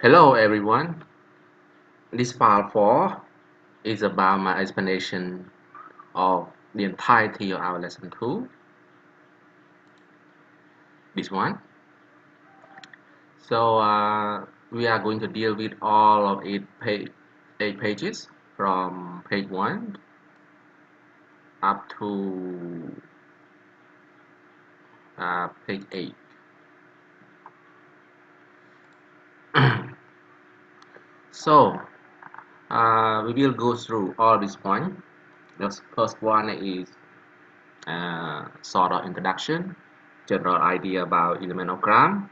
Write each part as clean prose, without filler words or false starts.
Hello everyone. This part 4 is about my explanation of the entirety of our lesson 2. This one. We are going to deal with all of eight pages from page 1 up to page 8. So we will go through all these points. The first one is sort of introduction, general idea about elemenogram.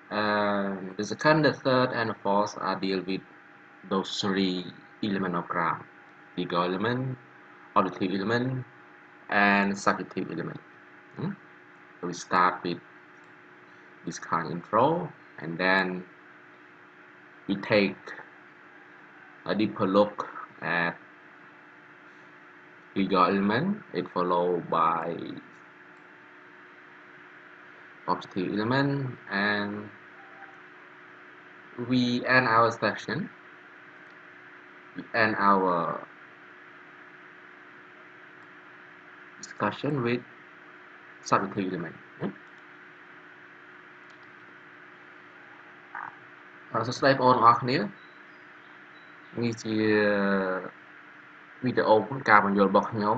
The second, the third, and the fourth are deal with those three elemenogram: figure element, auditive element, and subjective element. Hmm? So we start with this kind of intro, and then we take a deeper look at figure element. It followed by auditive element, and we end our section. We end our discussion with subjective element. Hmm? សួស្តីបងប្អូនទាំងអស់គ្នានេះជាវីដេអូការបញ្យល់របស់ខ្ញុំ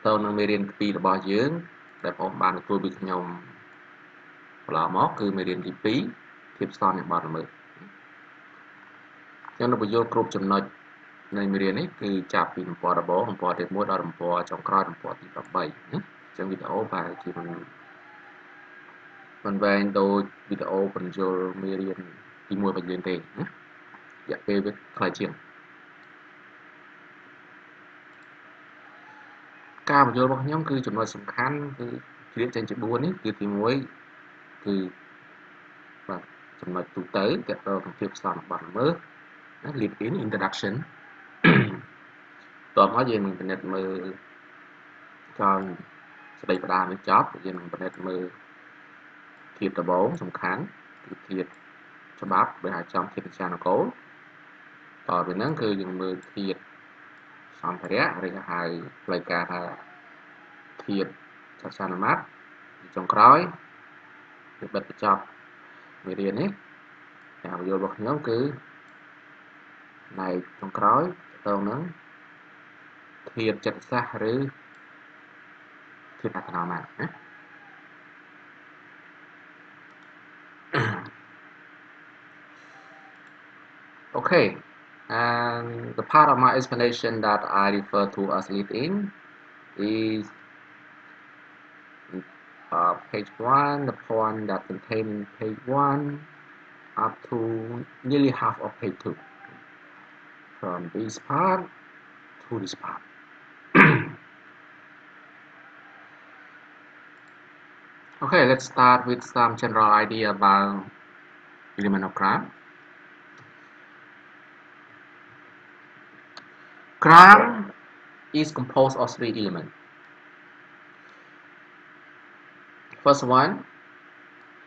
ទៅនឹងមេរៀនទី2របស់យើងដែលបងប្អូនបានទទួលពីខ្ញុំកន្លងមកគឺមេរៀនទី2ភាពស្ទន់នៃបទល្មើសខ្ញុំនឹងបញ្យល់គ្រប់ចំណុចនៃមេរៀននេះគឺចាប់ពីទំព័រដំបូងទំព័រទី1ដល់ទំព័រចុងក្រោយទំព័រទី8ណាអញ្ចឹងវីដេអូបែរជាមិនវែងដូចវីដេអូបញ្យល់មេរៀនទី1របស់យើងទេណារយៈពេលវាខ្លីជាងការបញ្យល់របស់ខ្ញុំគឺចំណុចសំខាន់គឺជ្រៀតចេញជា4នេះគឺទី1គឺបាទចំណុចទូទៅទាក់ទងនឹងភាពស្ទន់បទល្មើសណា lead in introduction តោះមកយើងនឹងពិនិត្យមើលចោលស្ដីផ្ដាំនេះចប់យើងនឹងពិនិត្យមើលធាតុដំបូងសំខាន់គឺធាតុច្បាប់ដែលហៅចំធាតុវិជ្ជានគរតទៅនឹងគឺយើងមើលធាតុសម្ភារៈឬហៅផ្លូវការថាធាតុសាសនាមត្តចុងក្រោយគឺបិទបញ្ចប់មេរៀននេះការបញ្យល់របស់ខ្ញុំគឺផ្នែកចុងក្រោយទៅនឹងធាតុចិត្តសាស្ត្រឬធាតុអត្តនោម័តណា Okay, and the part of my explanation that I refer to as lead in is page 1, the point that contains page 1 up to nearly half of page 2 from this part to this part. Okay, let's start with some general idea about elemenogram. Gram is composed of 3 elements. First one,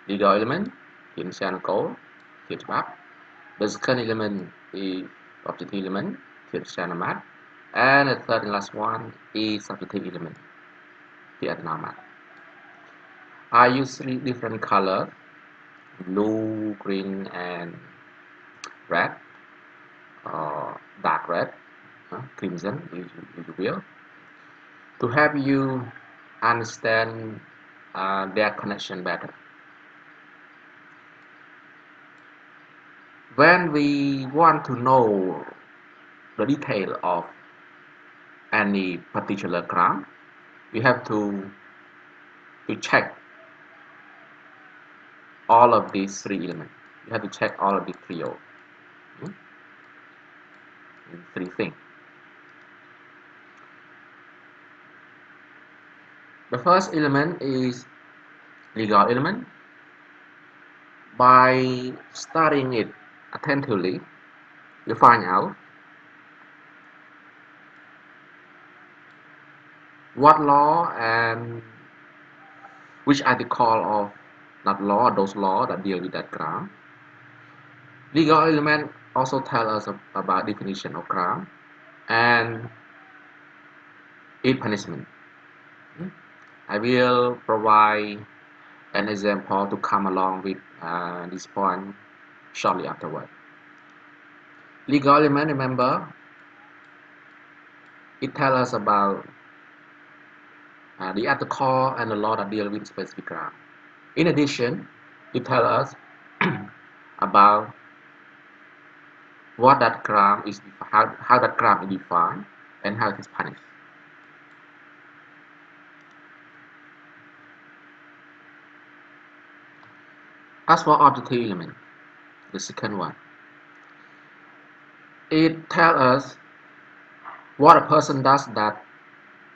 legal element, in Shanako, Hitbab. The second element is objective element, Shanamat. And the third and last one is subjective element, Vietnamat. I use 3 different colors, blue, green, and red, or dark red, crimson, if you will, to help you understand their connection better. When we want to know the detail of any particular gram, we have to check all of these 3 elements. You have to check all of the trio. 3 things. The first element is legal element. By studying it attentively, you find out what law and which article of that law, those laws that deal with that crime. Legal element also tell us about definition of crime and its punishment. I will provide an example to come along with this point shortly afterward. Legal element, remember, it tells us about the article and the law that deal with specific crime. In addition, it tells us about what that crime is, how that crime is defined, and how it is punished. As for objective element, the second one, it tells us what a person does that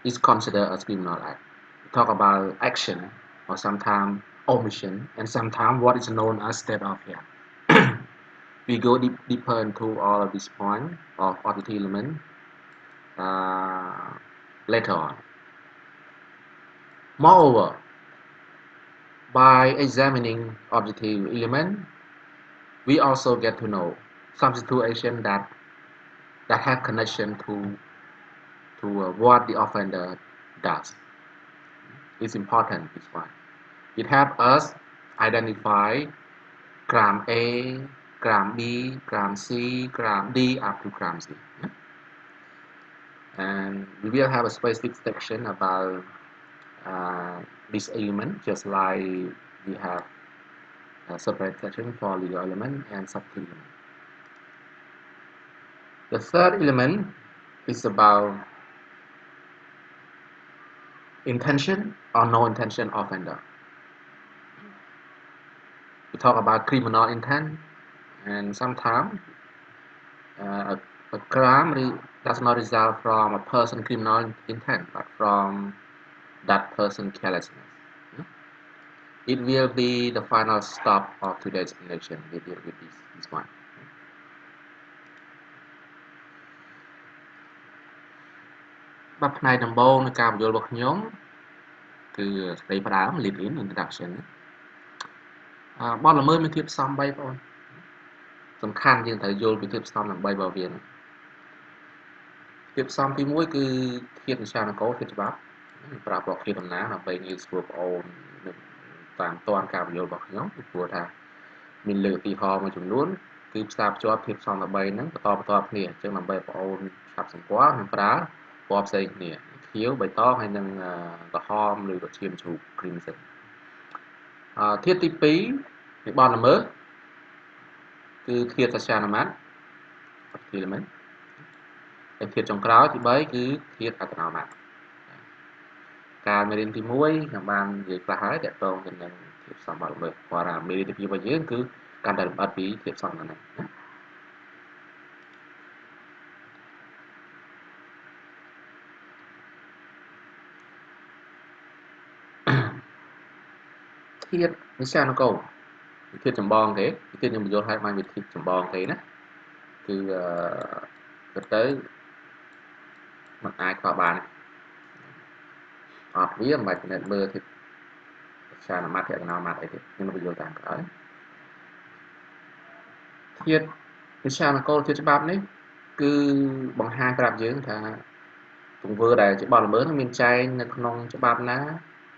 is considered as criminal act. We talk about action or sometimes omission and sometimes what is known as state of here. We go deeper into all of these points of objective element later on. Moreover, by examining objective element, we also get to know some situations that have connection to what the offender does. It's important, this one. It helps us identify crime A, crime B, crime C, crime D up to crime Z. And we will have a specific section about this element, just like we have a separate section for legal element and subject element. The third element is about intention or no intention offender. We talk about criminal intent, and sometimes a crime does not result from a person's criminal intent, but from that person's carelessness. It will be the final stop of today's explanation. We deal with this one. បាទផ្នែកដំបូងនៃការបញ្យល់របស់ខ្ញុំគឺស្ដីផ្ដើម lead in introduction បទល្មើសមានធាតុផ្សំ3បងប្អូនសំខាន់យើងត្រូវយល់ពីធាតុផ្សំទាំង3របស់វាធាតុផ្សំទី1គឺធាតុវិសានគោលធាតុច្បាប់ប្រើប្រកធាតុដំណាងដើម្បីងាយស្រួលបងប្អូនតាមតាន់ការបញ្យល់របស់ខ្ញុំពីព្រោះថាមានលើកឧទាហរណ៍មួយចំនួនគឺផ្សារភ្ជាប់ធាតុផ្សំទាំង3ហ្នឹងបន្តគ្នាអញ្ចឹងដើម្បីបងប្អូនឆាប់សម្គាល់និងប្រើពណ៌ផ្សេងគ្នាខៀវបៃតងហើយនិងក្រហមឬក៏ឈាមជ្រូក crimson ធាតុទី2នៃបទល្មើសគឺធាតុសច្ចានុមត្ត element ហើយធាតុចុងក្រោយទី3គឺធាតុអត្តនោម័តការមេរៀនទី1ខ្ញុំបាននិយាយខ្លះហើយទាក់ទងទៅនឹងធាតុផ្សំបទល្មើសព្រោះថាមេរៀនទី2របស់យើងគឺកាន់តែលម្អិតពីធាតុផ្សំហ្នឹងណាធាតុវិសានគោលធាតុចម្បងទេធាតុខ្ញុំបញ្យល់ឲ្យបានវាធាតុចម្បងទេណាគឺទៅមិនអាចខ្វះបានអត់វាមិនបាច់ពិនិត្យមើលធាតុសច្ចានុមត្តធាតុអត្តនោម័តអីទេខ្ញុំបញ្យល់តាមក្រោយធាតុវិសានគោលធាតុច្បាប់នេះគឺបង្ហាញប្រាប់យើងថាទង្វើដែលជាបទល្មើសនឹងមានចែងនៅក្នុងច្បាប់ណា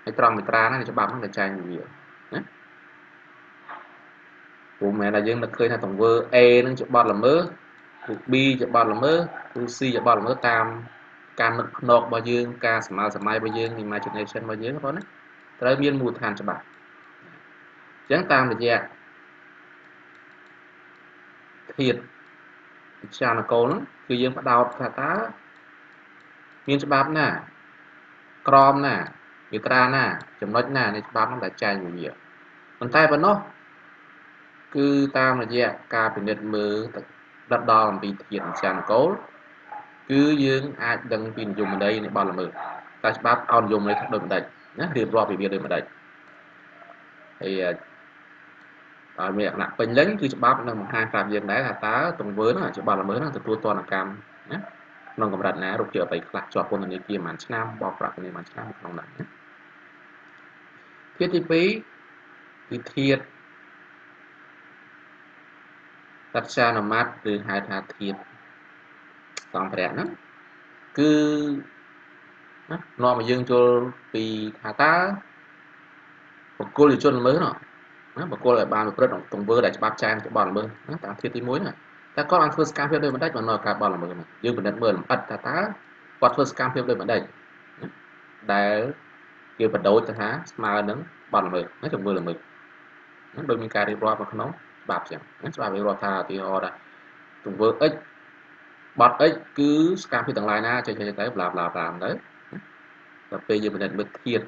ហើយត្រង់មាត្រាណានៃច្បាប់ហ្នឹងដែលចែងវាណាព្រោះមិនមែនថាយើងនឹកឃើញថាទង្វើ A នឹងជាបទល្មើសឬ B ជាបទល្មើសឬ C ជាបទល្មើសតាមការនឹកភ្នែករបស់យើងការសម័យរបស់យើង imagination របស់យើងបងណាត្រូវមានមូលដ្ឋានច្បាប់អញ្ចឹងតាមរយៈធាតុវិចារណគោលហ្នឹងគឺយើងផ្ដោតថាតើមានច្បាប់ណាក្រមណាមាត្រាណាចំណុចណានៃច្បាប់ហ្នឹងដែលចែងវាប៉ុន្តែប៉ុណ្ណោះគឺតាមរយៈការពិនិត្យមើលដិតដល់អំពីធាតុវិចារណគោលគឺយើងអាចដឹងពីនិយមន័យនៃបទល្មើសតែច្បាប់ឲ្យនិយមន័យថាដូចម្ដេចណារៀបរាប់ពីវាដូចម្ដេចហើយឲ្យមានលក្ខណៈពេញលេញគឺច្បាប់នឹងបង្ហាញប្រាប់យើងដែរថាតើទង្វើហ្នឹងជាបទល្មើសហ្នឹងទទួលទណ្ឌកម្មណាក្នុងកម្រិតណារូបភាពអ្វីខ្លះជាប់ពន្ធនាគារប្រហែលឆ្នាំបោកប្រាក់ពន្ធនាគារប្រហែលឆ្នាំក្នុងហ្នឹងណាធាតុទី2 គឺធាតុតច្ចានុមត្តឬហៅថាធាតុសម្ភារៈហ្នឹងគឺណានាំឲ្យយើងយល់ពីថាតើបុគ្គលជនល្មើសណាបុគ្គលដែលបានប្រព្រឹត្តទង្វើដែលច្បាប់ចែងជាបទល្មើសណាតាមធាតុទី1ហ្នឹងតែគាត់បានធ្វើសកម្មភាពដោយបណ្ដេចបានមកការបទល្មើសហ្នឹងយើងពិនិត្យមើលលម្អិតថាតើគាត់ធ្វើសកម្មភាពដោយបណ្ដេចដែលគេបដូរទៅថាស្មើនឹងបទល្មើសណាទង្វើល្មើសហ្នឹងដោយមានការរៀបរាប់នៅក្នុងច្បាប់ចឹងណាច្បាប់រៀបរាប់ថាឧទាហរណ៍ថាទង្វើ X បទ X គឺសកម្មភាពទាំងឡាយណាចេះទៅbla bla bla ទៅដល់ពេលយើងពិនិត្យមើលធាតុ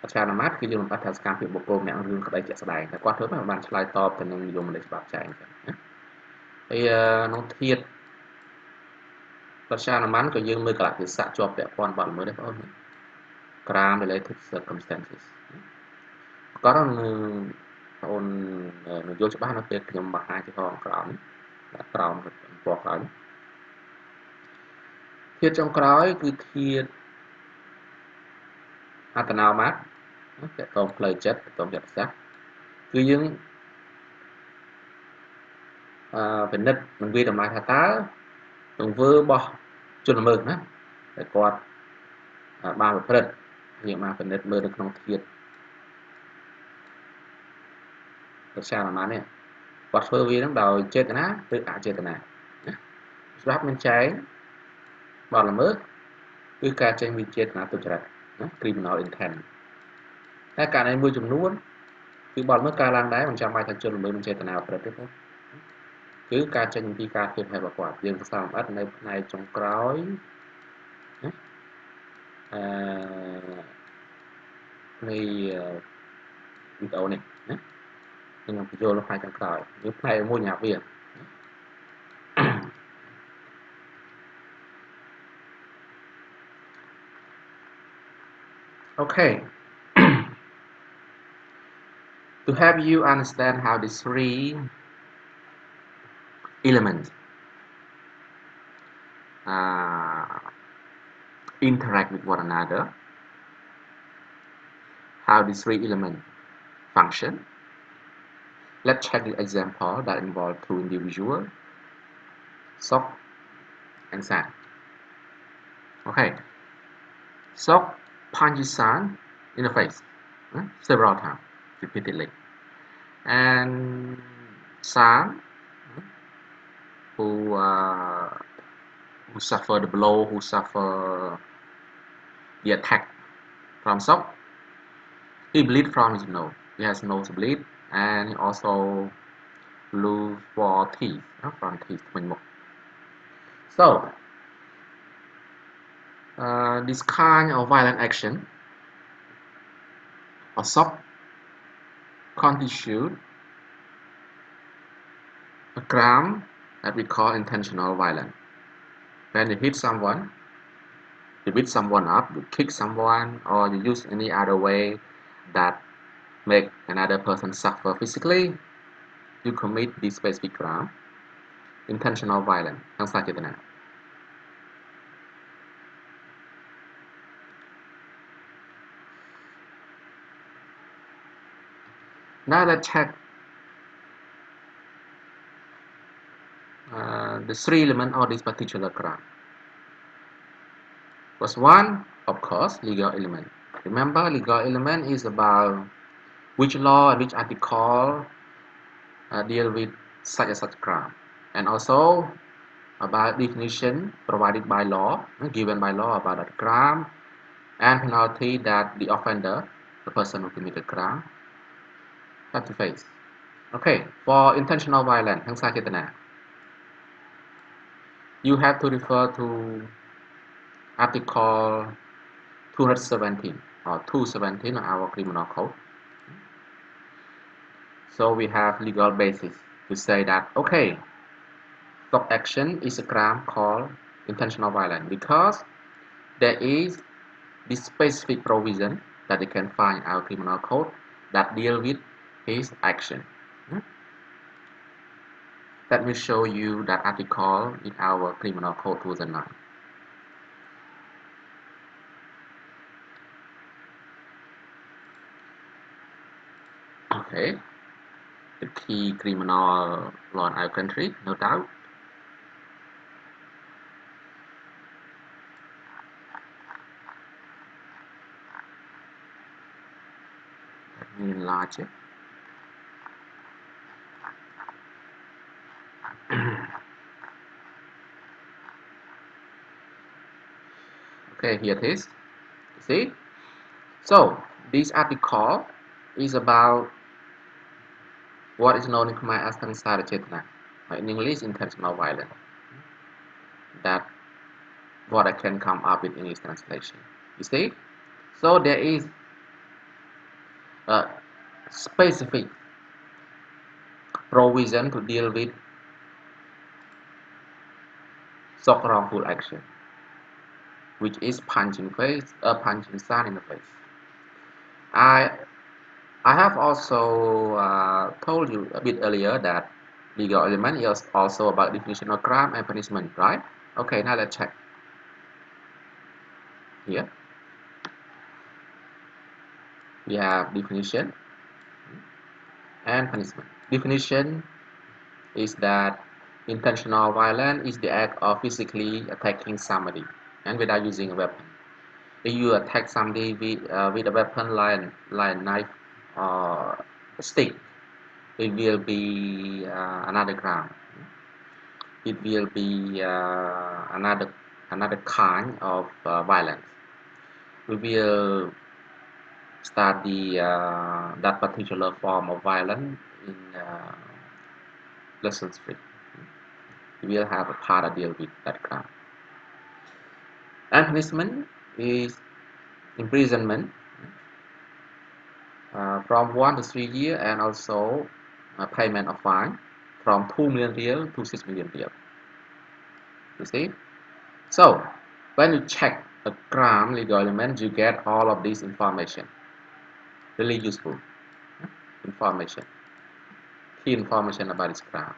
អច្ចារ្យមាត្រគឺយើងមិនបាត់ថាសកម្មភាពបុគ្គលម្នាក់រឿងក្តីជាក់ស្ដែងតែគាត់ធ្វើបានឆ្លើយតបទៅនឹងនិយមន័យច្បាប់ចែងចឹងណាហើយក្នុងធាតុអច្ចារ្យមាត្រក៏យើងមើលកលៈទេសៈជាប់ពាក់ព័ន្ធបទល្មើសដែរបងប្អូន crime related circumstances ក៏ដល់បងប្អូននឹងយល់ច្បាស់នៅពេលខ្ញុំបង្ហាញជាផងក្រោមក្រោមពណ៌ក្រោមធាតុចុងក្រោយគឺធាតុអត្តនោមាត្រតកងផ្លូវចិត្តតកងចិត្តសាស្ត្រគឺយើងពិនិត្យនឹងវាតម្លៃថាតើទង្វើរបស់ជនល្មើសណាតែគាត់បានប្រព្រឹត្តយើងបានពិនិត្យមើលនៅក្នុងធាតុប្រឆាំងអាម៉ានេះគាត់ធ្វើវានឹងដោយចេតនាឬអចេតនាណាស្រាប់មានចែងបទល្មើសគឺការចេញវិចេតនាទុច្ចរិតណា criminal intent តែករណីមួយចំនួនគឺបទល្មើសកើតឡើងដែរមិនចាំបាច់ថាជនល្មើសមានចេតនាប្រព្រឹត្តទេបងគឺការចេញពីការធៀបហេតុរបស់គាត់យើងសិក្សាលម្អិតនៅផ្នែកចុងក្រោយណានៃវីដេអូនេះណាខ្ញុំបញ្ចូលផ្នែកខាងក្រោយវាផ្នែកមួយញ៉ាំវា Okay to help you understand how these three elements interact with one another how these three elements function let's check the example that involve two individuals Sok and San okay Sok punches San in the face several times repeatedly and San who suffer the blow who suffer the attack from Sok he bleed from his nose he has nose bleed and he also lose 4 teeth from teeth so this kind of violent action or Sok constitute a crime that we call intentional violence. When you hit someone, you beat someone up, you kick someone, or you use any other way that make another person suffer physically, you commit this specific crime, intentional violence. ทั้ง 3 ចេតនា Now let's check the 3 elements of this particular crime. First one, of course, legal element. Remember, legal element is about which law and which article deal with such and such crime, and also about definition provided by law, given by law about that crime, and penalty that the offender, the person who committed crime, have to face. Okay, for intentional violence, ทั้ง 3 ចេតនា you have to refer to article 217 or 217 of our criminal code. So we have legal basis to say that okay, stop action is a crime called intentional violence because there is this specific provision that you can find in our criminal code that deal with his action. Let me show you that article in our criminal code 2009. Okay, the key criminal law in our country, no doubt. Let me enlarge it. Okay, here it is. You see? So, this article is about what is known in Khmer as Sangsara Chetana, in English, intentional violence. That what I can come up with English translation. You see? So there is a specific provision to deal with such wrongful action, which is punching someone in the face. I I have also told you a bit earlier that legal element is also about definition of crime and punishment, right? Okay, now let's check here. We have definition and punishment. Definition is that intentional violence is the act of physically attacking somebody and without using a weapon. If you attack somebody with a weapon like a knife or a stick, it will be another crime. It will be another kind of violence. We will study that particular form of violence in lesson 3. We will have a part that deal with that crime. And punishment is imprisonment from 1 to 3 years, and also payment of fine from 2 million real to 6 million real. You see? So when you check a crime legal element, you get all of this information. Really useful information. Key information about this crime.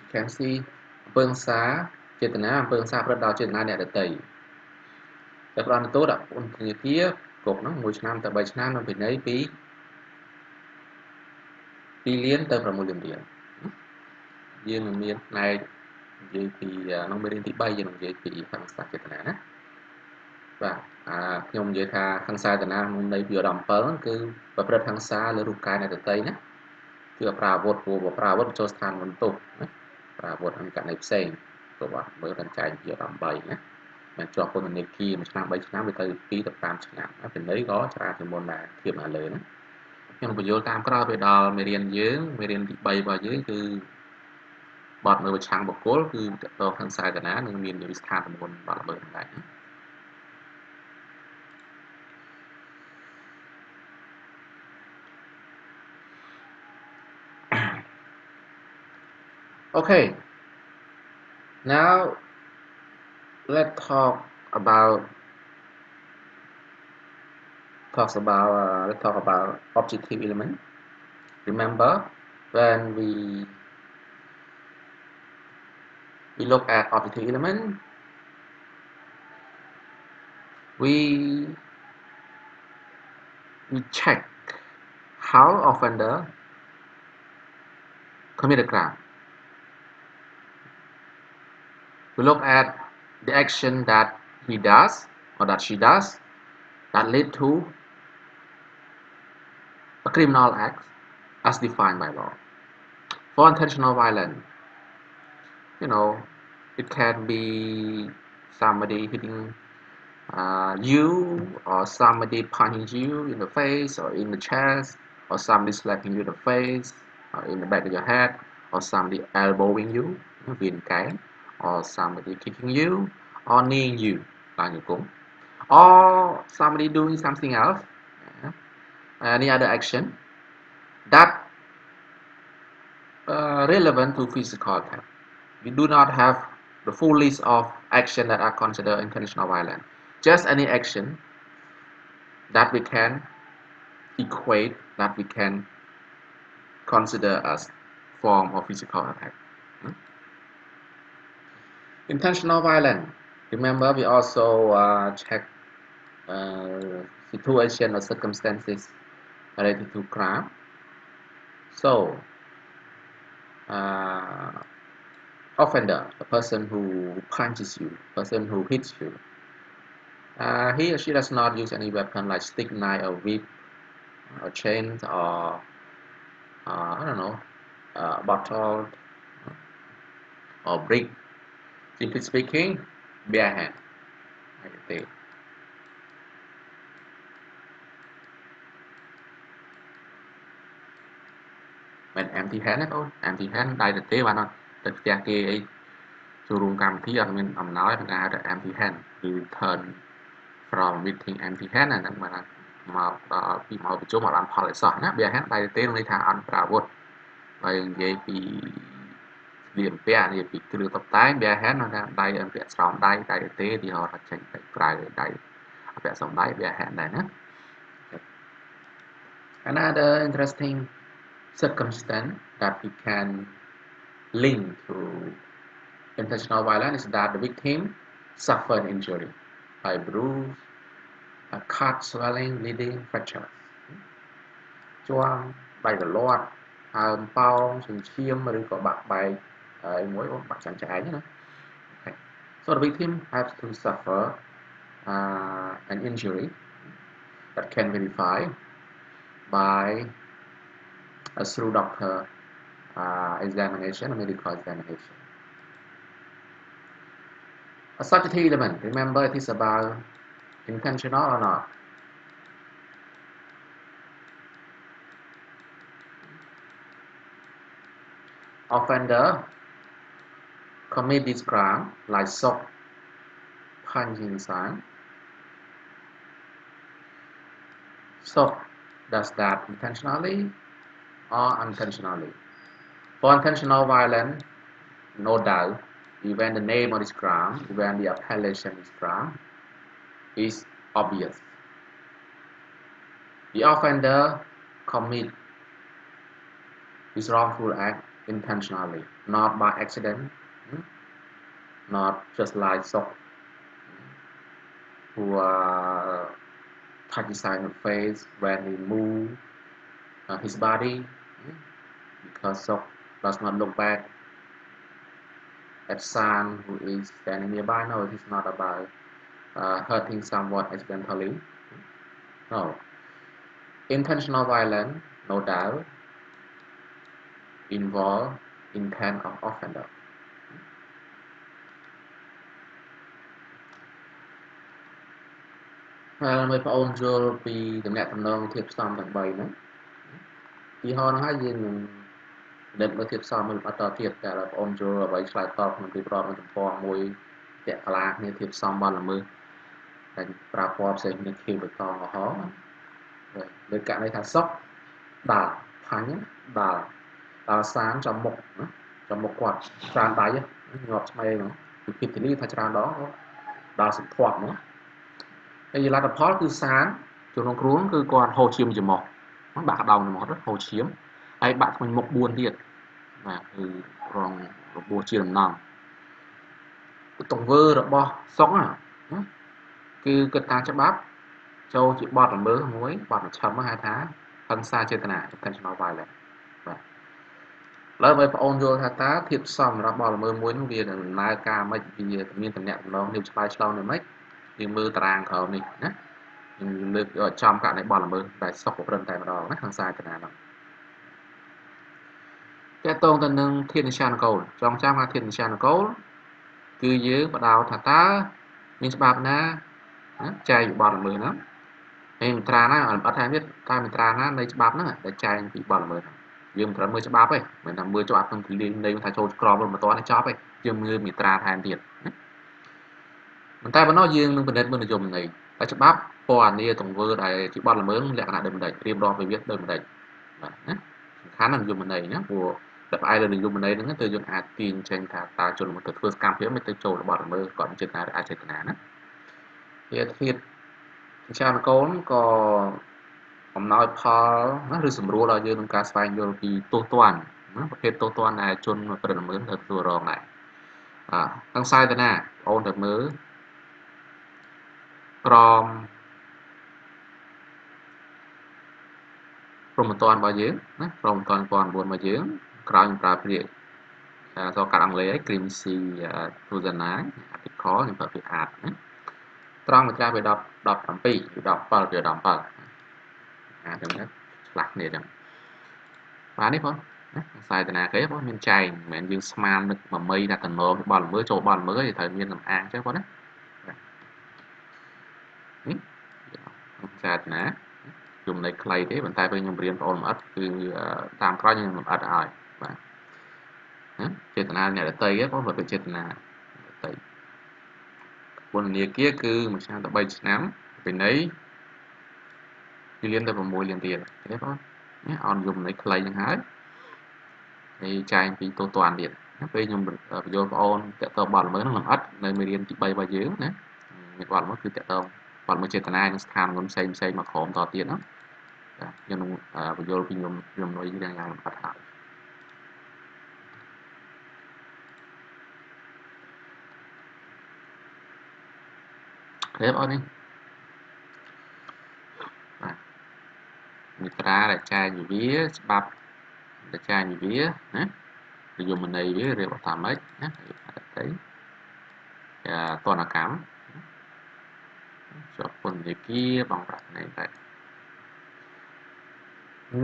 You can see អំពើហិង្សាចេតនាអំពើហិង្សាប្រព្រឹត្តដោយចេតនាអ្នកដទៃតែផ្ដន្ទាទោសដាក់ពន្ធនាគារគុកនោះ1ឆ្នាំទៅ3ឆ្នាំនិងពិន័យពី2លានទៅ6លានរៀលយើងនឹងមានផ្នែកនិយាយពីក្នុងមេរៀនទី3យើងនឹងនិយាយពីហិង្សាចេតនាណាបាទខ្ញុំនិយាយថាហិង្សាចេតនាក្នុងន័យពីឧត្តម7គឺប្រព្រឹត្តហិង្សាលើរូបកាយអ្នកដទៃណាគឺប្រើអាវុធព្រោះប្រើអាវុធចូលស្ថានបន្ទោសណាប្រើអាវុធក្នុងករណីផ្សេងព្រោះបាទមើលតែចែកពីឧត្តម3ណាមិនជាប់ពន្ធនាគារ1ឆ្នាំ3ឆ្នាំវាទៅ2ទៅ5ឆ្នាំពិន័យក៏ច្រើនជាងមុនដែរធៀបមកលើណាខ្ញុំបញ្យល់តាមក្រោយទៅដល់មេរៀនយើងមេរៀនទី3របស់យើងគឺបទមើលប្រឆាំងបុគ្គលគឺតកតខាងសាធារណៈនឹងមានវិស្ថានមុនបទល្មើសហ្នឹងដែរណា Okay, now let's about let's talk about objective element. Remember when we look at objective element, we check how offender commit a crime. We look at the action that he does or that she does that lead to a criminal act as defined by law. For intentional violence, you know, it can be somebody hitting you, or somebody punching you in the face or in the chest, or somebody slapping you in the face or in the back of your head, or somebody elbowing you, or somebody kicking you or kneeing you, or somebody doing something else, any other action that relevant to physical attack. We do not have the full list of actions that are considered intentional violence. Just any action that we can equate, that we can consider as form of physical attack. Intentional violence Remember, we also check situation or circumstances related to crime. So, offender, the person who punches you, person who hits you, he or she does not use any weapon like stick, knife, or whip, or chains, or I don't know, bottle, or brick. Simply speaking, bare hand. Mình empty hand đó thôi, empty hand đây thực tế bạn ơi, thực ra kiaចូលរួមកម្មវិធីអត់មានអំណោយនឹងហៅថា empty hand គឺ turn from meeting empty hand អាហ្នឹងបានមកដល់ពីមកប្រជុំអត់បានផលអីសោះណា bare hand ដៃទទេន័យថាអត់ប្រើអាវុធហើយនិយាយពីស្លៀកពាក់និយាយពីគ្រឿងតុបតែង bare hand នោះថាដៃអត់ពាក់ស្រោមដៃដៃទទេទីហោថាចេញទៅក្រៅដៃអត់ពាក់ស្រោមដៃ bare hand ដែរណា Another interesting circumstance that we can link to intentional violence is that the victim suffer an injury by bruise, a cut, swelling, bleeding, fracture. ជាប់បែករលាត់ហើមប៉ោងសញ្ឈាមឬក៏បាក់បែកហើយមួយបាក់ចាំងឆ្អែងណា Okay. So the victim has to suffer an injury that can verify by through doctor examination or medical examination. A subjective element, remember it is about intentional or not. Offender commit this crime like sock, punching sign. So does that intentionally or unintentionally? For intentional violence, no doubt, even the name of this crime, even the appellation of this crime is obvious. The offender commit this wrongful act intentionally, not by accident, not just like sock who touch his side in the face when he move his body, because sock does not look back at San who is standing nearby. No, it is not about hurting someone accidentally. No. Intentional violence, no doubt, involve intent of offender. ហើយមើលបងប្អូនយល់ពីតំណែងតំណងធាតុផ្សំទាំង3ហ្នឹងពីហោហ្នឹងហើយយើងនឹងនិយាយមើលធាតុផ្សំមួយបន្តទៀតតែបងប្អូនយល់អ្វីឆ្លើយតបក្នុងពីប្រវត្តិទំព័រមួយពាក់កន្លាគ្នាធាតុផ្សំបលល្មើសតែប្រើពណ៌ផ្សេងគ្នាខៀវបៃតងកំហរលើករណីថាសុកដាល់ផាញ់ដាល់ដល់សានចំមុខណាចំមុខគាត់ច្រើនដៃញាត់ឆ្មេហ្នឹងពីពីទីនេះថាច្រើនដងដល់សិទ្ធ័ហ្មងហើយលទ្ធផលគឺសានចូលក្នុងគ្រួងគឺគាត់ហូរឈាមច្រមុះបាក់កដោងច្រមុះហូរឈាមហើយបាក់ធ្មេញមុខ4ទៀតបាទគឺរងរបួសជាដំណំទង្វើរបស់សុកណាគឺគិតតាមច្បាប់ចូលជាបទល្មើសមួយបទមជ្ឈិមហៅថាហិង្សាចេតនា intentional violence បាទឡើយបើបងប្អូនយល់ថាតើធាតុផ្សំរបស់បទល្មើសមួយនោះវាដំណើរការមិនវាមានតំណែងតំណងនេះឆ្លើយឆ្លងនៅម៉េចយើងមើលតារាងក្រោមនេះណាយើងលើកយកចំករណីបទល្មើសដែលសុកប្រព្រឹត្តតែម្ដងណាហិង្សាចេតនានោះតើតងទៅនឹងធាតុនិស្សានគោលចងចាំថាធាតុនិស្សានគោលគឺយើងបដោតថាតើមានច្បាប់ណាចែកបទល្មើសហ្នឹងហើយមាត្រាណាអត់ថាទៀតតែមាត្រាណានៃច្បាប់ហ្នឹងដែលចែកពីបទល្មើសហ្នឹងយើងមិនត្រូវមើលច្បាប់ទេមិនថាមើលច្បាប់ក្នុងទីលាននៃថាចូលក្របមិនតន់ចប់ទេយើងមើលមាត្រាថែមទៀតណាប៉ុន្តែបើណោះយើងនឹងពិនិត្យមើលនិយមន័យហើយច្បាប់ពណ៌នាទង្វើដែលជាបទល្មើសលក្ខណៈដូចម្ដេចរៀបរាប់វិវាទដូចម្ដេចបាទណាសំខាន់ណាស់និយមន័យណាព្រោះតែផ្អែកលើនិយមន័យហ្នឹងទៅយើងអាចទាញចេញថាតើជនល្មើសទៅធ្វើសកម្មភាពមិនទៅចូលបទល្មើសគាត់ចេតនាឬអចេតនាណាធាតុវិជាគោលក៏អំណោយផលណាឬសម្រួលដល់យើងក្នុងការស្វែងយល់ពីទោសទណ្ឌណាប្រភេទទោសទណ្ឌដែលជនប្រព្រឹត្តល្មើសទៅទទួលរងដែរហិង្សាចេតនាបងអូនទៅមើល ក្រមព្រមត្តនរបស់យើងណាព្រមត្តន2009របស់យើងក្រោយប្រើពាក្យសរកាត់អង់គ្លេស Grimsey 2009 article ខ្ញុំប្រើពាក្យ art ណាត្រង់មកចាស់វា17វា17វា17អាចឹងណាឆ្លាស់គ្នាចឹងបាទនេះបងណាខ្សែតាណាគេបងមានចែងមិនមែនយើងស្មាននឹកមួយមីថាតំណងបលមើចូលបលមើត្រូវមានលំអាងចឹងបងណានេះខ្សែតាណាជំន័យខ្លីទេប៉ុន្តែពេលខ្ញុំរៀនបងប្អូនលម្អិតគឺតាមក្រោយខ្ញុំលម្អិតឲ្យបាទចេតនាអ្នកដតីទេបងបើចេតនាដតីពន្ធនាគារគឺ1ឆ្នាំទៅ3ឆ្នាំពីនៃ2លានទៅ6លានទៀតទេបងនេះអនយមន័យខ្លីចឹងហើយហើយចែងពីទូទាត់ទៀតពេលខ្ញុំបញ្យល់បងប្អូនតើតើបទល្មើសនឹងលម្អិតនៅមេរៀនទី3របស់យើងណាមានបទល្មើសគឺតើតើបទល្មើសចេតនានិងស្ថានភាពផ្សេងមកក្រុមតទៀតណាខ្ញុំនឹងបញ្យល់ពីខ្ញុំនុយយ៉ាងលម្អិតហើយឃើញបងនេះបាទមាត្រាដែលចែងវិវាច្បាប់ដែលចែងវិវាណានិយមន័យវារៀបថាម៉េចណាទៅទណ្ឌកម្មជាប់ពន្ធនាគារបង់ប្រាក់nàyតែ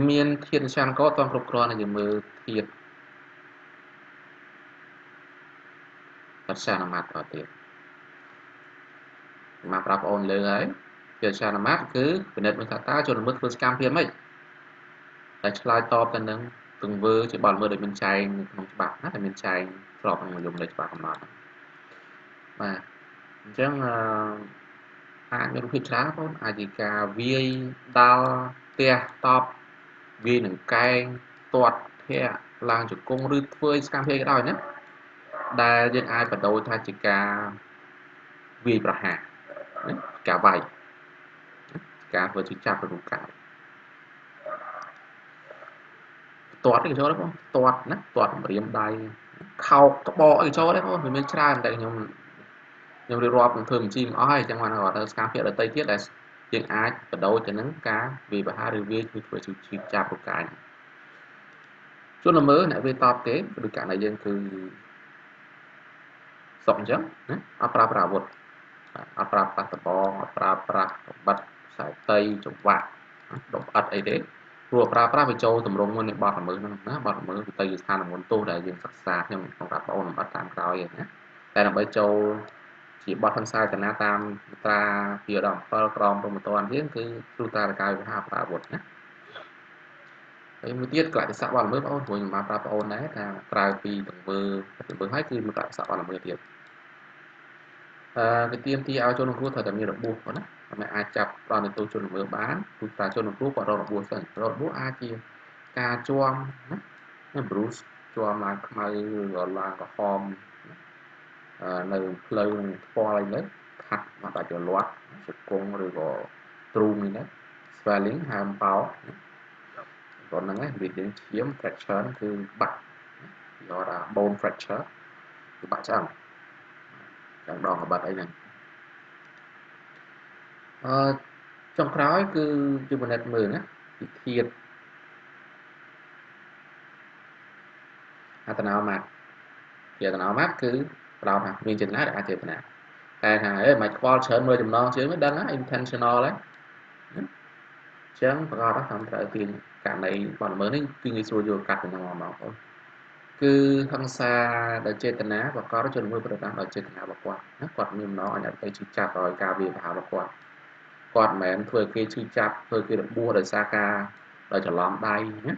មានធាតុច័ន្ទក៏តគ្រប់គ្រាន់តែយើងមើលធាតុបច្ចានុមាត្រតទៀតមកប្រាប់បងប្អូនលើហើយធាតុបច្ចានុមាត្រគឺពិនិត្យមើលថាតើជនល្មើសធ្វើសកម្មភាពម៉េចតែឆ្លើយតបទៅនឹងទង្វើជាបទល្មើសដែលមានចែងក្នុងច្បាប់ណាដែលមានចែងស្របនឹងនិយមន័យច្បាប់កំណត់បាទអញ្ចឹងអាចមានរូបភាពច្រើនបងអាចជាការវាយដល់ផ្ទះតបវាយនឹងកែងទាត់ធាក់ឡើងជង្គង់ឬធ្វើសកម្មភាពក៏ដោយណាដែលយើងអាចបដូរថាជាការវាយប្រហារណាការវាយការធ្វើជាចាប់ឬកាយទាត់អីចូលដែរបងទាត់ណាទាត់ម្រាមដៃខោកត្បកអីចូលដែរបងវាមានច្រើនតែខ្ញុំរៀបរាប់នឹងធ្វើបញ្ជីមិនអស់ហើយអញ្ចឹងបានគាត់ទៅសកម្មភាពដទៃទៀតដែលយើងអាចបដូរទៅនឹងការវាយប្រហារឬវាយធ្វើជាចាប់ឬកាយជនល្មើសអ្នកវាយតបគេឬករណីយើងគឺសុកអញ្ចឹងណាអត់ប្រើប្រាស់អាវុធអត់ប្រើប្រាស់តបងអត់ប្រើប្រាស់បិទខ្សែតីចង្វាក់ដុំអិតអីទេព្រោះប្រើប្រាស់វាចូលទម្រង់មួយនៃបទល្មើសហ្នឹងណាបទល្មើសទៅស្ថានមន្តទោសដែលយើងសិក្សាខ្ញុំក្នុងប្រាប់បងប្អូនលម្អិតតាមក្រោយណាតែដើម្បីចូលជាបទហិង្សាចនាតាមមាត្រា217ក្រមព្រហ្មទណ្ឌយើងគឺគ្រូតារកាយវិហារប្រើអាវុធណាហើយមួយទៀតកលតិស័កបទល្មើសបងប្អូនព្រោះខ្ញុំបានប្រាប់បងប្អូនដែរថាក្រៅពីទង្វើហើយគឺមាត្រាស័កបទល្មើសទៀតវាទាមទារឲ្យជនរងគ្រោះត្រូវតែមានរបួសផងណាមិនអាចចាប់ផ្ដន្ទាទោសជនល្មើសបានព្រោះតែជនរងគ្រោះគាត់រករបួសសិនរករបួសអាចជាការជាំណា bruise ជាំឡើងខ្មៅឬក៏ឡើងក្រហមនៅផ្លូវថ្ពាល់អីហ្នឹងខាត់មកដាច់រលាត់ជង្គង់ឬក៏ទ្រូងនេះណា swelling ហើមប៉ោកគាត់ហ្នឹងវាយើងឈាម fracture គឺបាក់គេហៅថា bone fracture គឺបាក់ឆ្អឹងចឹងដងកបាត់អីហ្នឹងចុងក្រោយគឺជាពិនិត្យមើលណាវិធានអត្តនោមាត្រជាអត្តនោមាត្រគឺផ្ដោតថាមានចេតនាឬអចេតនាតែថាមិនខ្វល់ច្រើនមើលចំណងជើងមិនដឹងណា intentional ហ្នឹងអញ្ចឹងប្រកបថាត្រូវទាញករណីបទល្មើសនេះគឺងាយស្រួលយល់កាត់ពីហ្នឹងមកបងគឺហិង្សាដោយចេតនាប្រកបជនល្មើសប្រតិកម្មដោយចេតនារបស់គាត់ណាគាត់មានម្ដងឲ្យអ្នកទៅជិះចាប់ដោយការវាយប្រហាររបស់គាត់មិនមែនធ្វើគេឈឺចាប់ធ្វើគេរបួសដោយសារការដោយច្រឡំដៃណា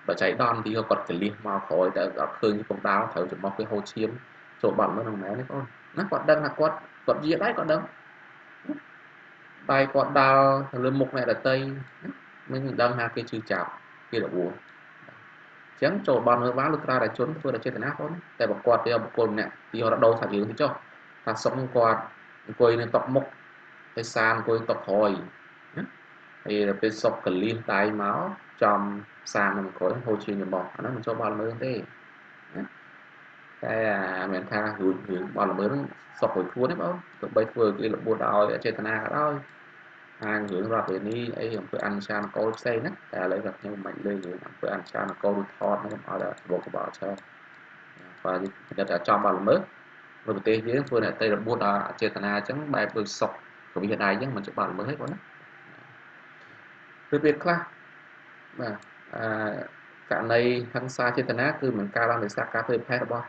បើចៃដន្យទីគាត់កលៀសមកក្រោយតែអត់ឃើញកំដៅត្រូវចំមុះគេហូរឈាមចូលបាត់មើលហ្នឹងមែនទេបងណាគាត់ដឹងថាគាត់យាដៃគាត់ដឹងដៃគាត់ដើរទៅលើមុខអ្នកដតីមិនដឹងថាគេឈឺចាប់គេរបួសអញ្ចឹងចូលបាត់មើលបានលុះត្រាតែជនធ្វើដោយចេតនាបងតែបើគាត់ទៅបុគ្គលម្នាក់ទីរដូវថាយើងទៅចុះថាសុំគាត់អង្គុយនៅតុមុខហើយសានអង្គុយតុក្រោយណាហើយដល់ពេលសុកកលៀសដៃមកចំសាននឹងក្រោយហូរឈាមចំបោះអាហ្នឹងមិនចូលបាល់មើលទេណាតែ mình tha hưởng bọn là mới sọc hồi thua đấy bao tụi bay vừa kia là bùa đòi trên tana cả đó hàng hưởng ra về ní ấy ông cứ ăn sang câu xây nè lấy vật nhưng mạnh lên hưởng cứ ăn sang câu thọt nó họ là bộ của bảo cho và đặt ở trong bao mới rồi tê dưới vừa này tây là bùa đòi trên tana chẳng bài vừa sọc của hiện đại chứ mình sẽ bảo mới hết quá việc khác mà cả này thằng xa trên tana cứ mình ca đang để xa cá phê phê bao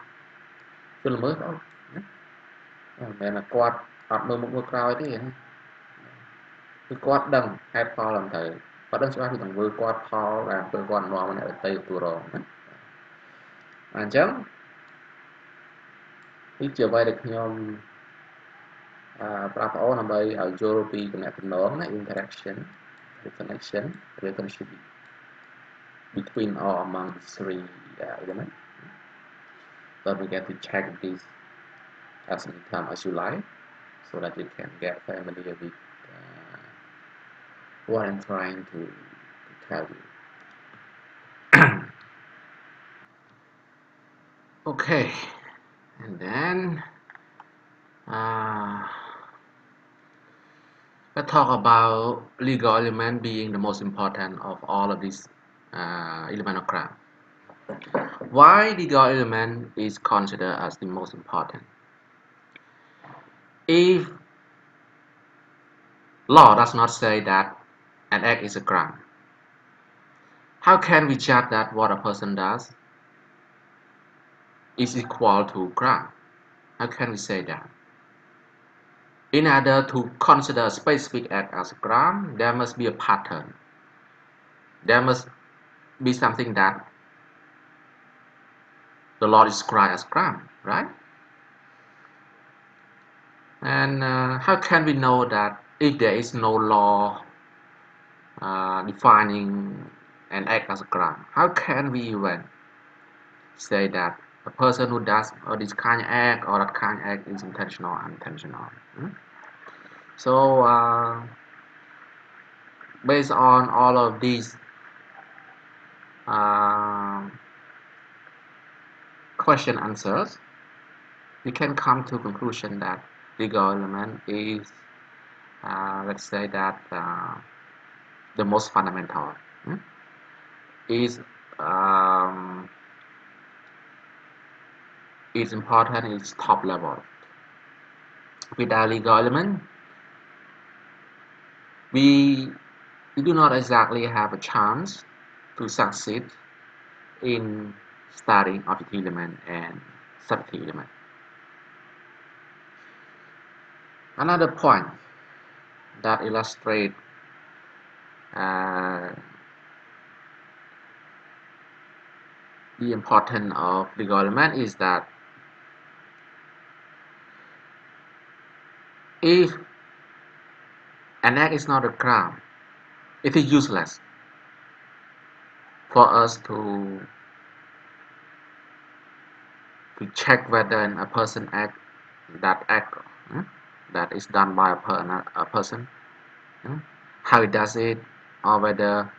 cứ là mới đó mẹ là quạt quạt mưa một mưa cào thếคือกอดดังแอดพอลำไทยกอดดังsebab kita berkuat Paul dan berkuat Noah mana ada turun macam ini coba được nhóm pra phó nằm đây ở Europe connect nó interaction the relationship between or among the three elements so we get to check this as many times as you like so that you can get familiar with what I'm trying to tell you. Okay, and then let's talk about legal element being the most important of all of these element of crime. Why legal element is considered as the most important? If law does not say that an act is a crime, how can we judge that what a person does is equal to crime? How can we say that? In order to consider a specific act as a crime, there must be a pattern. There must be something that the law describes as crime, right? And how can we know that if there is no law defining an act as a crime? How can we even say that a person who does this kind of act or that kind of act is intentional or unintentional? So based on all of these question answers, we can come to conclusion that legal element is let's say that the most fundamental is important, is top level. Without legal element, we do not exactly have a chance to succeed in studying objective element and subjective element. Another point that illustrates the importance of legal element is that if an act is not a crime, it is useless for us to check whether a person act that is done by a person, how he does it, or whether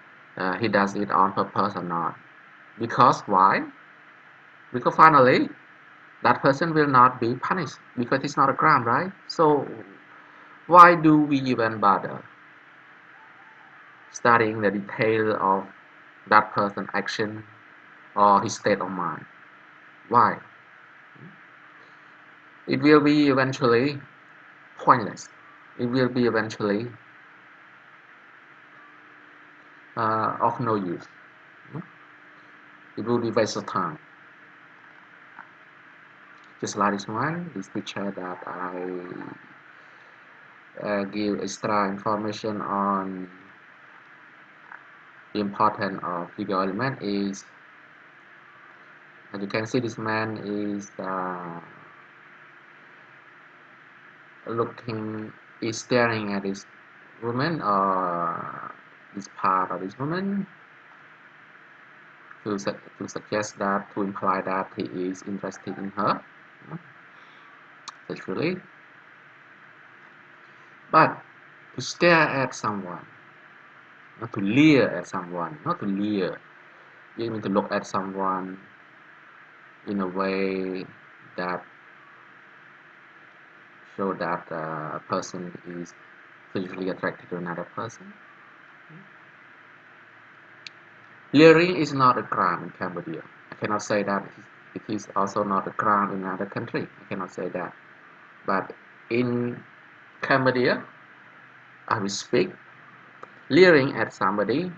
he does it on purpose or not. Because why? Because finally that person will not be punished because it's not a crime, right? So why do we even bother studying the detail of that person's action or his state of mind? Why? It will be eventually pointless. It will be eventually of no use. It will be waste of time. Just like this one, this picture that I give extra information on the importance of legal element is, as you can see, this man is staring at this woman or this part of this woman to suggest that, to imply that he is interested in her sexually. But to stare at someone, not to leer at someone, not to leer, you mean to look at someone in a way that a person is sexually attracted to another person. Leering is not a crime in Cambodia. I cannot say that it is also not a crime in another country. I cannot say that. But in Cambodia, as we speak, leering at somebody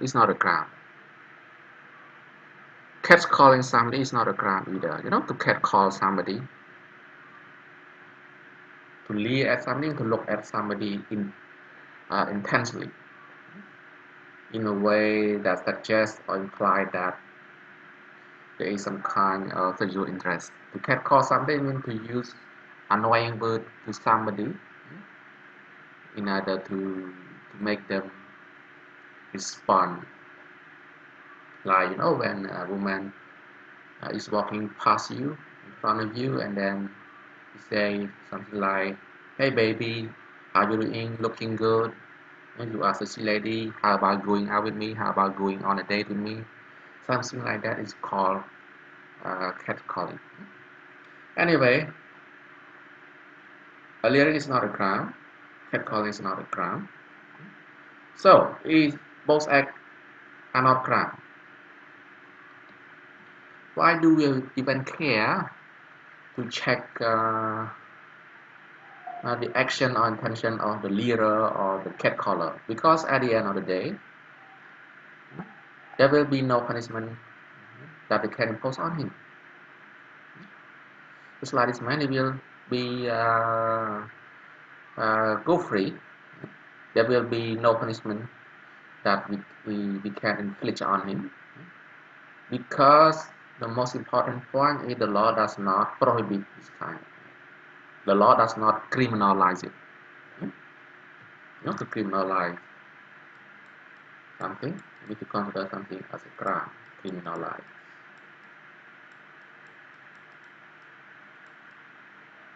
is not a crime. Catcalling somebody is not a crime either. You know, to catcall somebody, to leer at somebody, to look at somebody intensely, in a way that suggests or implies that there is some kind of sexual interest. To catcall somebody means to use annoying word to somebody in order to make them respond. Like, you know, when a woman is walking past you, in front of you, and then you say something like, "Hey baby, how you doing? Looking good." And you ask the lady, "How about going out with me? How about going on a date with me?" Something like that is called catcalling. Anyway, leering is not a crime. Catcalling is not a crime. So, both acts are not crime. Why do we even care to check the action or intention of the leader or the catcaller? Because at the end of the day, there will be no punishment that they can impose on him. Just like this man, he will be go free. There will be no punishment that we can inflict on him, because the most important point is the law does not prohibit this kind. The law does not criminalize it. Not to criminalize something, we need to consider something as a crime, criminalize.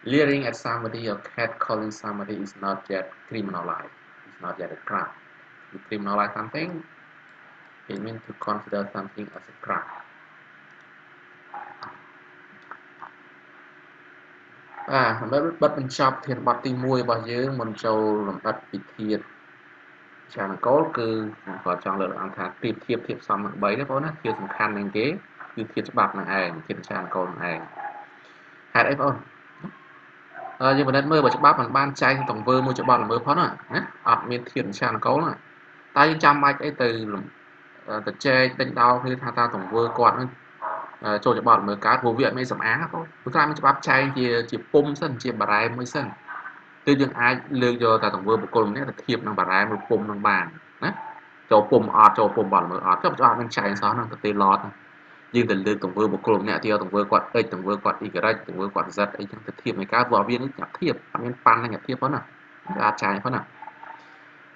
Leering at somebody or catcalling somebody is not yet criminalized. It's not yet a crime. To criminalize something, it means to consider something as a crime. សម្រាប់បិទបញ្ចប់ធានបទទី1របស់យើងមុនចូលលំដាប់ពិធីចានគោលគឺខ្ញុំក៏ចង់លើកឡើងថាប្រៀបធៀបធៀបសំនឹង3ទេបងណាជាសំខាន់ជាងគេគឺធៀបច្បាប់នឹងឯងធានចានគោលនឹងឯងហេតុអីបងយើងពិនិត្យមើលបើច្បាប់មិនបានចែងទង្វើមួយច្បាប់ល្មើសផងណាអត់មានធានចានគោលណាតែយើងចាំបាច់អីទៅចែកដេញដោលគ្នាថាតើទង្វើគាត់នឹងចូលច្បាប់ល្មើសកើតព្រោះវាអត់មានសម្អាងណាបងព្រោះតែមានច្បាប់ចែងជាពុំសិនជាបារ៉ែមួយសិនគឺយើងអាចលើកយកតែទង្វើបុគ្គលម្នាក់ទៅធៀបនឹងបារ៉ែមួយពុំនឹងបានណាចូលពុំអត់ចូលពុំបាត់ល្មើសអត់ចុះច្បាប់មានចែងសោះហ្នឹងទៅទេឡតយើងទៅលើកទង្វើបុគ្គលម្នាក់ទៀតទង្វើគាត់ x ទង្វើគាត់ y ទង្វើគាត់ z អីចឹងទៅធៀបមិនកើតព្រោះវានេះចាត់ធៀបអត់មានប៉ាន់នឹងធៀបផងណាអាចចែងផងណា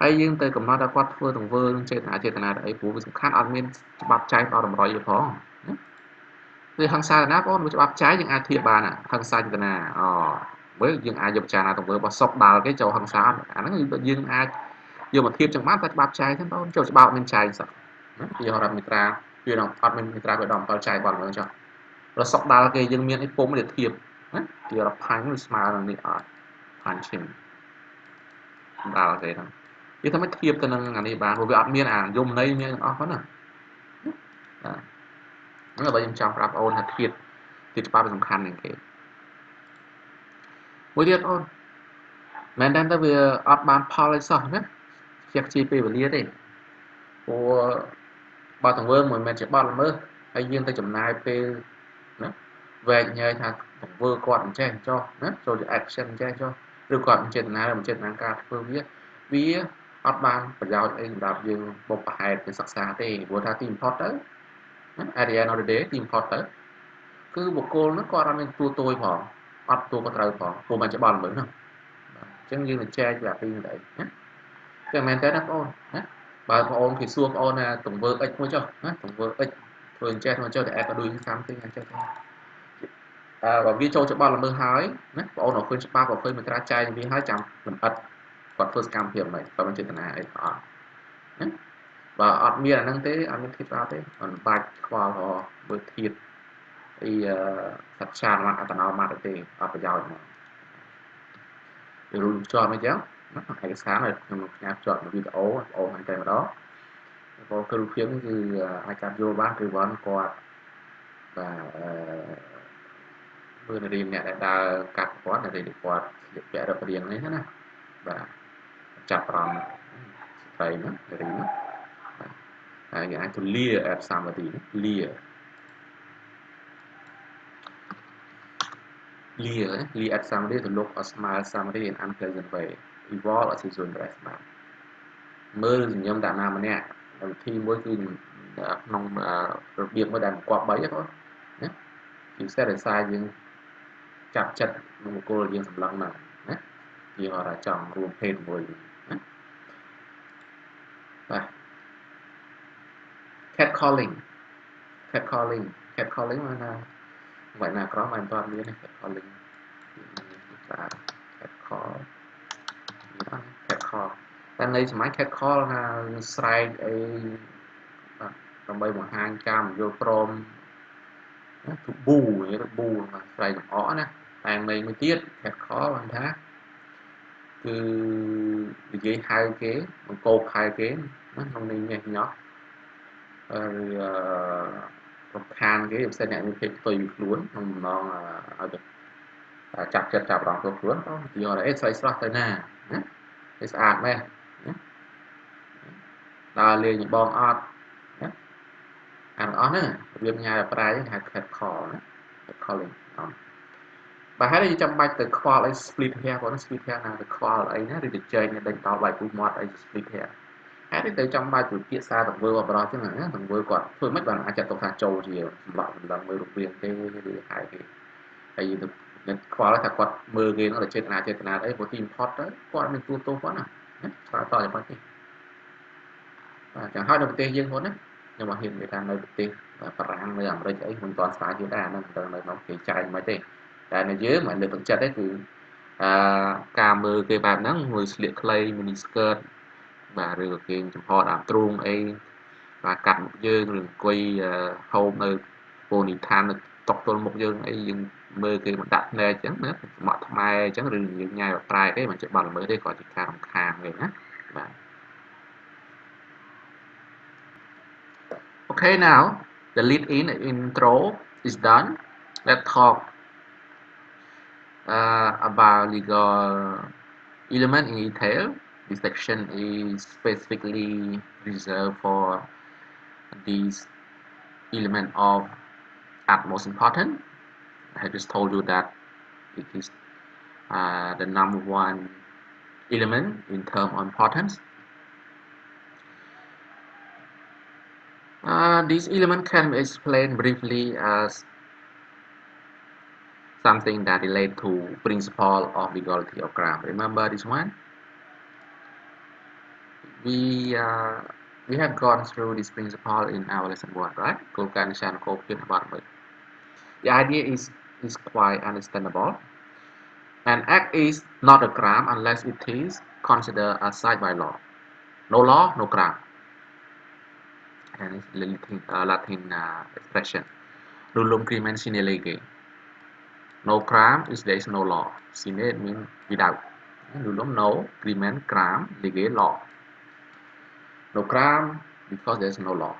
ហើយយើងទៅកំណត់ថាគាត់ធ្វើទង្វើនឹងចេតនាទៅអីព្រោះវាសំខាន់អត់មានច្បាប់ចែងដល់តម្រុយទេផងណាវាហិង្សាណាបងមួយច្បាប់ចែងយើងអាចធៀបបានហិង្សាចេតនាមើលយើងអាចយកពិចារណាទង្វើរបស់សុកដាល់គេចូលហិង្សាអាហ្នឹងយើងអាចយកមកធៀបចឹងបានតែច្បាប់ចែងហ្នឹងបងចូលច្បាប់មានចែងសោះណាពីរដ្ឋមេត្រាវាអត់មានមេត្រាវាដល់7ចែងបាត់មើលចុះរសុកដាល់គេយើងមានអីពុំទៅធៀបណាវារផាញ់វាស្មើនឹងនេះអត់ផាញ់ឈិនដាល់គេហ្នឹងវាថាមិនធៀបទៅនឹងអានេះបានព្រោះវាអត់មានអាយមន័យមានទាំងអស់ហ្នឹងណាហ្នឹងបើខ្ញុំចង់ប្រាប់អូនថាធៀបទីច្បាប់វាសំខាន់ជាងគេមួយទៀតអូនមែនតើវាអត់បានផលអីសោះណាជាខ្ជិលពេលវេលាទេព្រោះបើទង្វើមិនមែនជាបទល្មើសហើយយើងទៅចំណាយពេលណាវែកញែកថាទង្វើគាត់អញ្ចេះចុះណាចូលជា action អញ្ចេះចុះឬគាត់មិនចេតនាមិនចេតនាការធ្វើវាអត់បានប្រយោជន៍អីសម្រាប់យើងបុព្វហេតុទៅសិក្សាទេព្រោះថាទីបំផុតទៅណា at the end of the day ទីបំផុតទៅគឺបុគ្គលនោះគាត់អត់មានទួយផងអត់ទួក៏ត្រូវផងព្រោះមិនច្បាស់ល្មើសហ្នឹងអញ្ចឹងយើងនឹងចែកវាពីនេះដែរណាតែមែនតើណាបងអូនណាបើបងអូនគេសួរបងអូនណាទង្វើ x មួយចុះណាទង្វើ x ធ្វើអញ្ចេះធ្វើចុះតែ x ក៏ដូច30អញ្ចឹងបើវាចូលច្បាប់ល្មើសហើយណាបងអូនអត់ឃើញច្បាប់អត់ឃើញមេត្រាចែងវាហើយចាំលម្អិតគាត់ធ្វើសកម្មភាពមិនគាត់មិនចេតនាអីអត់ណាបើអត់មានអាហ្នឹងទេអត់មានធៀបស្អាតទេមិនបាច់ខ្វល់រមើលធៀប thật xa mà tao nói mà thì ở bây giờ thì luôn cho mấy cháu nó hay sáng này một nhà chọn một video ổ hành cái đó có cái lúc khiến thì ai chạm vô bác thì vẫn qua và mưa này nè đã cắt quá này thì qua vẽ được cái điện này hết nè và chặt rằm đây nó để nó những anh tôi lia at somebody lia lia at somebody to look or smile somebody in unpleasant way evolve as his own dress man មើលញញឹមតាណាម្នាក់វិធីមួយគឺក្នុងរបៀបមួយដែលគប្បីហ្នឹងណាជាពិសេសដោយសារយើងចាប់ចិត្តនឹងបុគ្គលយើងសម្លឹងហ្នឹងណាយើងអត់ចង់រួមភេទមួយណាបាទ cat calling cat calling cat calling មកណាvậy là có hoàn toàn như này cat calling và cat call cat call តែនៅសម័យ cat call ណាស្រែកអីដើម្បីបង្ហាញការមិនយល់ព្រមទូប៊ូមកស្រែកចំអកណាតែមួយទៀត cat call បានថាគឺនិយាយហៅគេបង្កោបហៅគេណាក្នុងន័យញ៉េះញោះរំខានគេផ្សេងអ្នកមានភាពផ្ទុយពីខ្លួនក្នុងបំណងឲ្យទៅចាប់ចិត្តចាប់អារម្មណ៍ខ្លួនក៏និយាយអីស្រីស្រស់ទៅណាណាវាស្អាតមែនណាដើរលេងបងអត់ណាអានអស់ហ្នឹងរបៀបញ៉ាយប្រាយហៅ cat call ណា cat calling បើហើយយើងចាំបាច់ទៅខ្វល់អី split hair គាត់ split hair ណាទៅខ្វល់អីណាឬទៅចែកដេញតបាយពូមាត់អី split hair ហើយទៅចាំបាច់ពិភាក្សាទៅធ្វើបរិបទចឹងណាទៅធ្វើគាត់ធ្វើមិនបានអាចចាត់ទុកថាចូលជាសម្រាប់សម្លឹងមើលរូបរាងទេឬហៅគេហើយយើងទៅខ្វល់ថាគាត់មើលគេនោះតែចេតនាអីព្រោះទី import ទៅគាត់មានទួគាត់ណាឆ្លើយតបយ៉ាងម៉េចទេបាទចឹងហើយនៅប្រទេសយើងហ្នឹងណាខ្ញុំមកហ៊ាននិយាយថានៅប្រទេសបារាំងនៅអាមេរិកអីមិនទាន់ស្រាវជ្រាវដែរអាហ្នឹងមិនដឹងនៅក្នុងគេចែកមិនទេតែនៅយើងមិនលើកទឹកចិត្តទេគឺការមើលគេបែបហ្នឹងមួយស្លៀកខ្លី mini skirt បាទឬក៏គេចំហដើមទ្រូងអីបាទកាត់មុខយើងឬអង្គុយហូបនៅពូនីឋាននៅតុកទល់មុខយើងអីយើងមើលគេមិនដាក់ភ្នែកអញ្ចឹងណាស្មក់ថ្មែអញ្ចឹងឬយើងញ៉ាយប្រែកទេមិនចេះបាត់ល្មើសទេគាត់ជាការរំខានទេណាបាទ Okay, now the lead in intro is done. Let's talk about legal element in detail. This section is specifically reserved for these element of utmost importance. I just told you that it is the number one element in terms of importance. This element can be explained briefly as something that relates to principle of legality of graph. Remember this one? We have gone through this principle in our lesson 1, right? The idea is quite understandable. An act is not a crime unless it is considered a side by law. No law, no crime. And it's Latin expression. Nullum crimen sine lege. No crime is there is no law. Sine means without. Nullum no, crimen crime, lege law. No crime because there is no law.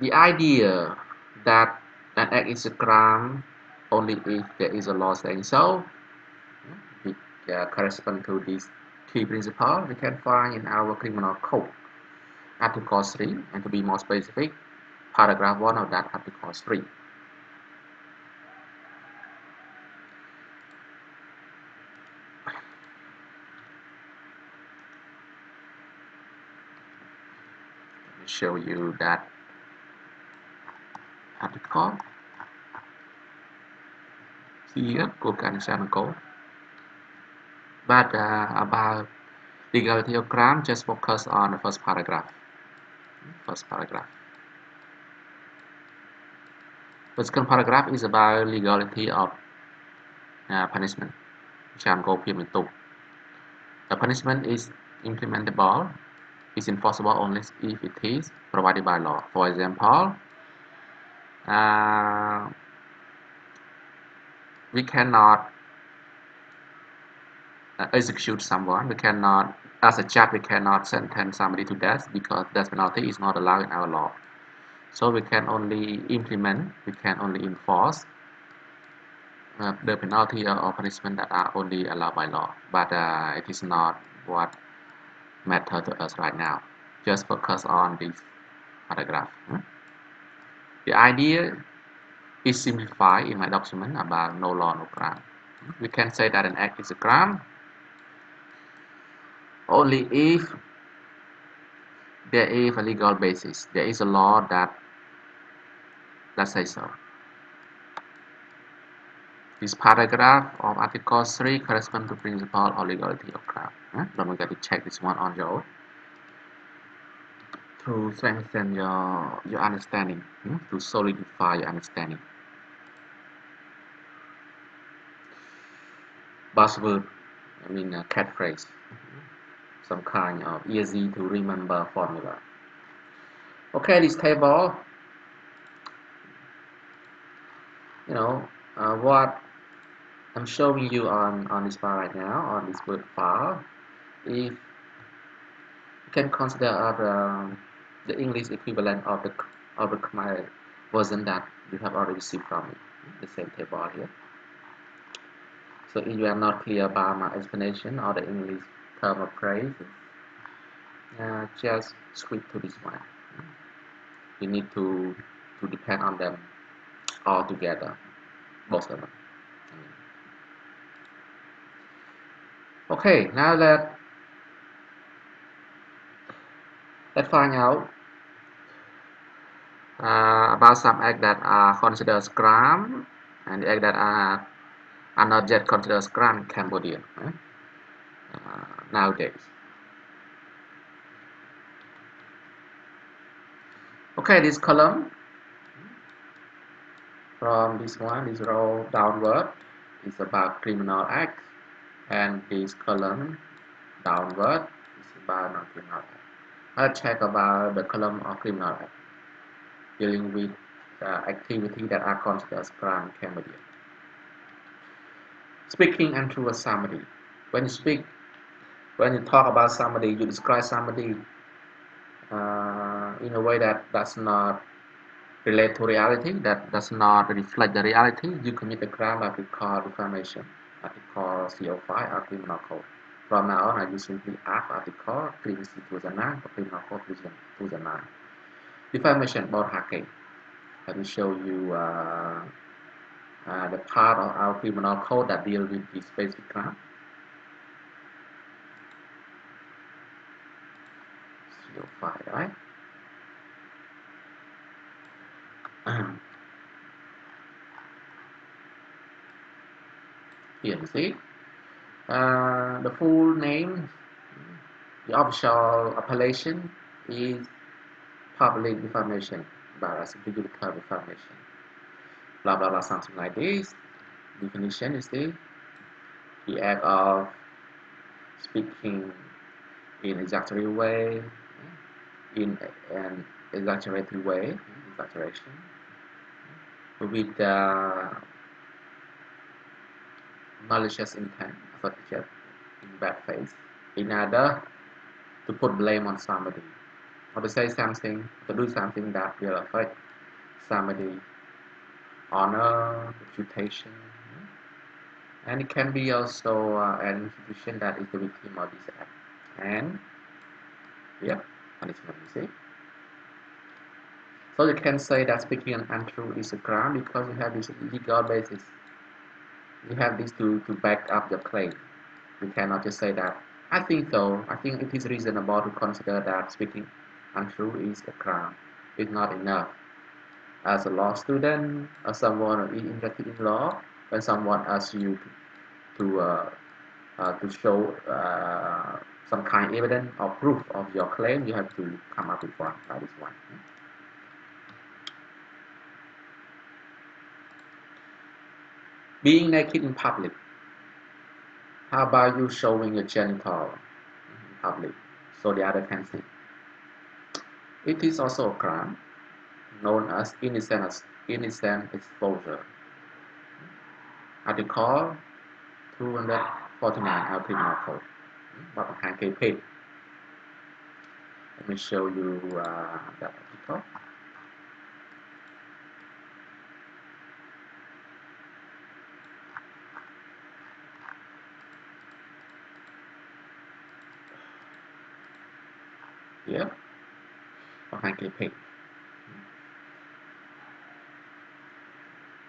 The idea that an act is a crime only if there is a law saying so, which corresponds to these key principles we can find in our criminal code, Article 3, and to be more specific, paragraph 1 of that Article 3. Let me show you that article. See here, Code Organization Code. But about legality of crime, just focus on the first paragraph. The second paragraph is about legality of punishment. The punishment is implementable is enforceable only if it is provided by law. For example, uh, we cannot execute someone. We cannot, as a judge, we cannot sentence somebody to death because death penalty is not allowed in our law. So we can only implement, we can only enforce the penalty or punishment that are only allowed by law. But it is not what matters to us right now. Just focus on this paragraph. The idea is simplified in my document about no law, no crime. We can say that an act is a crime only if there is a legal basis. There is a law that says so. This paragraph of Article 3 corresponds to principle or legality of crime. Don't forget to check this one on your own to strengthen your understanding, to solidify your understanding. Buzzword, I mean catchphrase, some kind of easy to remember formula. Okay, this table, what I'm showing you on this file right now, on this word file, if you can consider the English equivalent of the Khmer version that you have already received from me, the same table here. So if you are not clear about my explanation or the English term of phrase, just switch to this one. You need to depend on them all together, both of them. Okay, now let's find out about some acts that are considered as crime and the acts that are not yet considered as crime in Cambodia nowadays. Okay, this column from this row downward is about criminal acts, and this column downward is about non-criminal acts. Let's check about the column of criminal acts, dealing with activities that are considered as crime in Cambodia. Speaking unto somebody. When you talk about somebody, you describe somebody in a way that does not relate to reality, that does not reflect the reality, you commit a crime that we call defamation, Article CO5 or Criminal Code. From now on, I use simply add Article 32009 or Criminal Code 2009. Defamation about hacking. Let me show you the part of our criminal code that deals with this specific crime. CO5, right? Here you see the full name, the official appellation is public defamation, but I simply do the term defamation. Blah blah blah, something like this. Definition is the act of speaking in exaggeratory way, in an exaggerated way, exaggeration, with malicious intent, in bad faith, in order to put blame on somebody, or to say something, to do something that will affect somebody honor, reputation, and it can be also an institution that is the victim of this act. And punishment, you see. So you can say that speaking untrue is a crime because you have this legal basis. You have this to back up your claim. You cannot just say that, I think so, I think it is reasonable to consider that speaking untrue is a crime. It's not enough. As a law student, as someone interested in law, when someone asks you to show some kind of evidence or proof of your claim, you have to come up with one, like this one. Being naked in public. How about you showing your genital in public so the other can see? It is also a crime known as innocent exposure. Article 249 our criminal code. But Let me show you that article. Here, page.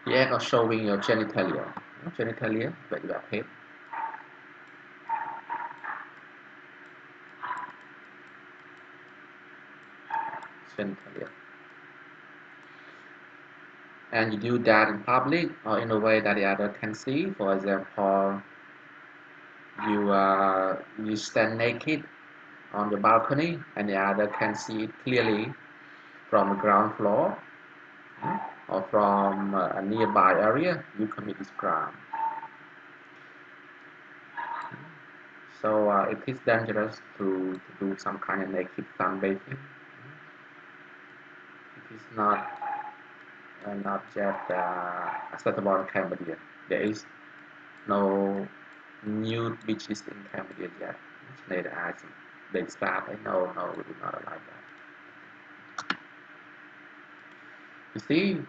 The act of showing your genitalia. Genitalia, but you are paid. Genitalia. And you do that in public or in a way that the other can see. For example, you stand naked on the balcony and the other can see it clearly from the ground floor or from a nearby area. You commit this crime. So it is dangerous to do some kind of naked sunbathing. It is not yet acceptable in Cambodia. There is no nude beaches in Cambodia yet. They start. No, we do not allow that. You see,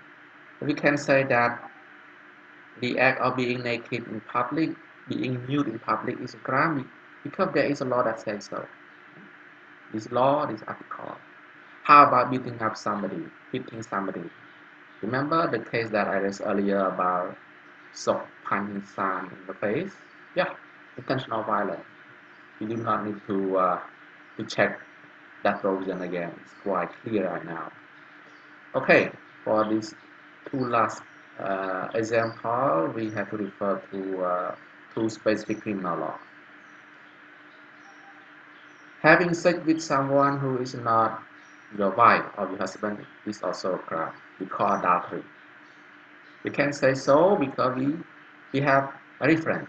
we can say that the act of being naked in public, being nude in public, is a crime because there is a law that says so. This law, this article. How about beating up somebody, hitting somebody? Remember the case that I raised earlier about Sok punching San in the face? Yeah, intentional violence. You do not need to check that provision again. It's quite clear right now. Okay, for these two last example, we have to refer to two specific criminal law. Having sex with someone who is not your wife or your husband is also a crime. We call adultery. We can say so because we have a reference.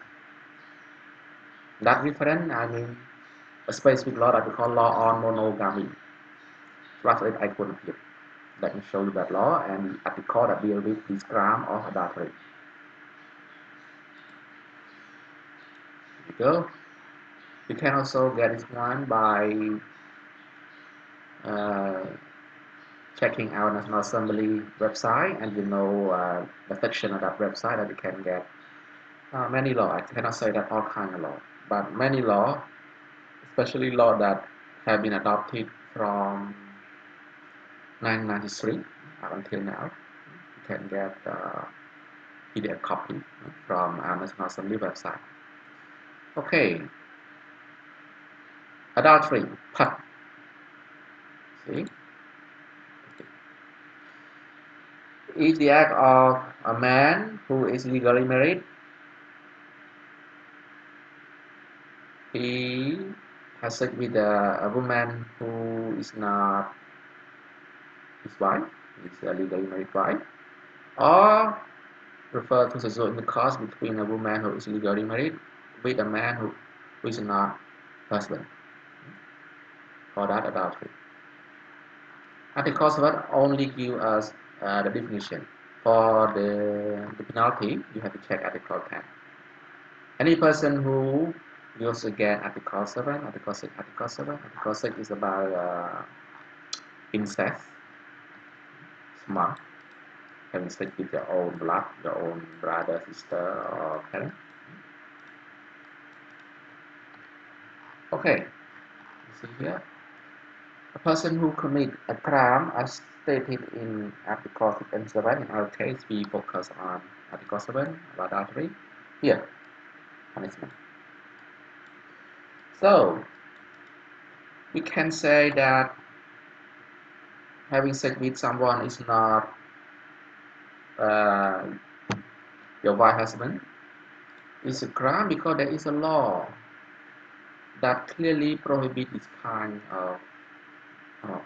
That reference, I mean, a specific law that we call law on monogamy. Translate I couldn't here. Let me show you that law and the article that deal with this crime of adultery. Here we go. You can also get this one by uh, checking our National Assembly website, and the section of that website that you can get many law. I cannot say that all kind of law, but many law, especially law that have been adopted from 1993 up until now. You can get PDF copy from our National Assembly website. Okay, adultery, PUT. See, is the act of a man who is legally married. He has sex with a woman who is not his wife, is a legally married wife, or refer to sexual intercourse between a woman who is legally married with a man who is not husband. For that adultery. Article 7 only give us the definition. For the penalty, you have to check Article 10. Any person who goes against Article 7, Article 6, Article 7, Article 6 is about incest, smart, having sex with your own blood, your own brother, sister, or parent. Okay, you see here. A person who commit a crime as stated in Article 6 and 7, in our case, we focus on Article 7, about adultery. Here, punishment. So, we can say that having sex with someone is not uh, your wife husband. It's a crime because there is a law that clearly prohibits this kind of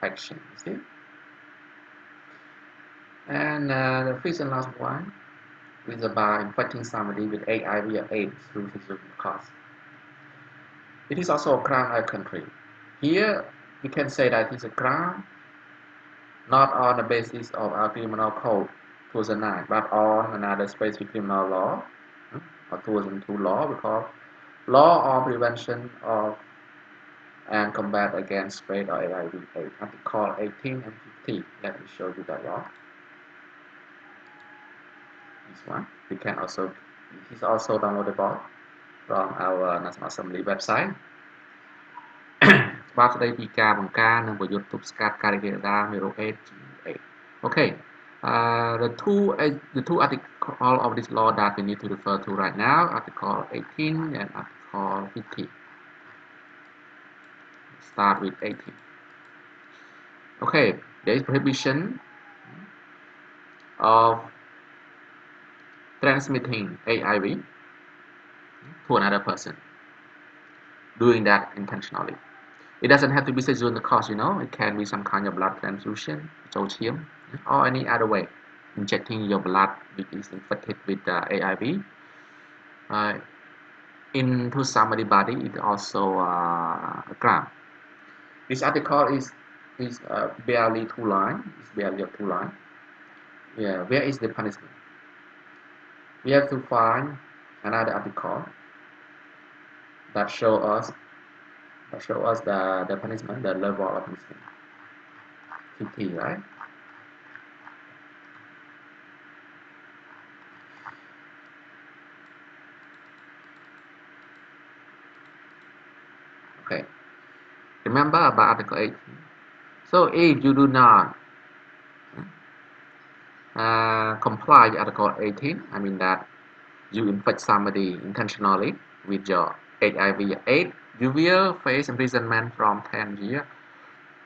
action. You see? And the fifth and last one is about infecting somebody with HIV or AIDS through sexual intercourse. It is also a crime in our country. Here, we can say that it's a crime not on the basis of our criminal code 2009, but on another specific criminal law, or 2002 law, because law on prevention of and combat against spread of HIV/AIDS, Article 18 and 50. Let me show you that law. This one, you can also, it is also downloadable from our National Assembly website. ច្បាប់ស្តីពីការបង្ការនិងប្រយុទ្ធទប់ស្កាត់ការរីករាលដាលមេរោគ AIDS. Okay, the two articles of this law that we need to refer to right now, Article 18 and Article 50. Start with 18. Okay, there is prohibition of transmitting HIV to another person, doing that intentionally. It doesn't have to be sexual intercourse, it can be some kind of blood transfusion, or any other way, injecting your blood which is infected with HIV into somebody's body is also a crime. This article is barely 2 lines. It's barely 2 lines. Yeah, where is the punishment? We have to find another article that show us the punishment, the level of punishment. 50, right? Okay. Remember about Article 18. So if you do not comply with Article 18, I mean that you infect somebody intentionally with your HIV/AIDS, you will face imprisonment from 10 years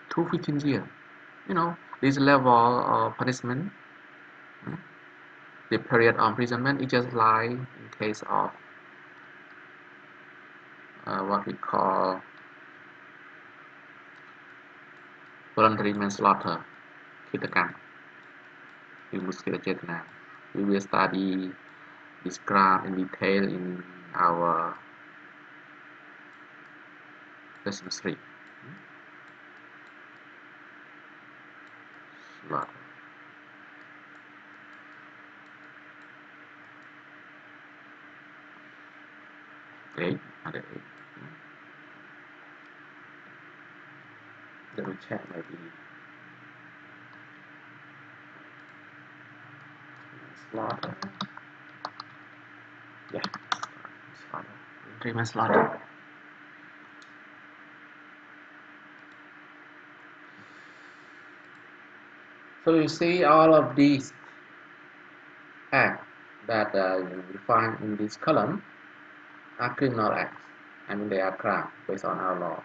to 15 years. This level of punishment, the period of imprisonment is just like in case of what we call voluntary manslaughter, ឃាតកម្ម We will study this crime in detail in our lesson 3. Slaughter. Okay, ada 8. Let me check maybe. Slaughter. Yeah, slaughter. Voluntary manslaughter. So you see all of these acts that you find in this column are criminal acts. I mean they are crimes based on our law.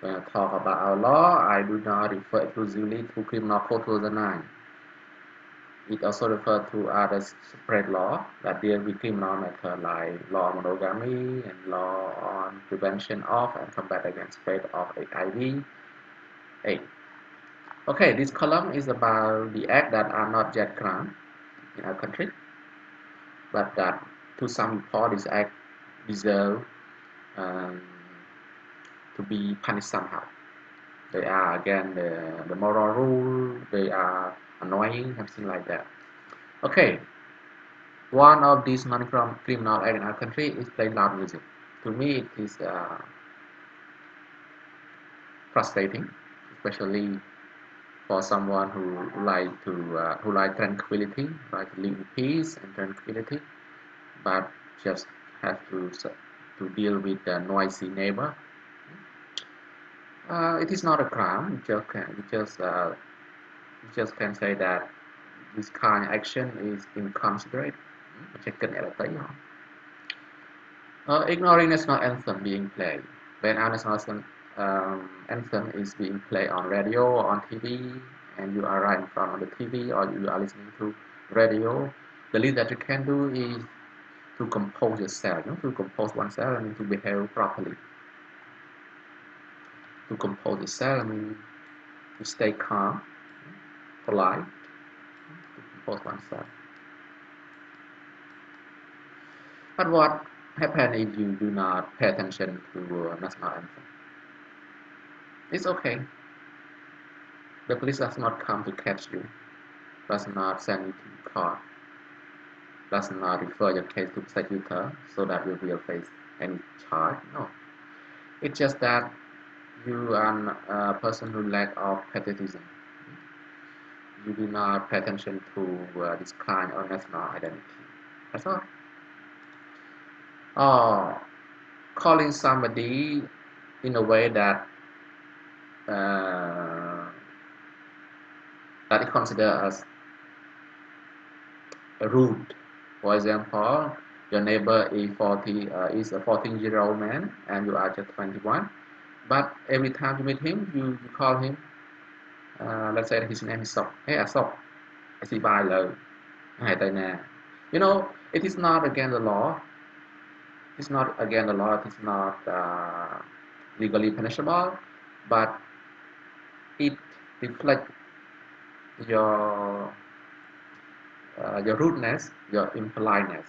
When I talk about our law, I do not refer exclusively to Criminal Code 2009. It also refers to other separate law that deal with criminal matter like law on monogamy and law on prevention of and combat against spread of HIV/AIDS. Okay, this column is about the acts that are not yet crime in our country, but that to some report this act deserve to be punished somehow. They are again the moral rule, they are annoying, something like that. Okay, one of these non-criminal acts in our country is playing loud music. To me, it is frustrating, especially for someone who like tranquility, like to live in peace and tranquility, but just have to deal with the noisy neighbor. It is not a crime. You just can say that this kind of action is inconsiderate. Ignoring national anthem being played. When our national anthem is being played on radio or on TV, and you are right in front of the TV or you are listening to radio, the least that you can do is to compose yourself, to compose oneself, I mean to behave properly. To compose yourself, I mean to stay calm, polite, to compose oneself. But what happens if you do not pay attention to national anthem? It's okay. The police does not come to catch you, does not send you to court, does not refer your case to prosecutor so that you will face any charge. No, it's just that you are a person who lack of patriotism. You do not pay attention to this kind of national identity. That's all. Or calling somebody in a way that uh, that is considered as rude. For example, your neighbor is a 14-year-old man and you are just 21. But every time you meet him, you call him. Let's say his name is Sok. Hey, Sok. I see by low. You know, it is not against the law. It's not against the law. It is not legally punishable, but it reflects your your rudeness, your impoliteness.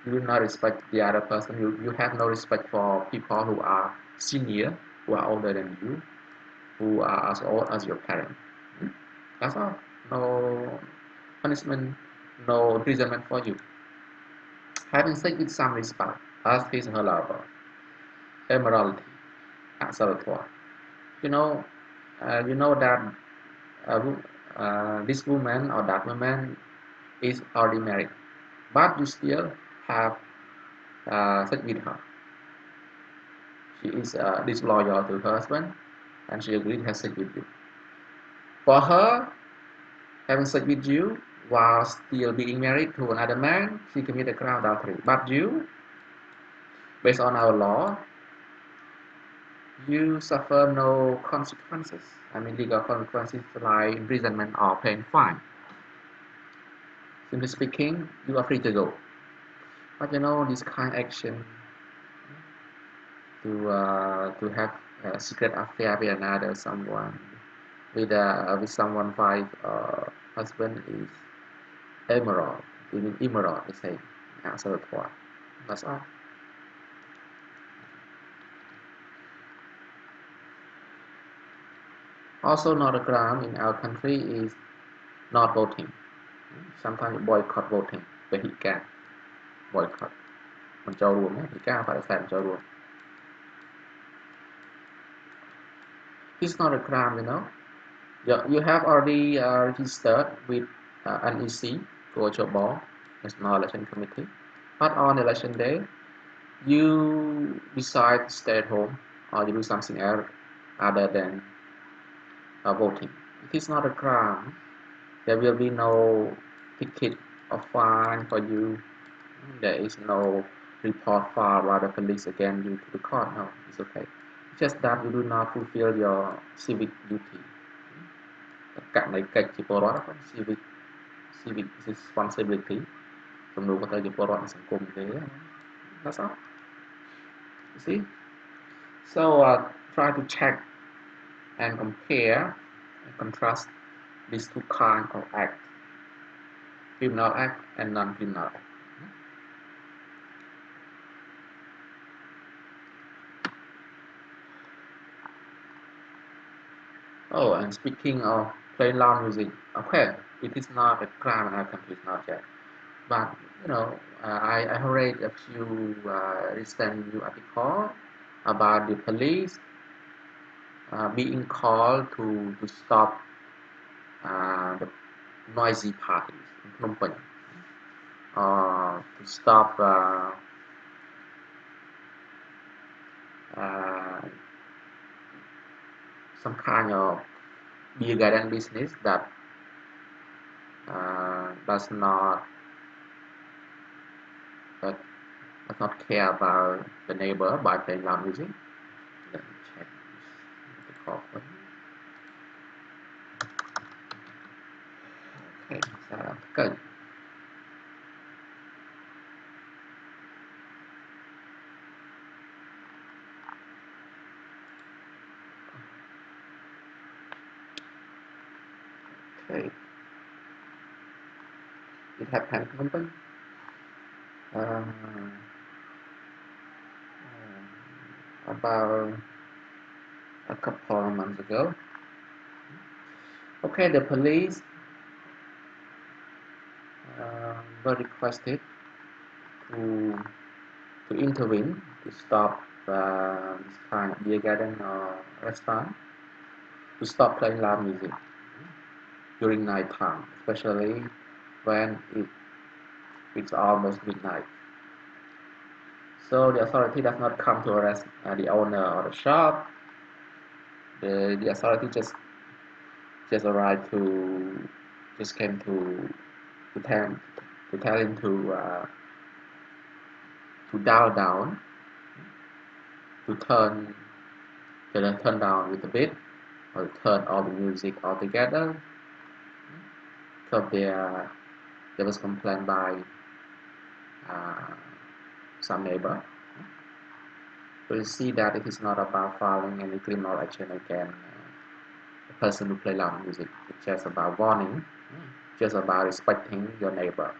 You do not respect the other person. You have no respect for people who are senior, who are older than you, who are as old as your parents. That's all. No punishment, no imprisonment for you. Having sex with some respect, as his her lover, immorality, assault. You know, you know that this woman or that woman is already married, but you still have sex with her. She is disloyal to her husband, and she agreed to have sex with you. For her, having sex with you while still being married to another man, she committed a crime of adultery. But you, based on our law, you suffer no consequences. I mean, legal consequences like imprisonment or paying fine. Simply speaking, you are free to go. But you know, this kind of action to have a secret affair with another someone, with someone wife or husband is immoral. Even immoral, they say. Absolute what? That's all. Also, not a crime in our country is not voting. Sometimes boycott voting, but he can boycott. มันចូលរួមណាពីការបដិសេធចូលរួម It's not a crime, you know. You have already registered with NEC, Gochobor, National Election Committee. But on election day, you decide to stay at home or you do something else other than voting. It is not a crime. There will be no ticket or fine for you. There is no report filed by the police against you to the court. No, it's okay. It's just that you do not fulfill your civic duty. ករណីកិច្ចជាពលរដ្ឋ civic responsibility ទំនួលខុសត្រូវជាពលរដ្ឋក្នុងសង្គមទេ That's all. You see? So try to check and compare and contrast these two kinds of act, criminal act and non-criminal act. Oh, and speaking of playing loud music, okay, it is not a crime in our country, not yet. But you know, I read a few recent new articles about the police being called to stop the noisy parties in Phnom Penh, to stop some kind of beer garden business that does not does not care about the neighbor by playing loud music. Let me check the cover. Okay, so good. Okay, it happened in Phnom Penh. About a couple of months ago. Okay, the police were requested to intervene to stop this kind of beer garden or restaurant to stop playing loud music during night time, especially when it's almost midnight. So the authority does not come to arrest the owner of the shop. The authority just arrived to just came to tell him to dial down, to turn down with a bit, or turn all the music altogether. Because there was complaint by uh, some neighbor. We see that it is not about filing any criminal action against the person who play loud music. It's just about warning, just about respecting your neighbor.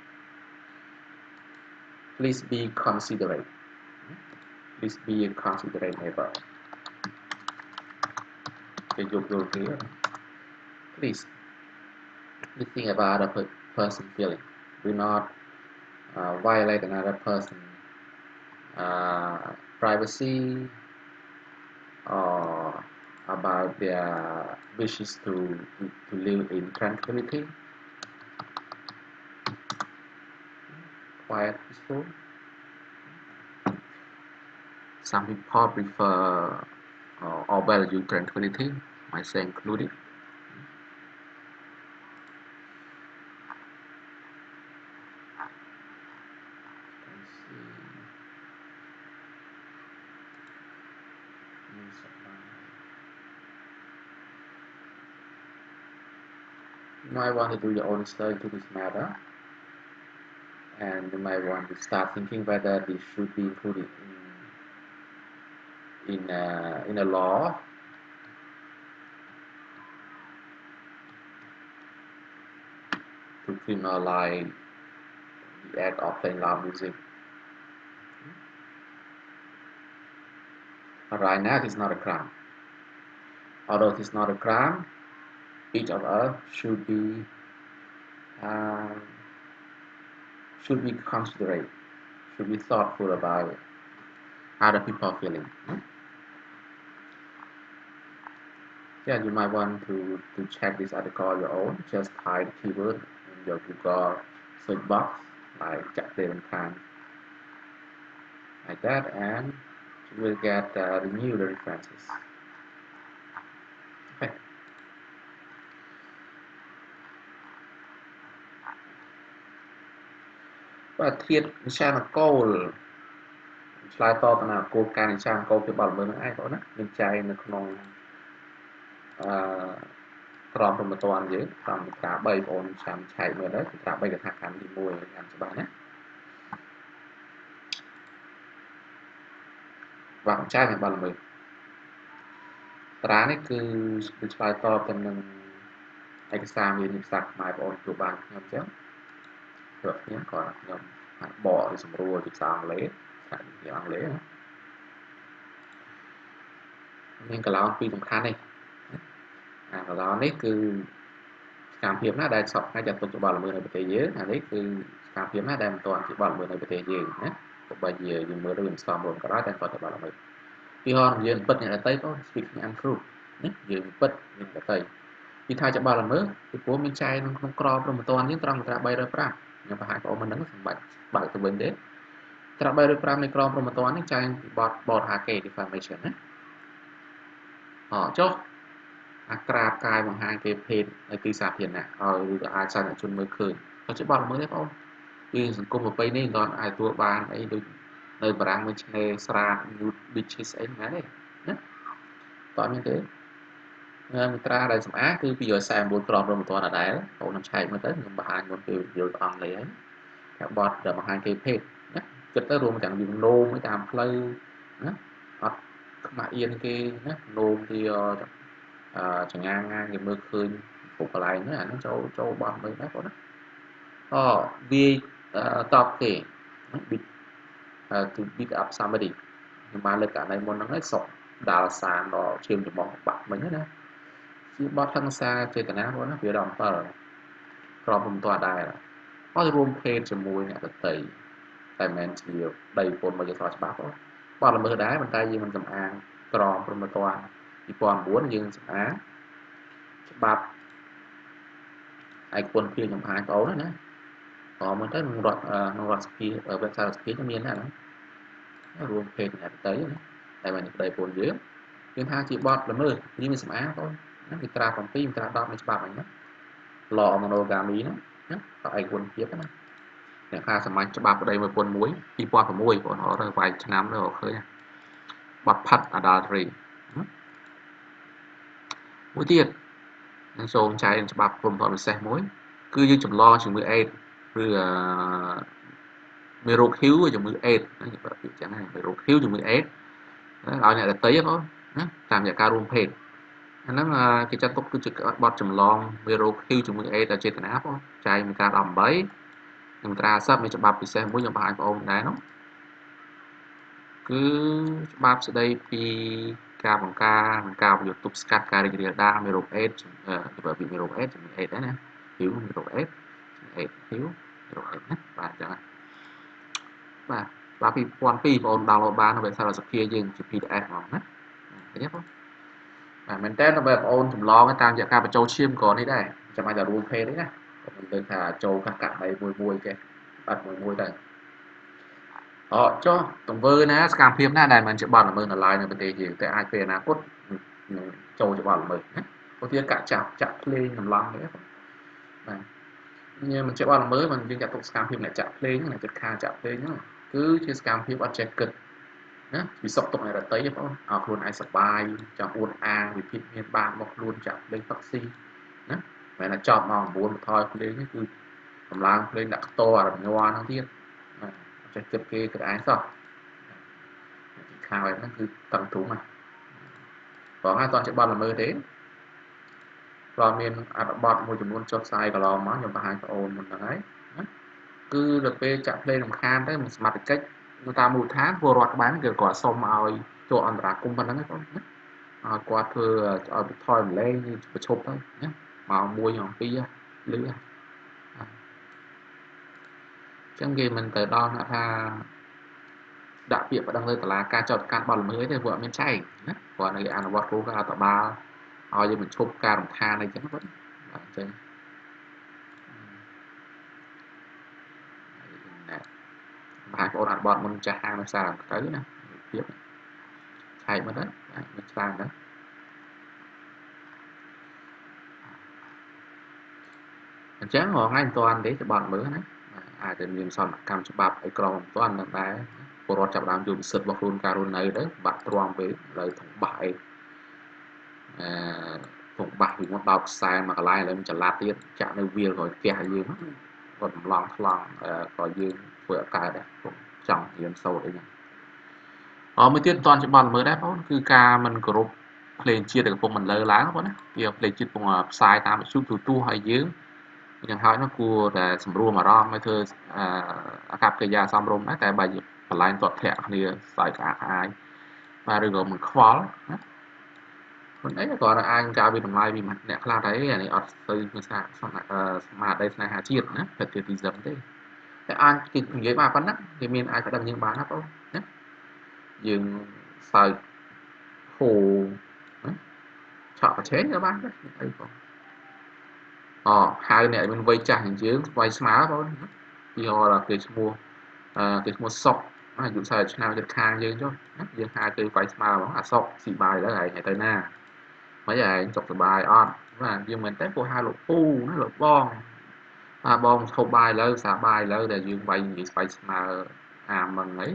Please be considerate. Please be a considerate neighbor. Okay, you here. Please, think about a person feeling. Do not violate another person privacy or about their wishes to live in tranquility, quiet, peaceful. Some people prefer or value tranquility, myself included. You might want to do your own study to this matter, and you might want to start thinking whether this should be included in a law to criminalize the act of playing loud music. Right now, it is not a crime. Although it is not a crime, each of us uh, should be considerate, should be thoughtful about other people feeling. Yeah, you might want to check this article on your own. Just type the keyword in your Google search box, like Jack David Khan, like that, and you will get the new references. Okay. ប្រធានវិជានគោលឆ្លើយតបទៅនឹងគោលការណ៍វិជានគោលពីបទល្មើសនឹងឯងបងណាមានចែងនៅក្នុងអឺក្រមព្រហ្មទណ្ឌយើងក្រមមាត្រា3បងប្អូនចាំឆែកមើលទៅមាត្រា3កថាខណ្ឌទី1ចាំច្បាស់ណាបាទចែងនៅបទល្មើសតារានេះគឺឆ្លើយតបទៅនឹងឯកសារមានភាសាខ្មែរបងប្អូនជួបបានខ្ញុំអញ្ចឹងព្រោះខ្ញុំក៏ខ្ញុំបកឬសម្រួលជាភាសាអង់គ្លេសភាសាអង់គ្លេសណាមានកន្លងពីរសំខាន់នេះកន្លងនេះគឺសកម្មភាពណាដែលសពថ្ងៃចាត់ទុកជាបទល្មើសនៅប្រទេសយើងអានេះគឺសកម្មភាពណាដែលមិនទាន់ជាបទល្មើសនៅប្រទេសយើងណាទោះបីជាយើងមើលទៅវាមិនសមរម្យក៏ដោយតែគាត់តែបទល្មើសពីហោយើងពិតអ្នកដតីបង speaking untruth ណាយើងពិតអ្នកដតីពីថាជាបទល្មើសពីព្រោះមានចែងក្នុងក្រមព្រហ្មទណ្ឌយើងត្រង់មាត្រា305ខ្ញុំប្រហែលបងមិនដឹងសម្បត្តិបើកទៅវិញទេត្រា305នៃក្រមព្រហ្មទណ្ឌនេះចែងពីបទហាកេ defamation ណាចុះអាក្រាបកាយបង្ហាញគេភេទនៅទីសាធារណៈឲ្យឬក៏អាចសាធារណជនមើលឃើញក៏ជាបទល្មើសដែរបងពីសង្គមប្រពៃនេះមិនទាន់អាចទទួលបានអីដូចនៅបារាំងមួយឆ្នេរស្រាត nude beaches អីហ្នឹងទេណាតើមានទេមាត្រាដែលសម្អាតគឺ249ក្រមព្រហ្មទណ្ឌដដែលបងនឹងឆែកមើលទៅខ្ញុំបង្ហាញមុនពេលយល់អង់គ្លេសហើយថាបទដែលបង្ហាញគេភេទណាគិតទៅរួមទាំងយើងនោមតាមផ្លូវណាអត់ខ្មាស់អៀនគេណានោមគេចងាងាគេមើលឃើញគ្រប់កន្លែងហ្នឹងអាហ្នឹងចូលបត់មើលដែរបងណាវាតបគេ beat to beat up somebody ខ្ញុំបានលើកករណីមុនហ្នឹងហើយសុកដាល់សានដល់ឈាមច្រមុះបាក់មិញណា ជាបទហិង្សាចេតនាបងណាវាដល់7ក្របមិនទាស់ដែរអត់រួមភេទជាមួយអ្នកដទៃតែមិនមែនជាដីប្រពន្ធមកយកស្របច្បាប់បទល្មើសដែរប៉ុន្តែយើងមិនសំអាងក្រមព្រមទាស់2009យើងសំអាងច្បាប់ឯកពន្ធភៀងចំហាយបងអូនណាមើលទៅក្នុងរដ្ឋសភាវេបសាស្ត្ររដ្ឋសភាមានដែរណារួមភេទអ្នកដទៃណាតែមិនប្តីប្រពន្ធយើងថាជាបទល្មើសយើងមានសំអាងបងណាមាត្រា7មាត្រា10នៃច្បាប់ហ្នឹងណា Law of Monogamy ហ្នឹងណាក៏ឯកជនភាពណាអ្នកថាសម្ាញ់ច្បាប់ប្តីមួយពន្ធមួយ2006បងអត់ទៅវាយឆ្នាំទៅឃើញបទផាត់ adultery មួយទៀតនឹងចូលចែកច្បាប់ព្រំដែនពិសេសមួយគឺយើងចម្លងជាមួយអេដឬមេរោគ HIV ជាមួយអេដនេះបើពាក្យចឹងហ្នឹងមេរោគ HIV ជាមួយអេដឲ្យអ្នកដទៃបងណាតាមរយៈការរួមភេទអាហ្នឹងគេចាត់ទុកគឺជាបទចម្លងមេរោគ HIV ជាមួយអេដចេតនាបងចែកមាត្រា18និងមាត្រា10នៃច្បាប់ពិសេសមួយខ្ញុំបង្ហាញបងប្អូនដែរនោះគឺច្បាប់ស្ដីពីការបង្ការនិងការប្រយុទ្ធទប់ស្កាត់ការរីករាលដាលមេរោគអេដពីមេរោគអេដជាមួយអេដដែរណា HIV មេរោគអេដអេដ HIV មេរោគអេដណាបាទអញ្ចឹងបាទបាទ2002បងប្អូនដោនឡូតបាននៅ website រដ្ឋសភាយើងជា PDF ហ្មងណាឃើញទេបងបាទមែនតើបងប្អូនចម្លងតាមរយៈការបញ្ចូលឈាមក៏នេះដែរចាំឲ្យតែរួមភេទទេណាខ្ញុំលើកថាចូលកាក់ដៃមួយគេបាត់មួយទៅចុះទង្វើណាសកម្មភាពណាដែលមិនជាបទល្មើសនៅឡើយនៅប្រទេសយើងតែអាចពេលអនាគតនឹងចូលជាបទល្មើសណាឧទាហរណ៍កាក់ចាក់ភ្លេងដំឡំនេះបាទញ៉ាំមិនជាបទល្មើសមិនយើងចាត់ទុកសកម្មភាពអ្នកចាក់ភ្លេងអ្នកចិត្តខាចាក់ភ្លេងហ្នឹងគឺជាសកម្មភាពអត់ចេះគិតណាវិសុខទុកអ្នករតីបងឲ្យខ្លួនឯងសប្បាយចង់អួតអាងវិភាគមានបានមកខ្លួនចាក់ភ្លេងផឹកស៊ីណាមិនថាចប់ម៉ោង9បន្ថយភ្លេងនេះគឺកម្លាំងភ្លេងដាក់ខ្ទរអរញ័រហ្នឹងទៀតចេះគិតគេគិតឯងសោះខាងហ្នឹងគឺតឹងទ្រូងណាបងហើយតោះជាបទល្មើសទេព្រោះមានអត្ថបទមួយចំនួនចុះផ្សាយកន្លងមកខ្ញុំបង្ហាញបងអូនមិនហ្នឹងហើយណាគឺដល់ពេលចាក់ភ្លេងរំខានទៅមិនសមត្ថកិច្ចនៅតាមមូលដ្ឋានពលរដ្ឋក្បែរគេគាត់សុំឲ្យចូលអន្តរាគមន៍ប៉ុណ្្នឹងហ្នឹងបងណាឲ្យគាត់ធ្វើឲ្យបន្ថយម្លេងប្រឈប់ទៅណាម៉ោង1ម៉ោង2លឺអញ្ចឹងគេមិនទៅដល់ថាដាក់ពាក្យប្តឹងលើតុលាការចោទកាន់បទល្មើសទេព្រោះអត់មានចែងណាព្រោះនៅអនុវត្តគោលការណ៍រដ្ឋបាលឲ្យយើងបញ្ឈប់ការរំខានអីចឹងបងអញ្ចឹងបាទបងប្អូនអត់បត់មុនចាស់ហាងនៅសារទៅណាភាពឆែកមកទៅមានច្រើនទៅអញ្ចឹងរងថ្ងៃមិនទាន់ទេច្បាប់មើលណាអាចจะមានសន្តិកម្មច្បាប់អីក្រមមិនទាន់នឹងដែរពលរដ្ឋចាប់ដើមយកសិទ្ធិរបស់ខ្លួនការរស់នៅទៅបាក់ទ្រាំពេកលើធំបាក់អីធំបាក់ពីមុនដោតខ្សែមកកន្លែងឥឡូវចល័តទៀតចាក់នៅវាលក៏ផ្ទះឲ្យយើងគាត់ចម្លងថ្លង់ក៏យើងធ្វើឲ្យកើតដែរចង់រៀនសូត្រអីហ្នឹងមួយទៀតមិនទាន់ច្បាប់ល្មើសដែរបងគឺការមិនគោរពភ្លេងជាតិដែលកំពុងមិនលើឡើងបងណាវាភ្លេងជាតិកំពុងផ្សាយតាមវិទ្យុទូទស្សន៍ឲ្យយើងយ៉ាងហោចនោះគួរតែសម្រួលអារម្មណ៍ឲ្យធ្វើអាកប្បកិរិយាសមរម្យដែរតែបើបលែងទាត់ធ្លាក់គ្នាស្អើចក្អាកក្អាយបាទឬក៏មិនខ្វល់ណាមិនអីគាត់អាចការវិតម្លៃពីអ្នកខ្លះដែរអានេះអត់ទៅមានសារស្មារតីស្នេហាជាតិណា patriotism ទេតែអាចគេនិយាយបានប៉ុណ្ណាគេមានអាចប្តឹងយើងបានណាបងណាយើងសើចហូណាឆក់ប្រឆេងក៏បានដែរអីបងហៅអ្នកមានវ័យចាស់ជាងយើងវ័យស្មើបងពីហៅគេឈ្មោះសុកអាយុ40ឆ្នាំជិតខាងយើងចុះណាយើងហៅគេវ័យស្មើហ្មងអាសុកស៊ីបាយទៅហើយទៅណាមិនឯងសុខសប្បាយអត់បាទយើងមិនតែពួកហៅលោកពូណាលោកបងបងឈប់បាយលើសាបាយលើដែលយើងវាយនិយាយស្វ័យស្មើអាមិនអី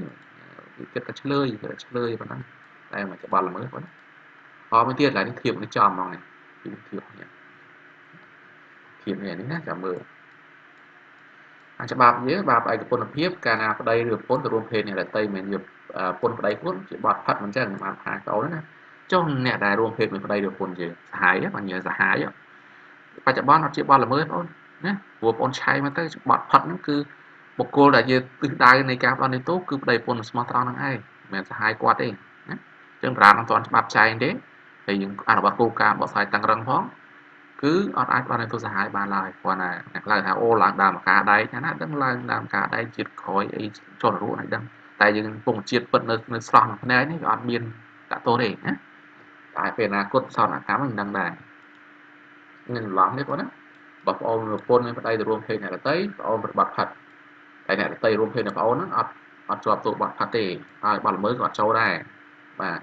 គិតតែឆ្លើយប៉ុណ្ណឹងតែមិនច្បាស់ល្មើសប៉ុណ្ណឹងមួយទៀតឡើយនេះធៀបនេះចំហ្មងនេះធៀបនេះណាចាំមើលច្បាប់យើងបាបឯកពន្ធភាពកាលណាប្តីឬប្រពន្ធទៅរួមភេទអ្នកដទៃមិនយកពន្ធប្តីខ្លួនជាបទផិតមិនចឹងបានផាកអូនណាចុះអ្នកដែលរួមភេទមួយប្តីឬប្រពន្ធយើងសាហាយបងញ៉ាំសាហាយបច្ចុប្បន្នអត់ជាបទល្មើសបងណាព្រោះបងឆៃមកទៅបទផិតហ្នឹងគឺបុគ្គលដែលយើងទិសដៅនៃការផ្ដន់ទោសគឺប្តីប្រពន្ធស្មោះត្រង់ហ្នឹងឯងមិនមែនសាហាយគាត់ទេណាអញ្ចឹងប្រាណអត់ទាន់ច្បាប់ចែងទេ ហើយយើងអនុវត្តគោលការណ៍បកស្រាយតឹងរឹងផងគឺអត់អាចបានទស្សនហាយបានឡើយព្រោះណាអ្នកឡើងថាអូឡើងដើមការដែកណាដឹងឡើងដើមការដែកជាតិក្រោយអីចុះរੂឲ្យដឹងតែយើងពងជាតិពិតនៅស្រស់ក្នុងភ្នែកនេះវាអត់មានតកតទេណាតែពេលអនាគតសោតនកម្មមិនដឹងដែរមានឡំទេបងណាបងប្អូនប្រពន្ធប្តីទៅរួមភេទអ្នកដតីបងអូនប្របាត់ផាត់តែអ្នកដតីរួមភេទអ្នកបងអូនហ្នឹងអត់ជាប់ទោសបាត់ផាត់ទេហើយបាត់ល្មើសក៏អត់ចូលដែរបាទ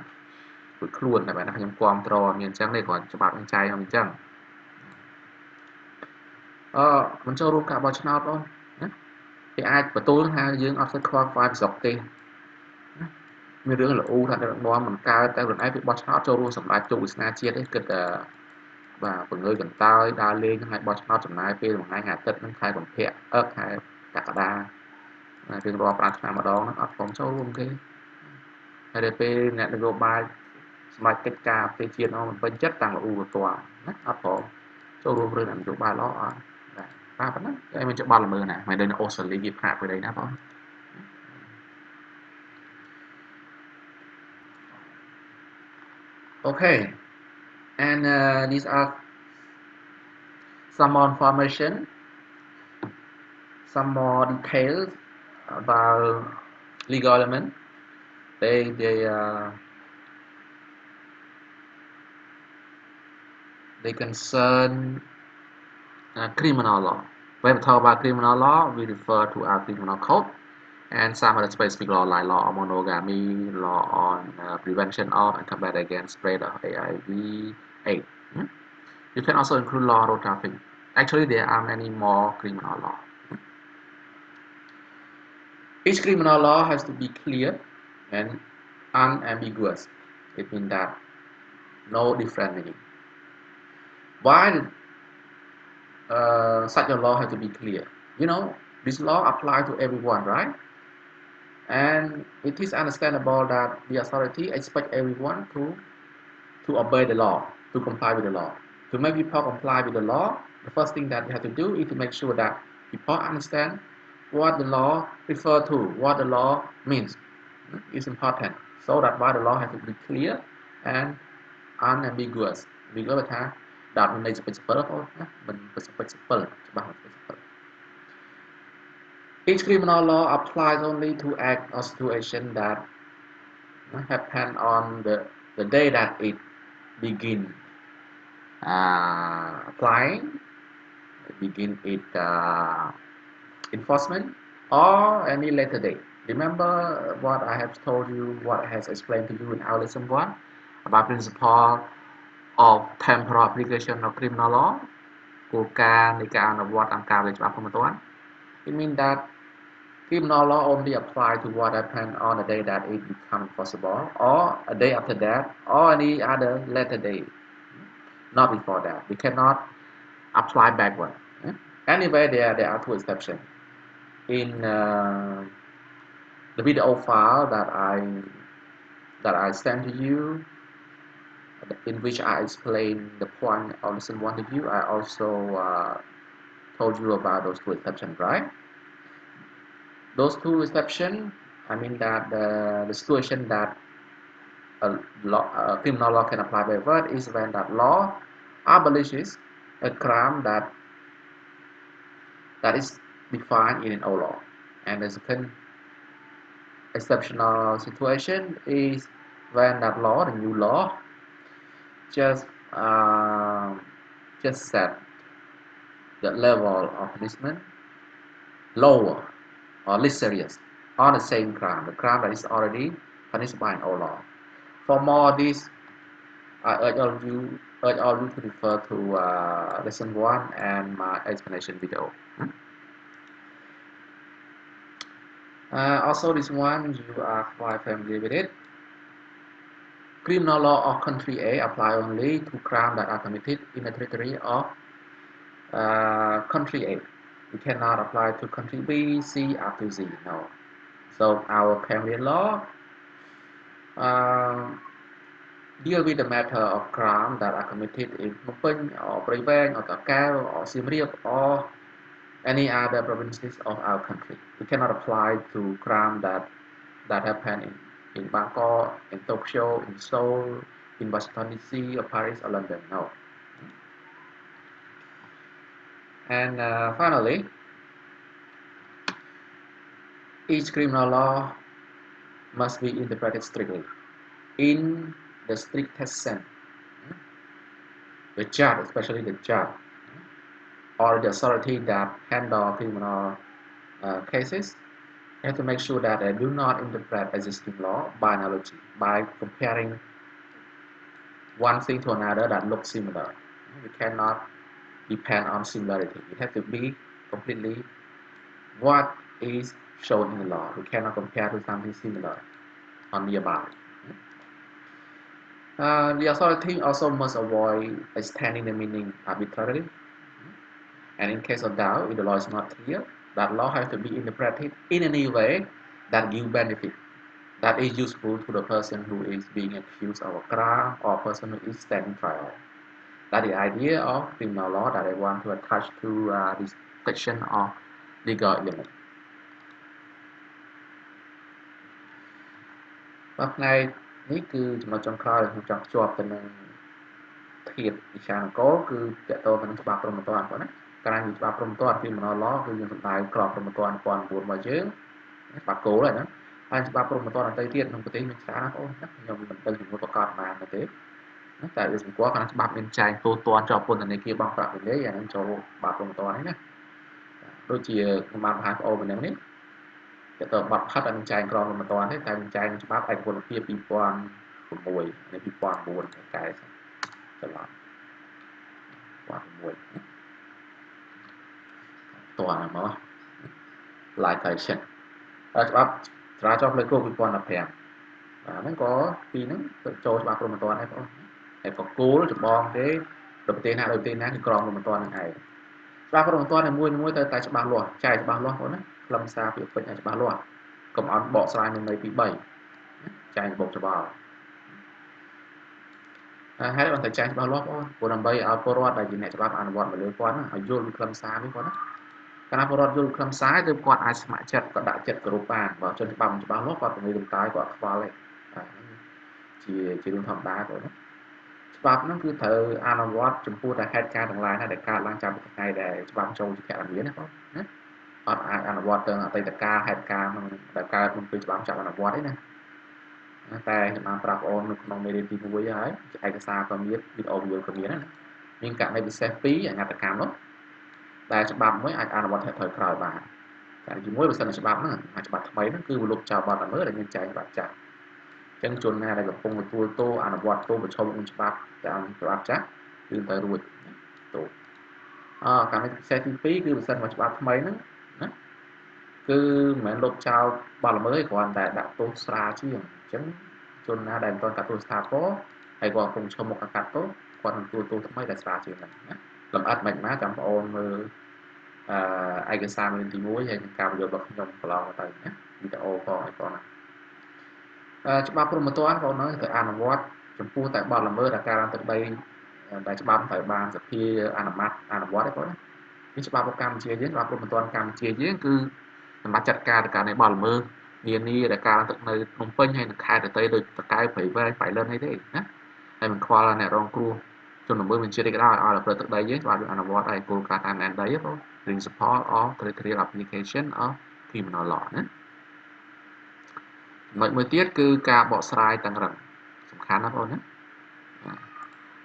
រួចខ្លួនតែបែរណាខ្ញុំគាំទ្រមានអញ្ចឹងទេគាត់ច្បាប់នឹងចែកខ្ញុំអញ្ចឹងមិនចូលរួមការបោះឆ្នោតបងណាគេអាចបន្ទោលថាយើងអត់ស្គាល់ខ្វល់ខ្វាយពីស្រុកទេណាមានរឿងល្អូថាដឹកនាំមិនកើតតែខ្លួនឯងពីបោះឆ្នោតចូលរួមសម្រាប់ជោគវាសនាជាតិទេគិតតែបាទពង្រើកន្តើយដើរលេងថ្ងៃបោះឆ្នោតចំណាយពេលមួយថ្ងៃអាទិត្យហ្នឹងខែកុម្ភៈខែកក្កដារៀងរាល់5ឆ្នាំម្ដងហ្នឹងអត់ព្រមចូលរួមគេហើយដល់ពេលអ្នកនយោបាយសមាជិកការពារជាតិហ្នឹងមិនពេញចិត្តតាំងល្អូទៅទាល់ណាអត់ព្រមចូលរួមរឿងនយោបាយល្អអត់បាទប៉ុណ្ណឹងតែមិនច្បាស់ល្មើណាមិនដឹងអូស្ត្រាលីគេផាកពីដីណាបង Okay and these are some more information some more details about legal element they concern criminal law. When we talk about criminal law, we refer to our criminal code and some other specific law like law on monogamy, law on prevention of and combat against spread of HIV/AIDS. You can also include law on road traffic. Actually, there are many more criminal law. Each criminal law has to be clear and unambiguous. It means that no different meaning. Why such a law has to be clear? You know, this law applies to everyone, right? And it is understandable that the authority expects everyone to obey the law, to comply with the law. To make people comply with the law, the first thing that we have to do is to make sure that people understand what the law refers to, what the law means. It's important. So that's why the law has to be clear and unambiguous. Ambiguous ថាដាក់ន័យស្ពេចស្ពិលបងណាមិនស្ពេចស្ពិលច្បាស់ស្ពេចស្ពិល Each criminal law applies only to act or situation that happen on the day that it begin applying, begin its enforcement, or any later date. Remember what I have told you, what I have explained to you in our lesson 1 about principle of temporal application of criminal law គោលការណ៍នៃការអនុវត្តតាមការវិច្បាប់ព្រហ្មទណ្ឌ It means that criminal law only apply to what happened on the day that it becomes possible or a day after that or any other later day not before that we cannot apply backward anyway there are two exceptions in the video file that I sent to you in which I explain the point of lesson 1 to you I also told you about those two exceptions right those two exceptions I mean that the situation that criminal law can apply backward is when that law abolishes a crime that is defined in an old law and the second exceptional situation is when that law the new law just set the level of punishment lower or less serious on the same crime, the crime that is already punished by an old law. For more of this, I urge all you to refer to lesson 1 and my explanation video. Also, this one you are quite familiar with it. Criminal law of country A apply only to crimes that are committed in the territory of country A. We cannot apply to country B, C, up to Z. No. So our Cambodian law deal with the matter of crime that are committed in Phnom Penh or Prey Veng or Ta Keo or Siem Reap or any other provinces of our country. We cannot apply to crime that happen in Bangkok, in Tokyo, in Seoul, in Washington DC or Paris or London. No. And finally, each criminal law must be interpreted strictly in the strictest sense. The judge, especially the judge, or the authority that handle criminal cases, have to make sure that they do not interpret existing law by analogy, by comparing one thing to another that looks similar. We cannot depend on similarity. It has to be completely what is shown in the law. We cannot compare to something similar or nearby. The authority also must avoid extending the meaning arbitrarily. And in case of doubt, if the law is not clear, that law has to be interpreted in any way that gives benefit, that is useful to the person who is being accused of a crime or person who is standing trial. That is the idea of criminal law that I want to attach to this section of legal element. បាទផ្នែកនេះគឺចំណុចចុងក្រោយដែលខ្ញុំចង់ភ្ជាប់ទៅនឹងធាតុវិជានគរគឺតកតទៅនឹងច្បាប់ព្រហ្មទណ្ឌបងណាកាលណាច្បាប់ព្រហ្មទណ្ឌ criminal law គឺយើងសំដៅក្របព្រហ្មទណ្ឌ2009របស់យើងច្បាប់គោលហើយណាហើយច្បាប់ព្រហ្មទណ្ឌអតីតទៀតក្នុងប្រទេសមានច្រើនណាបងប្អូនណាខ្ញុំមិនដឹងជំនួសប្រកាសបានទេតែវាសម្គាល់កាលណាច្បាប់មានចែងទូទាត់ជាប់ពន្ធនាគារបង់ប្រាក់វិន័យអានឹងចូលច្បាប់ព្រហ្មទណ្ឌហ្នឹងណាដូចជាខ្ញុំបានបង្ហាញបងប្អូនម្នាក់នេះតើបាត់ផាត់អានឹងចែងក្រមព្រហ្មទណ្ឌទេតែមានចែងច្បាប់ឯកពលភាព2006និង2009កែច្រឡំ2006តោះណាមក live collection ច្បាប់ចរាចរណ៍ផ្លូវគោក2015ហ្នឹងក៏ពីហ្នឹងទៅចូលច្បាប់ព្រហ្មទណ្ឌដែរបងហើយក៏គោលចម្បងទេប្រទេសណាដោយប្រទេសណាគឺក្រមព្រហ្មទណ្ឌនឹងឯងច្បាប់ព្រហ្មទណ្ឌមួយទៅតែច្បាស់លាស់ចែកច្បាស់លាស់បងណាខ្លឹមសារពាក្យពេចន៍ឲ្យច្បាស់លាស់កុំអត់បកស្រាយនៅទី3ចែករបបច្បាប់ហើយបន្តចែកច្បាស់លាស់បងព្រោះដើម្បីឲ្យពលរដ្ឋដែលជាអ្នកច្បាប់អនុវត្តមកលើគាត់ឲ្យយល់ពីខ្លឹមសារនេះគាត់ណាកាលណាពលរដ្ឋយល់ខ្លឹមសារគឺគាត់អាចស្ម័គ្រចិត្តក៏ដាក់ចិត្តគោរពបានបើជនច្បាប់មិនច្បាស់លាស់គាត់ទៅរំកាយគាត់ខ្វល់ទេជារឿងធម្មតាបងណាច្បាប់ហ្នឹងគឺត្រូវអនុវត្តចំពោះតែហេតុការណ៍ទាំងឡាយណាដែលកើតឡើងចាប់ពីថ្ងៃដែលច្បាប់ចូលជាភរិយាណាបងណាអត់អាចអនុវត្តទៅអតីតកាលហេតុការណ៍ហ្នឹងដែលកើតមុនពេលច្បាប់ចាប់អនុវត្តទេណាតែខ្ញុំបានប្រាប់បងនៅក្នុងមេរៀនទី1ហើយឯកសារក៏មានវីដេអូក៏មានណាមានករណីពិសេស2អនត្តកម្មនោះដែលច្បាប់មួយអាចអនុវត្តត្រូវក្រោយបានតែជាមួយបើសិនច្បាប់ហ្នឹងច្បាប់ថ្មីហ្នឹងគឺវាលុបចោលបទល្មើសដែលមានចែងច្បាប់ចាស់អញ្ចឹងជនណាដែលកំពុងទទួលទោសអនុវត្តទោសប្រឈមនឹងច្បាប់តាមច្បាប់ចាស់គឺទៅរួចទោសករណីពិសេសទី2គឺបើសិនមកច្បាប់ថ្មីហ្នឹងណាគឺមិនមែនលុបចោលបទល្មើសទេគ្រាន់តែដាក់ទោសស្រាលជាងអញ្ចឹងជនណាដែលមិនទាន់កាត់ទោសស្ថាពរហើយគាត់កំពុងឈប់មកកាត់ទោសគាត់នឹងទទួលទោសថ្មីដែលស្រាលជាងហ្នឹងណាលម្អិតមិនណាចាំបងអូនមើលឯកសារមេរៀនទី1ហើយនឹងការបញ្យល់របស់ខ្ញុំកន្លងទៅណាវីដេអូផងឲ្យបងច្បាប់ព្រហ្មទណ្ឌបងនៅទៅអនុវត្តចំពោះតែបទល្មើសដែលការឡើងទឹកដីដែលច្បាប់ត្រូវបានសភាអនុវត្តទេបងណានេះច្បាប់របស់កម្ពុជាយើងច្បាប់ព្រហ្មទណ្ឌកម្ពុជាយើងគឺសម្រាប់ចាត់ការទៅករណីបទល្មើសនានាដែលការឡើងទឹកនៅភ្នំពេញហើយនៅខេត្តដទៃដូចតកែវព្រៃវែងបៃលិនអីទេណាហើយមិនខ្វល់អ្នករងគ្រោះជនល្មើសមានជាតិឯកដោយឲ្យប្រព្រឹត្តទឹកដីយើងច្បាប់យើងអនុវត្តឲ្យគោលការណ៍តាមដែនដីបង Principle of Territorial Application of Criminal Law ណាមួយទៀតគឺការបកស្រាយតឹងរ៉ឹងសំខាន់ណាបងណា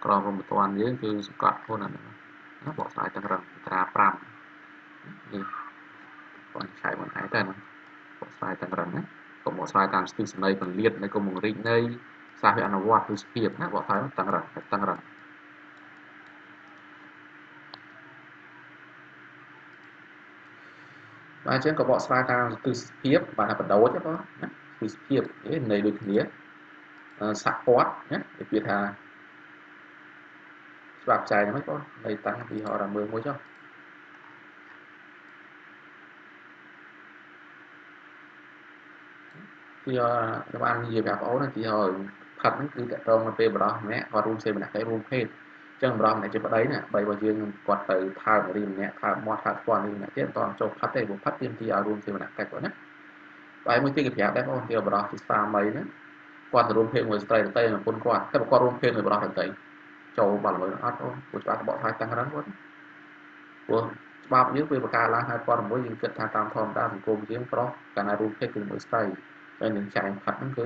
ក្រមព្រហ្មទណ្ឌយើងគឺសង្កត់ខ្លួនណាបកស្រាយតឹងរ៉ឹងត្រា5នេះបងឆៃមិនឯទៅណាបកស្រាយតឹងរ៉ឹងណាកុំបកស្រាយតាមស្ទីលសម្ដីពលាតនៃគុំបង្រីកនៃសាសវិអនុវត្តគឺស្ពាបណាបកស្រាយតឹងរ៉ឹងបាទអញ្ចឹងក៏បកស្រាយតាមទិសភាពបាទបដោចបងណាទិសភាពនៃដូចគ្នាសហព័ន្ធណានិយាយថាច្បាប់ចែងហ្នឹងបងនៃតាំងពីហោរាមើលមួយចុះពីខ្ញុំបាននិយាយប្រាប់បងអូនទីហោផាត់ហ្នឹងគឺតកតងទៅពេលបរោះម្នាក់គាត់រួមសេម្នាក់គេរួមភេទអញ្ចឹងបរោះម្នាក់ជាប្តីណាបីរបស់យើងគាត់ទៅថើបរីម្នាក់ថើបមាត់ថើបស្ពាន់នេះម្នាក់ទៀតអត់តចូលផាត់ទេព្រោះផាត់ទាមទារឲ្យរួមសេម្នាក់កិច្ចគាត់ណាហើយមួយទៀតគេប្រាប់ដែរបងទីបរោះជាស្វាមីហ្នឹង គាត់ទៅរួមភេទមួយស្ត្រីដទៃប្រពន្ធគាត់តែគាត់រួមភេទមួយបរិសុទ្ធដទៃចូលបាត់ល្មើសអត់អូព្រោះច្បាប់បកស្រាយតាំងរឹងគាត់ព្រោះច្បាប់យើងពេលបង្កើតឡើងហើយព័ត៌មានយើងគិតថាតាមធម្មតាសង្គមយើងប្រុសកាលណារួមភេទជាមួយស្ត្រីហើយនឹងចែងផាត់ហ្នឹងគឺ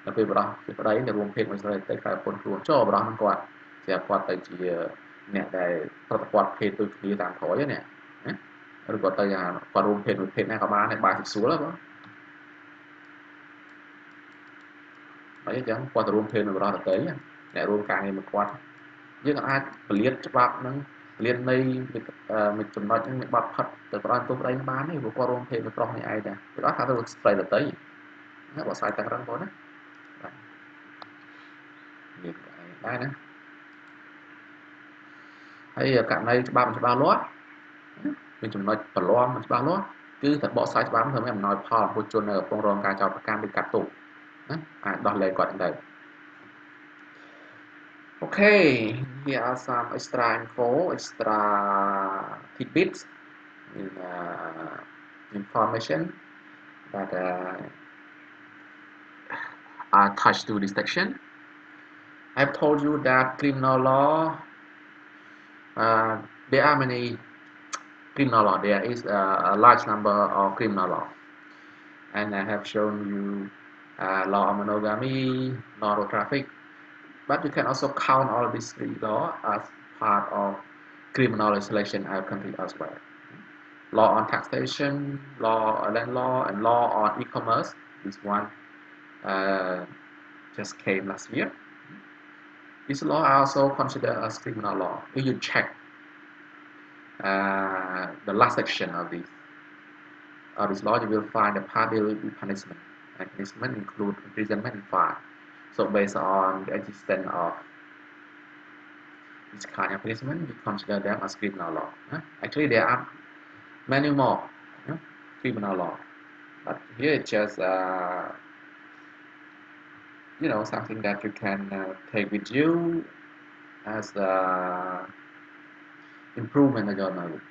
ដល់ពេលបរិសុទ្ធជាប្តីទៅរួមភេទមួយស្រីដទៃក្រៅប្រពន្ធខ្លួនចូលបរិសុទ្ធហ្នឹងគាត់ស្រាប់គាត់ទៅជាអ្នកដែលប្រតិបត្តិភេទដូចគ្នាតាមក្រោយណាឬក៏ទៅគាត់រួមភេទមួយភេទណាក៏បានដែរបើសិស្រួលហ៎បងហើយអញ្ចឹងគាត់ទៅរួមភេទមួយបរិសុទ្ធដទៃអ្នករួមការងារមួយគាត់យើងអាចពលាតច្បាប់ហ្នឹងពលាតនៃមួយចំណុចហ្នឹងមួយបទផិតទៅផ្ដល់ទោសប្តីបានទេព្រោះគាត់រួមភេទមួយប្រុសនេះឯងដែរវាអត់ថាទៅស្ត្រីដទៃណាបើស្អែកតាំងរឹងបងណាបាទនេះដែរណាហើយករណីច្បាប់មិនច្បាស់លាស់មានចំណុចប្រឡំមិនច្បាស់លាស់គឺតែបកស្រាយច្បាប់ធ្វើឲ្យអំណោយផលពលជននៅកំពុងរងការចោទប្រកាន់ឬកាត់ទោសណាអាចដោះលែងគាត់ទៅOkay, here are some extra info, extra tidbits, information that are attached to this section. I've told you that criminal law, there are many criminal law. There is a large number of criminal law, and I have shown you law of monogamy, law of traffic. But you can also count all these three laws as part of criminal legislation in our country elsewhere. Law on taxation, law on land law, and law on e-commerce. This one just came last year. This law are also considered as criminal law. If you check the last section of this law, you will find the part there will be punishment. And punishment include imprisonment and fine. So based on the existence of this kind of punishment, we consider them as criminal law. Actually, there are many more criminal law, but here it's just something that you can take with you as improvement of your knowledge.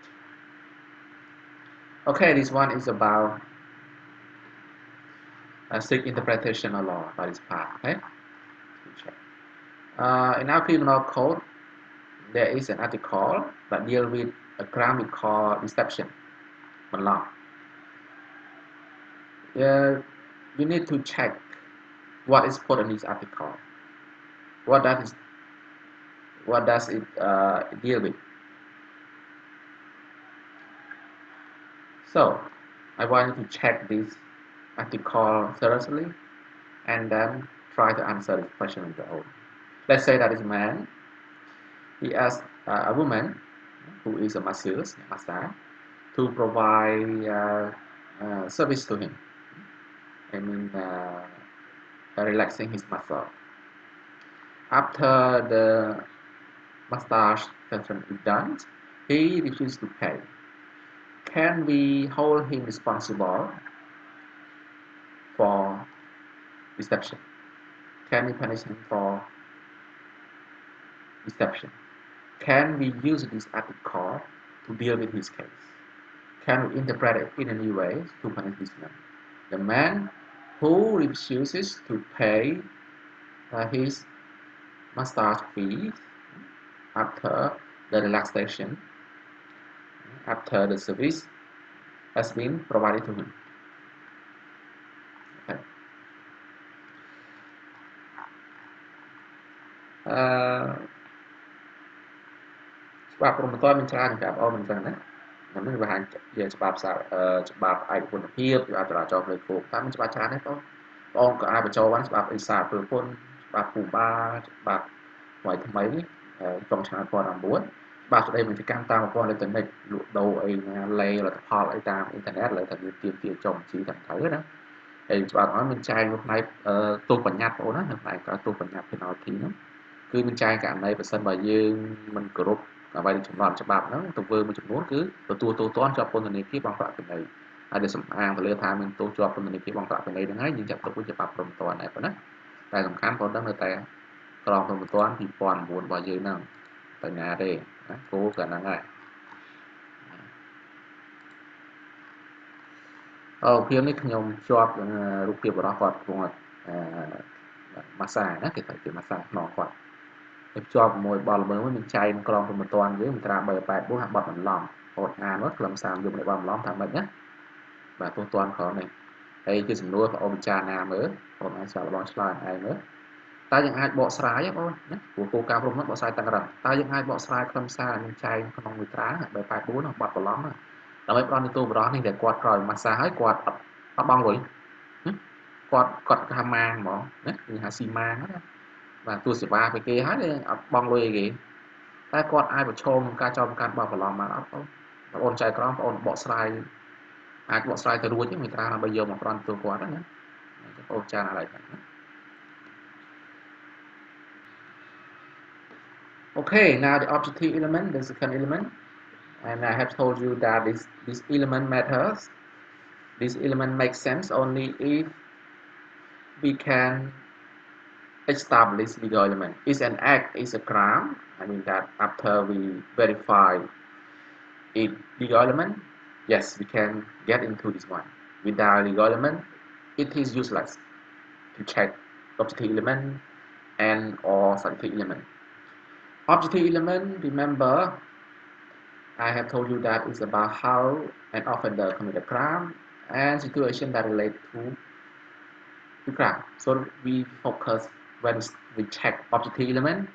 Okay, this one is about a strict interpretation of law by this part. Okay, in our criminal code, there is an article that deals with a crime we call deception. Law. You need to check what is put in this article. What does it deal with? So I want you to check this article seriously and then try to answer this question on your own. Let's say that is a man. He asks a woman who is a masseuse, to provide service to him. I mean, relaxing his muscle. After the massage session is done, he refuses to pay. Can we hold him responsible for deception? Can we punish him for deception? Can we use this article to deal with his case? Can we interpret it in any way to punish this man? The man who refuses to pay his massage fees after the relaxation, after the service has been provided to him. Okay.ច្បាប់ព្រហ្មទណ្ឌមានច្រើនសម្រាប់អូនមិនចឹងណាហ្នឹងវាហាញជាច្បាប់ច្បាប់ឯកពលភាពច្បាប់ចរាចរណ៍ផ្លូវគោកតាមមានច្បាប់ច្រើនទេបងប្អូនក៏អាចបញ្ចូលបានច្បាប់អេសាពលពន្ធច្បាប់ភូមិបាលច្បាប់ថ្មីនេះក្នុងឆ្នាំ2019ច្បាប់ស្តីពាណិជ្ជកម្មតាមប្រព័ន្ធអេឡិចត្រូនិកលក់ដូរអីណាលេផលិតផលអីតាមអ៊ីនធឺណិតលើតែវាទាមទារចុះបញ្ជីតាមត្រូវណាហើយច្បាប់អនមានចែងមួយផ្នែកទោសបញ្ញត្តិបងប្អូនណានៅផ្នែកទោសបញ្ញត្តិ penalty ហ្នឹងគឺមានចែងករណីបើសិនបើយើងមិនគោរពអ្វីចំនួនច្បាប់ហ្នឹងទៅធ្វើមួយចំនួនគឺទទួលទោសទណ្ឌជាប់ពន្ធនាគារបង់ប្រាក់ពិន័យហើយដែលសំអាងទៅលើថាមានទោសជាប់ពន្ធនាគារបង់ប្រាក់ពិន័យហ្នឹងហើយយើងចាត់ទុកជាច្បាប់ព្រហ្មទណ្ឌដែរប៉ុណ្ណាតែសំខាន់បងដឹងនៅតែក្រមព្រហ្មទណ្ឌ2009របស់យើងហ្នឹងទៅណាទេណាគោលក៏ហ្នឹងដែរព្រាមនេះខ្ញុំជាប់រូបភាពបរិសុទ្ធគាត់ massage ណាគេទៅ massage ខ្នងគាត់ទៅជាប់ជាមួយបលល្មើសមានចែកក្រងមិនតាន់យើងមិនត្រា384ហាក់បាត់បន្លំអត់អានមកខ្លឹមសារយកនៃបលបន្លំថាម៉េចណាបាទទោះតាន់ក្រនេះហើយជាសំណួរបងអូនពិចារណាមើលបងអាចសាកល្បងឆ្លើយឯងមើលតើយើងអាចបកស្រាយបងណាព្រោះគោលការណ៍ព្រមនោះបកស្រាយតឹងរឹងតើយើងអាចបកស្រាយខ្លឹមសារមានចែកក្នុងមួយត្រា384បាត់បន្លំដើម្បីផ្ដល់នីតិបរោះនេះដែលគាត់ក្រោយម៉ាសាហើយគាត់អត់បងលុយគាត់ថាម៉ាងហ្មងណាគឺថាស៊ីម៉ាងណាបាទទោះសេវាពីគេហើយអត់បងលុយអីគេតែគាត់អាចប្រឈមនឹងការចោទប្រកាន់បោះបន្លំបានអត់បងបងអូនចែកក្រមបងអូនបកស្រាយអាចបកស្រាយទៅរួចទេមានត្រាដើម្បីយកមកប្រន់ទៅគាត់ណាបងអូនចានอะไรណា Okay, now the objective element, the second element, and I have told you that this element matters. This element makes sense only if we can establish legal element. Is an act, is a crime. I mean that after we verify it legal element, yes, we can get into this one. Without legal element, it is useless to check objective element and or subjective element. Objective element, remember, I have told you that it's about how an offender commit a crime and situation that relate to crime. So we focus when we check objective element,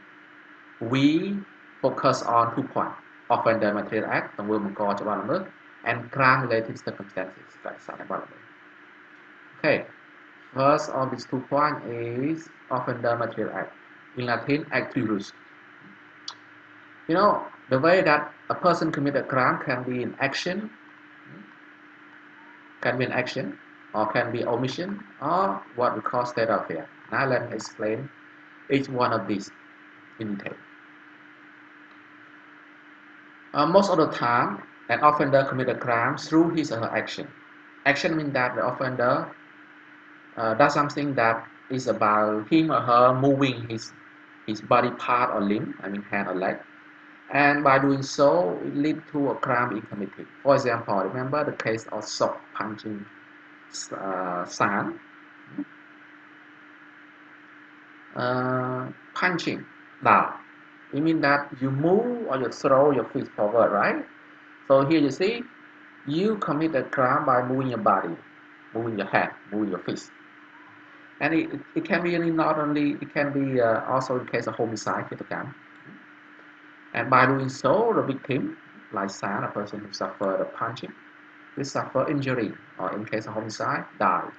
we focus on 2 points: offender material act, and crime related circumstances. Okay, first of these 2 points is offender material act. In Latin, actus. You know, the way that a person commit a crime can be an action, or can be omission, or what we call state of affairs. Now let me explain each one of these in detail. Most of the time, an offender commit a crime through his or her action. Action means that the offender does something that is about him or her moving his body part or limb, I mean hand or leg. And by doing so, it leads to a crime being committed. For example, remember the case of Sok punching San? Punching down. It means that you move or you throw your fist forward, right? So here you see, you commit a crime by moving your body, moving your hand, moving your fist. And it can be not only, it can be also in case of homicide, and by doing so, the victim, like San, a person who suffered a punching, will suffer injury, or in case of homicide, die.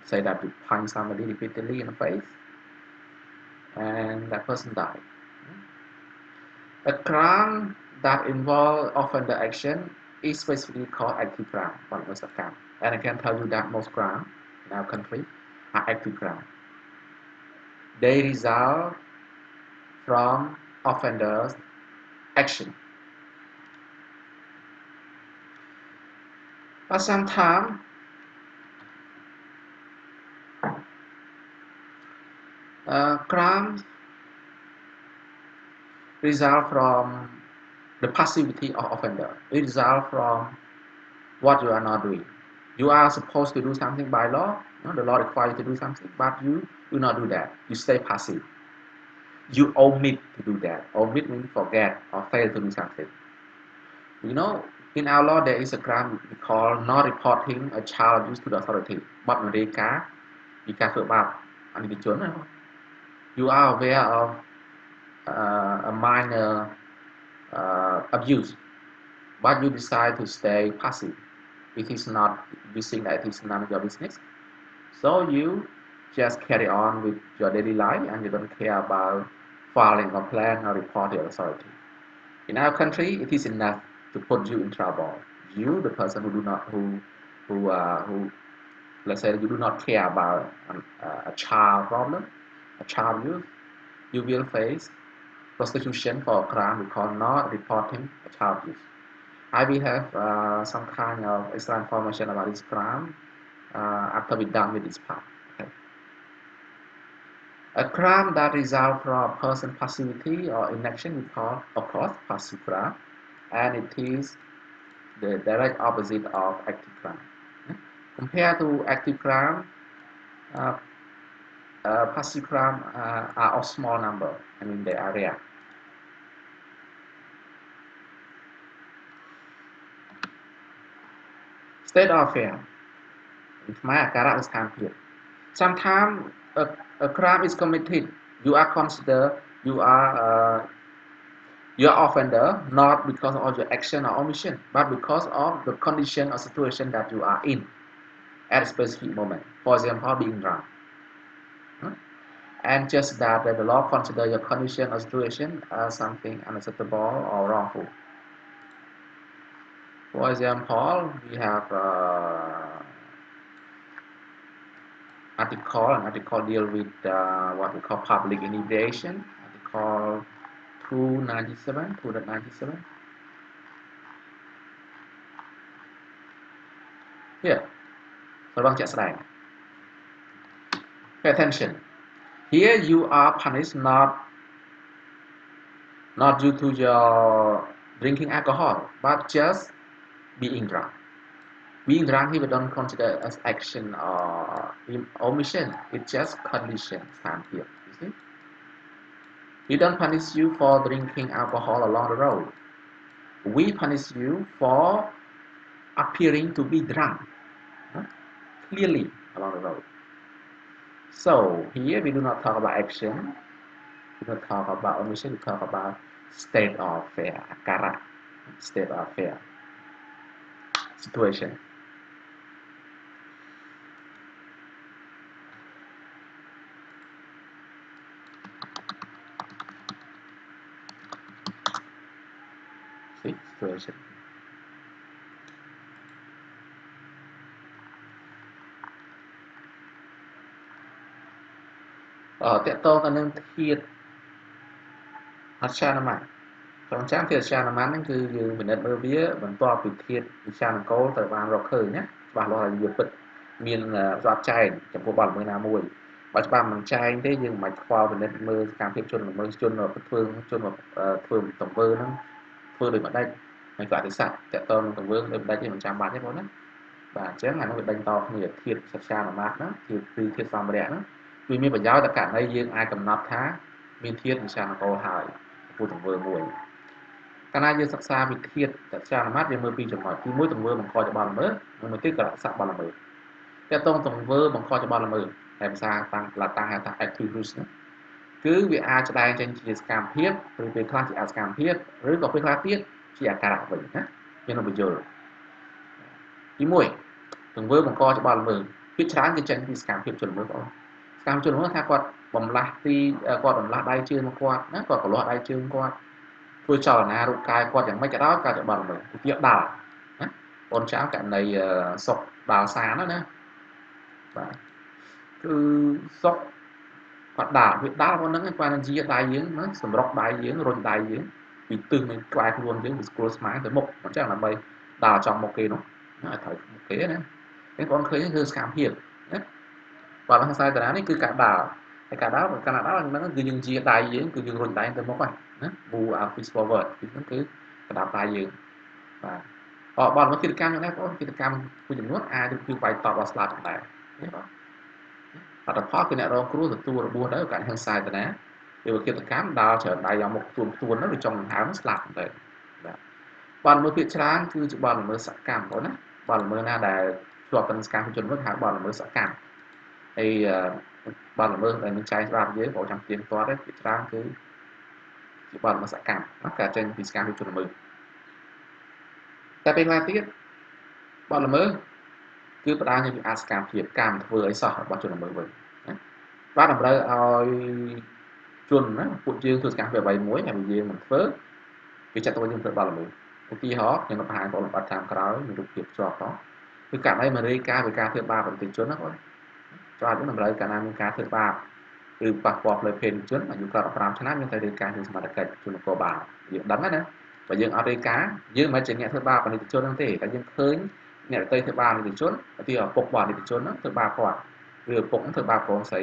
Say that you punch somebody repeatedly in the face, and that person died. A crime that involves offender action is specifically called active crime, and I can tell you that most crimes in our country are active crime. They result from offenders' action. But sometimes crimes result from the passivity of offender. It results from what you are not doing. You are supposed to do something by law. The law requires you to do something, but you do not do that. You stay passive. You omit to do that. Omit means forget or fail to do something. You know, in our law there is a crime we call not reporting a child abuse to the authority. But you are aware of a minor abuse, but you decide to stay passive. It is not, you think that it is none of your business. So you just carry on with your daily life and you don't care about filing a complaint or report to the authority. In our country, it is enough to put you in trouble. You, the person who let's say you do not care about a child problem, a child youth, you will face prosecution for a crime we call not reporting a child abuse. I will have some kind of extra information about this crime after we're done with this part. Okay. A crime that results from a person's passivity or inaction we call, of course, passive crime, and it is the direct opposite of active crime. Compared to active crime, passive crime are of small number. I mean, they are rare. State of affair. Sometimes a crime is committed. You are considered you are offender not because of your action or omission, but because of the condition or situation that you are in at a specific moment. For example, being drunk. And just that the law consider your condition or situation as something unacceptable or wrongful. For example, we have an article deal with what we call public inebriation, article 297. Here, pay attention. Here you are punished not due to your drinking alcohol, but just being drunk. Being drunk here we don't consider as action or omission. It's just condition stand here. You see? We don't punish you for drinking alcohol along the road. We punish you for appearing to be drunk clearly along the road. So here we do not talk about action, we don't talk about omission, we talk about state of affair, akara, state of affair, situation. See, situation. តកតងទៅនឹងធាតុអច្ចារ្យម័នក្នុងចាំធាតុអច្ចារ្យម័នហ្នឹងគឺយើងពិនិត្យមើលវាបន្ទាប់ពីធាតុវិច្ឆានង្គលត្រូវបានរកឃើញណាច្បាស់លាស់ហើយវាពិតមានស្រាប់ចែងចំពោះបទល្មើសណាមួយបើច្បាប់មិនចែងទេយើងមិនបាច់ខ្វល់ពិនិត្យមើលសកម្មភាពជនល្មើសជនធ្វើទង្វើហ្នឹងធ្វើដោយម្ដេចហើយក៏អតិស័កតកតងនឹងទង្វើដោយម្ដេចទេមិនចាំបាច់ទេបងណាបាទអញ្ចឹងអានោះវាដេញតគ្នាធាតុអច្ចារ្យម័នហ្នឹងធាតុសម្ភារៈហ្នឹងវាមានប្រយោជន៍ដល់ករណីយើងអាចកំណត់ថាមានធាតុវិច្ឆានង្គលហើយចំពោះទង្វើមួយកាលណាយើងសិក្សាវិធាតុអច្ចារ្យម័នវាមើលពីចំណុចទី1ទង្វើបង្កជាបទល្មើសនិងមួយទៀតក៏សាក់បទល្មើសតកតងទង្វើបង្កជាបទល្មើសហើយភាសាតាំងហៅថា active use គឺវាអាចស្ដែងចេញជាសកម្មភាពឬពេលខ្លះជាអសកម្មភាពឬក៏ពេលខ្លះទៀតជាអាការៈវិញណាមានន័យបញ្យល់ទី1ទង្វើបង្កជាបទល្មើសភាគច្រើនគឺចេញពីសកម្មភាពជនល្មើសបងសកម្មជនល្មើសថាគាត់បំលាស់ដៃជើងមកគាត់ណាគាត់កលាស់ដៃជើងគាត់ធ្វើចលនារូបកាយគាត់យ៉ាងម៉េចក៏ដោយក៏ជាបទល្មើសវាដាល់ណាបងចៅករណីសុកដាល់សានណាបាទគឺសុកគាត់ដាល់វាដាល់ប៉ុណ្្នឹងគាត់នឹងជាដៃយើងណាសម្រុកដៃយើងរុញដៃយើងពីទិសនឹងក្បែរខ្លួនយើងពីស្គាល់ស្មាទៅមុខអញ្ចឹងដើម្បីដាល់ចំមុខគេនោះណាត្រូវមុខគេណាតែបងឃើញគឺសកម្មភាពណាបាទភាសាតារានេះគឺការដាល់ហើយការដាល់ហ្នឹងគឺយើងជាដៃយើងគឺយើងរុញដៃទៅមុខហ្នឹងណា move our fist forward ហ្នឹងគឺកដាប់ដៃយើងបាទបទមកគិតកម្មយ៉ាងណាបងគិតកម្មមួយចំនួនអាចគឺបាយតបដល់ស្លាប់ដែរណាបងអត្តផលគឺអ្នករងគ្រោះទទួលរបួសទៅកាត់ហិង្សាតាណាវាគិតកម្មដល់ច្រើនដៃយកមុខទួនហ្នឹងវាចង់ដង្ហើមស្លាប់ទៅបាទបទល្មើសភាគច្រើនគឺជាបទល្មើសសកម្មបងណាបទល្មើសណាដែលជាប់នឹងសកម្មជននោះហៅបទល្មើសសកម្មហើយបទល្មើសដែលមានចែងស្ដាប់យើងបងចង់ទៀងទាត់ទេភាគច្រើនគឺជាបទល្មើសសកម្មណាការចេញពីសកម្មជនល្មើសតែពេលខ្លះទៀតបទល្មើសគឺផ្ដើមពីអសកម្មភាពកម្មធ្វើឲ្យសោះរបស់ជនល្មើសវិញណាបាទតម្រូវឲ្យជនណាពួកយើងធ្វើសកម្មភាពអ្វីមួយហើយយើងមិនធ្វើវាចាត់ទុកយើងធ្វើបទល្មើសឧទាហរណ៍ខ្ញុំបង្ហាញបងលំអិតតាមក្រោយមានរូបភាពជាប់ផងគឺករណីមករាយការណ៍ពីការធ្វើបាបប្រជាជនណាបងច្បាប់នេះតម្រូវកាលណាមានការធ្វើបាបឬប៉ះពាល់ផ្លូវភេទជនអាយុក្រោម15ឆ្នាំមានតែរាយការណ៍ជាសមត្ថកិច្ចជំនគរបាលយើងដឹងណាបើយើងអត់រាយការណ៍យើងមិនមែនជាអ្នកធ្វើបាបអនិច្ចជនហ្នឹងទេតែយើងឃើញអ្នកដទៃធ្វើបាបអនិច្ចជនឧទាហរណ៍ឪពុករបស់អនិច្ចជនហ្នឹងធ្វើបាបគាត់ឬឪពុកធ្វើបាបកូនស្រី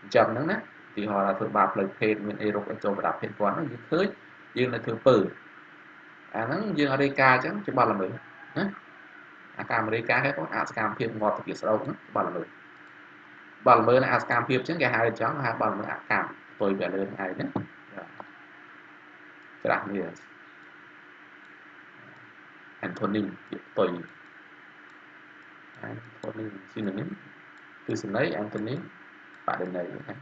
អញ្ចឹងហ្នឹងណាឧទាហរណ៍ថាធ្វើបាបផ្លូវភេទមានអេរ៉ុកអេចូលប្រដាប់ភេទគាត់ហ្នឹងយើងឃើញយើងនៅធ្វើពើអាហ្នឹងយើងអត់រាយការណ៍អញ្ចឹងជាបទល្មើសណាអាការរាយការណ៍ហ្នឹងអសកម្មភាពងាប់ទៅជាស្ដោកហ្នឹងបទល្មើស បើល្មើនឹងអសកម្មភាពអញ្ចឹងគេហៅចង់ហៅបើល្មើអកម្មផ្ទុយពីលើនឹងឯងណាច្រាស់នេះ antony ពាក្យផ្ទុយ antony synonym គឺសន័យ antony បដិន័យណា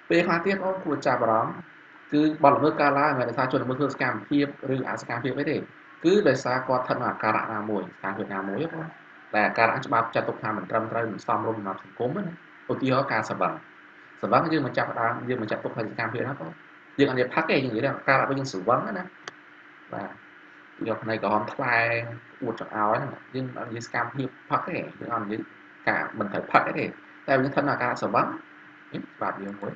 ពេលខ្លះទៀតអូនគួរចាប់អារម្មណ៍គឺបទល្មើសកើតឡើងមិនមែនថាជនល្មើសធ្វើសកម្មភាពឬអសកម្មភាពអីទេគឺដោយសារគាត់ស្ថិតនៅអាការៈណាមួយសកម្មភាពណាមួយបងតែអាការៈច្បាប់ចាត់ទុកថាមិនត្រឹមត្រូវមិនសមរម្យសម្រាប់សង្គមណាឧទាហរណ៍ការសម្បឹងយើងមិនចាប់ដើមយើងមិនចាត់ទុកថាសកម្មភាពណាបងយើងអត់និយាយផឹកទេយើងនិយាយថាការៈរបស់យើងសម្បឹងណាបាទយកផ្នែកក្រហមថ្លែងអួតចង្អោរហ្នឹងយើងអត់និយាយសកម្មភាពផឹកទេយើងអត់និយាយការមិនត្រូវផឹកទេតែយើងស្ថិតនៅអាការៈសម្បឹងនេះច្បាប់យើងមួយ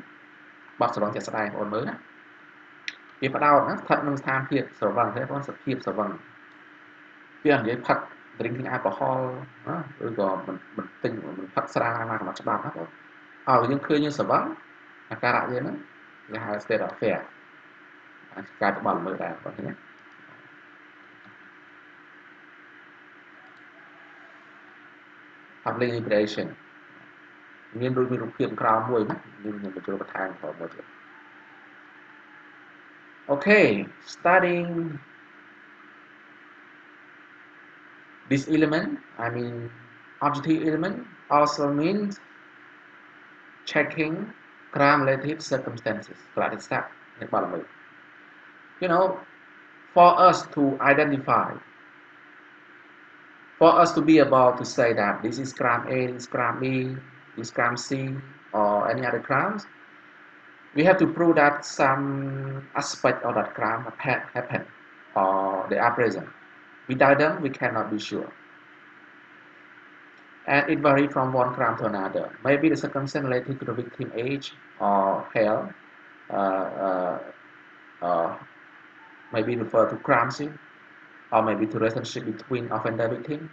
បទស្រវឹងជាក់ស្ដែងបងមើលណាវាផ្ដោតណាស្ថិតក្នុងស្ថានភាពស្រវឹងទេបងសភាពស្រវឹងវានិយាយផឹក drinking alcohol ណាឬក៏មិនទិញមិនផឹកស្រាណាកំណត់ច្បាប់ណាបងហើយយើងឃើញយើងស្រវឹងអាការៈយើងហ្នឹងគេហៅ state of affair ការក្បត់ល្មើសដែរបងណា public liberation មានរូបភាពក្រៅមួយណាខ្ញុំបញ្ចូលបន្ថែមផងមកទៀត Okay, studying this element, I mean objective element, also means checking crime-related circumstances. You know, for us to identify, for us to be able to say that this is crime A, this is crime B, this is crime C, or any other crimes, we have to prove that some aspect of that crime happened or they are present. Without them, we cannot be sure. And it varies from one crime to another. Maybe the circumstance related to the victim age or health, maybe refer to crime scene, or maybe to relationship between offender and victim,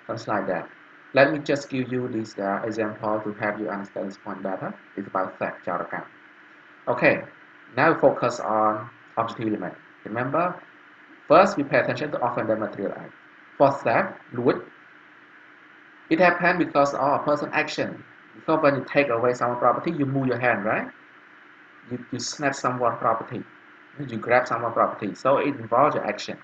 something like that. Let me just give you this example to help you understand this point better. It's about theft, Jarakam. Okay, now focus on objective element. Remember, first we pay attention to offender material act. For theft, loot, it happens because of a person action. Because when you take away someone's property, you move your hand, right? You snatch someone's property. You grab someone's property. So it involves your action.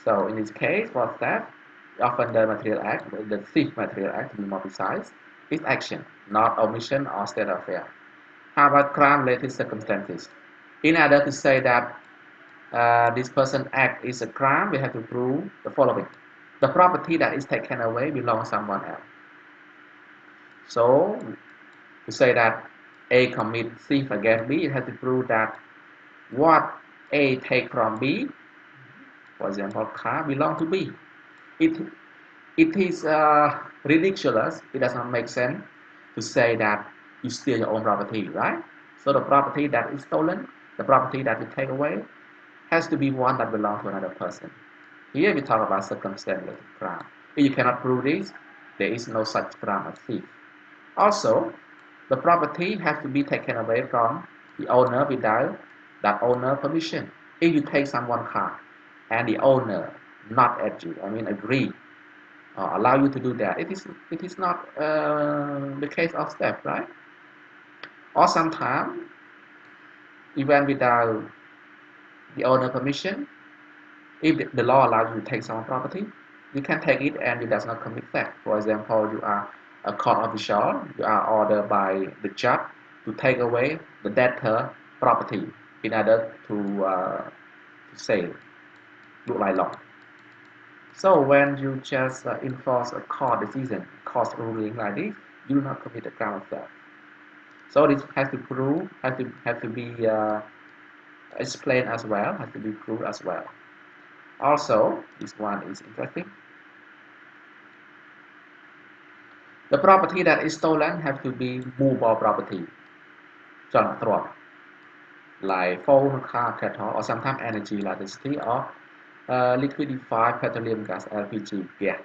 So in this case, for theft, the offender material act, the thief material act, to be more precise, is action, not omission or state of affair. How about crime-related circumstances? In order to say that this person act is a crime, we have to prove the following. The property that is taken away belongs to someone else. So, to say that A commit thief against B, it has to prove that what A take from B, for example, car, belong to B. It is ridiculous. It does not make sense to say that you steal your own property, right? So the property that is stolen, the property that you take away, has to be one that belongs to another person. Here we talk about circumstance-related crime. If you cannot prove this, there is no such crime as thief. Also, the property has to be taken away from the owner without that owner permission. If you take someone's car and the owner not at you, I mean agree, allow you to do that, it is not the case of theft, right? Or sometimes, even without the owner permission, if the law allows you to take someone's property, you can take it and it does not commit theft. For example, you are a court official, you are ordered by the judge to take away the debtor property in order to save, look like law. So when you just enforce a court decision, court ruling like this, you do not commit a crime of theft. So this has to prove, has to be explained as well, has to be proved as well. Also, this one is interesting. The property that is stolen has to be movable property, like phone, car, cattle, or sometimes energy, electricity, or liquefied petroleum gas, LPG. Yeah,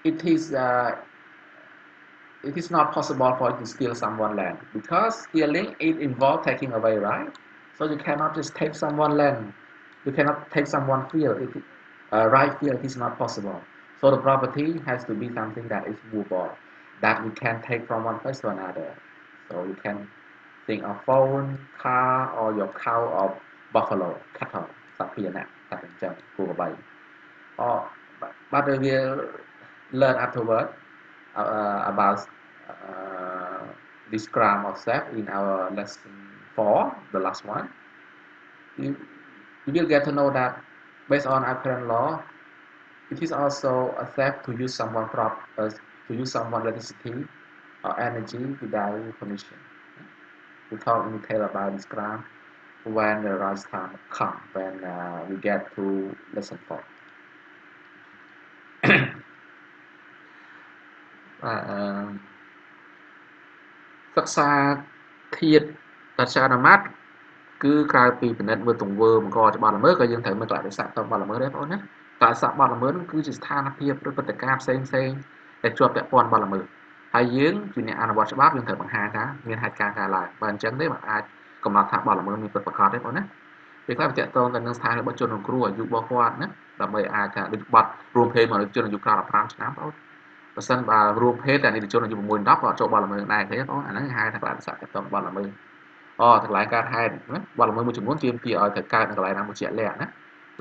it is not possible for you to steal someone's land because stealing it involves taking away, right? So you cannot just take someone land. You cannot take someone field. Right field is not possible. So the property has to be something that is movable, that you can take from one place to another. So you can think of phone, car, or your cow or buffalo, cattle, สัตว์พาหนะ สัตว์เป็นเจ้า กูกับใบ or but we will learn afterward about this grammar of self in our lesson 4, the last one. You will get to know that based on our current law, it is also a theft to use someone to use someone electricity or energy without permission. We talk in detail about this grammar when the right time comes, when we get to lesson 4. សិក្សាធាតុដែលជាអនុម័តគឺក្រៅពីពិនិត្យមើលទង្វើបង្កច្បាប់ល្មើសក៏យើងត្រូវមើលកលៈទេសៈតបបទល្មើសដែរបងប្អូនណាកលៈទេសៈបទល្មើសនោះគឺជាស្ថានភាពឬព្រឹត្តិការណ៍ផ្សេងដែលជាប់ពាក់ព័ន្ធបទល្មើសហើយយើងជាអ្នកអនុវត្តច្បាប់យើងត្រូវបង្ហាញថាមានហេតុការណ៍កើតឡើងបើអញ្ចឹងទេมันអាចកំណត់ថាបទល្មើសមានពិតប្រាកដទេបងប្អូនណាពេលខ្លះវាទាក់ទងទៅនឹងស្ថានភាពជនរងគ្រោះអាយុរបស់គាត់ណាដើម្បីអាចថាដូចបាត់រួមភេទមកជនអាយុក្រោម15ឆ្នាំបងប្អូនបើសិនបើរួមភេទតែនិតិជនអាយុ6 10ក៏ចូលបទល្មើសដែរទេបងប្អូនអាហ្នឹងហៅថាកលៈទេសៈទាក់ទងបទល្មើសទាំងឡាយកើតហេតុណាបទល្មើសមួយចំនួនទាមទារឲ្យត្រូវកើតនៅកន្លែងណាមួយជាក់លាក់ណា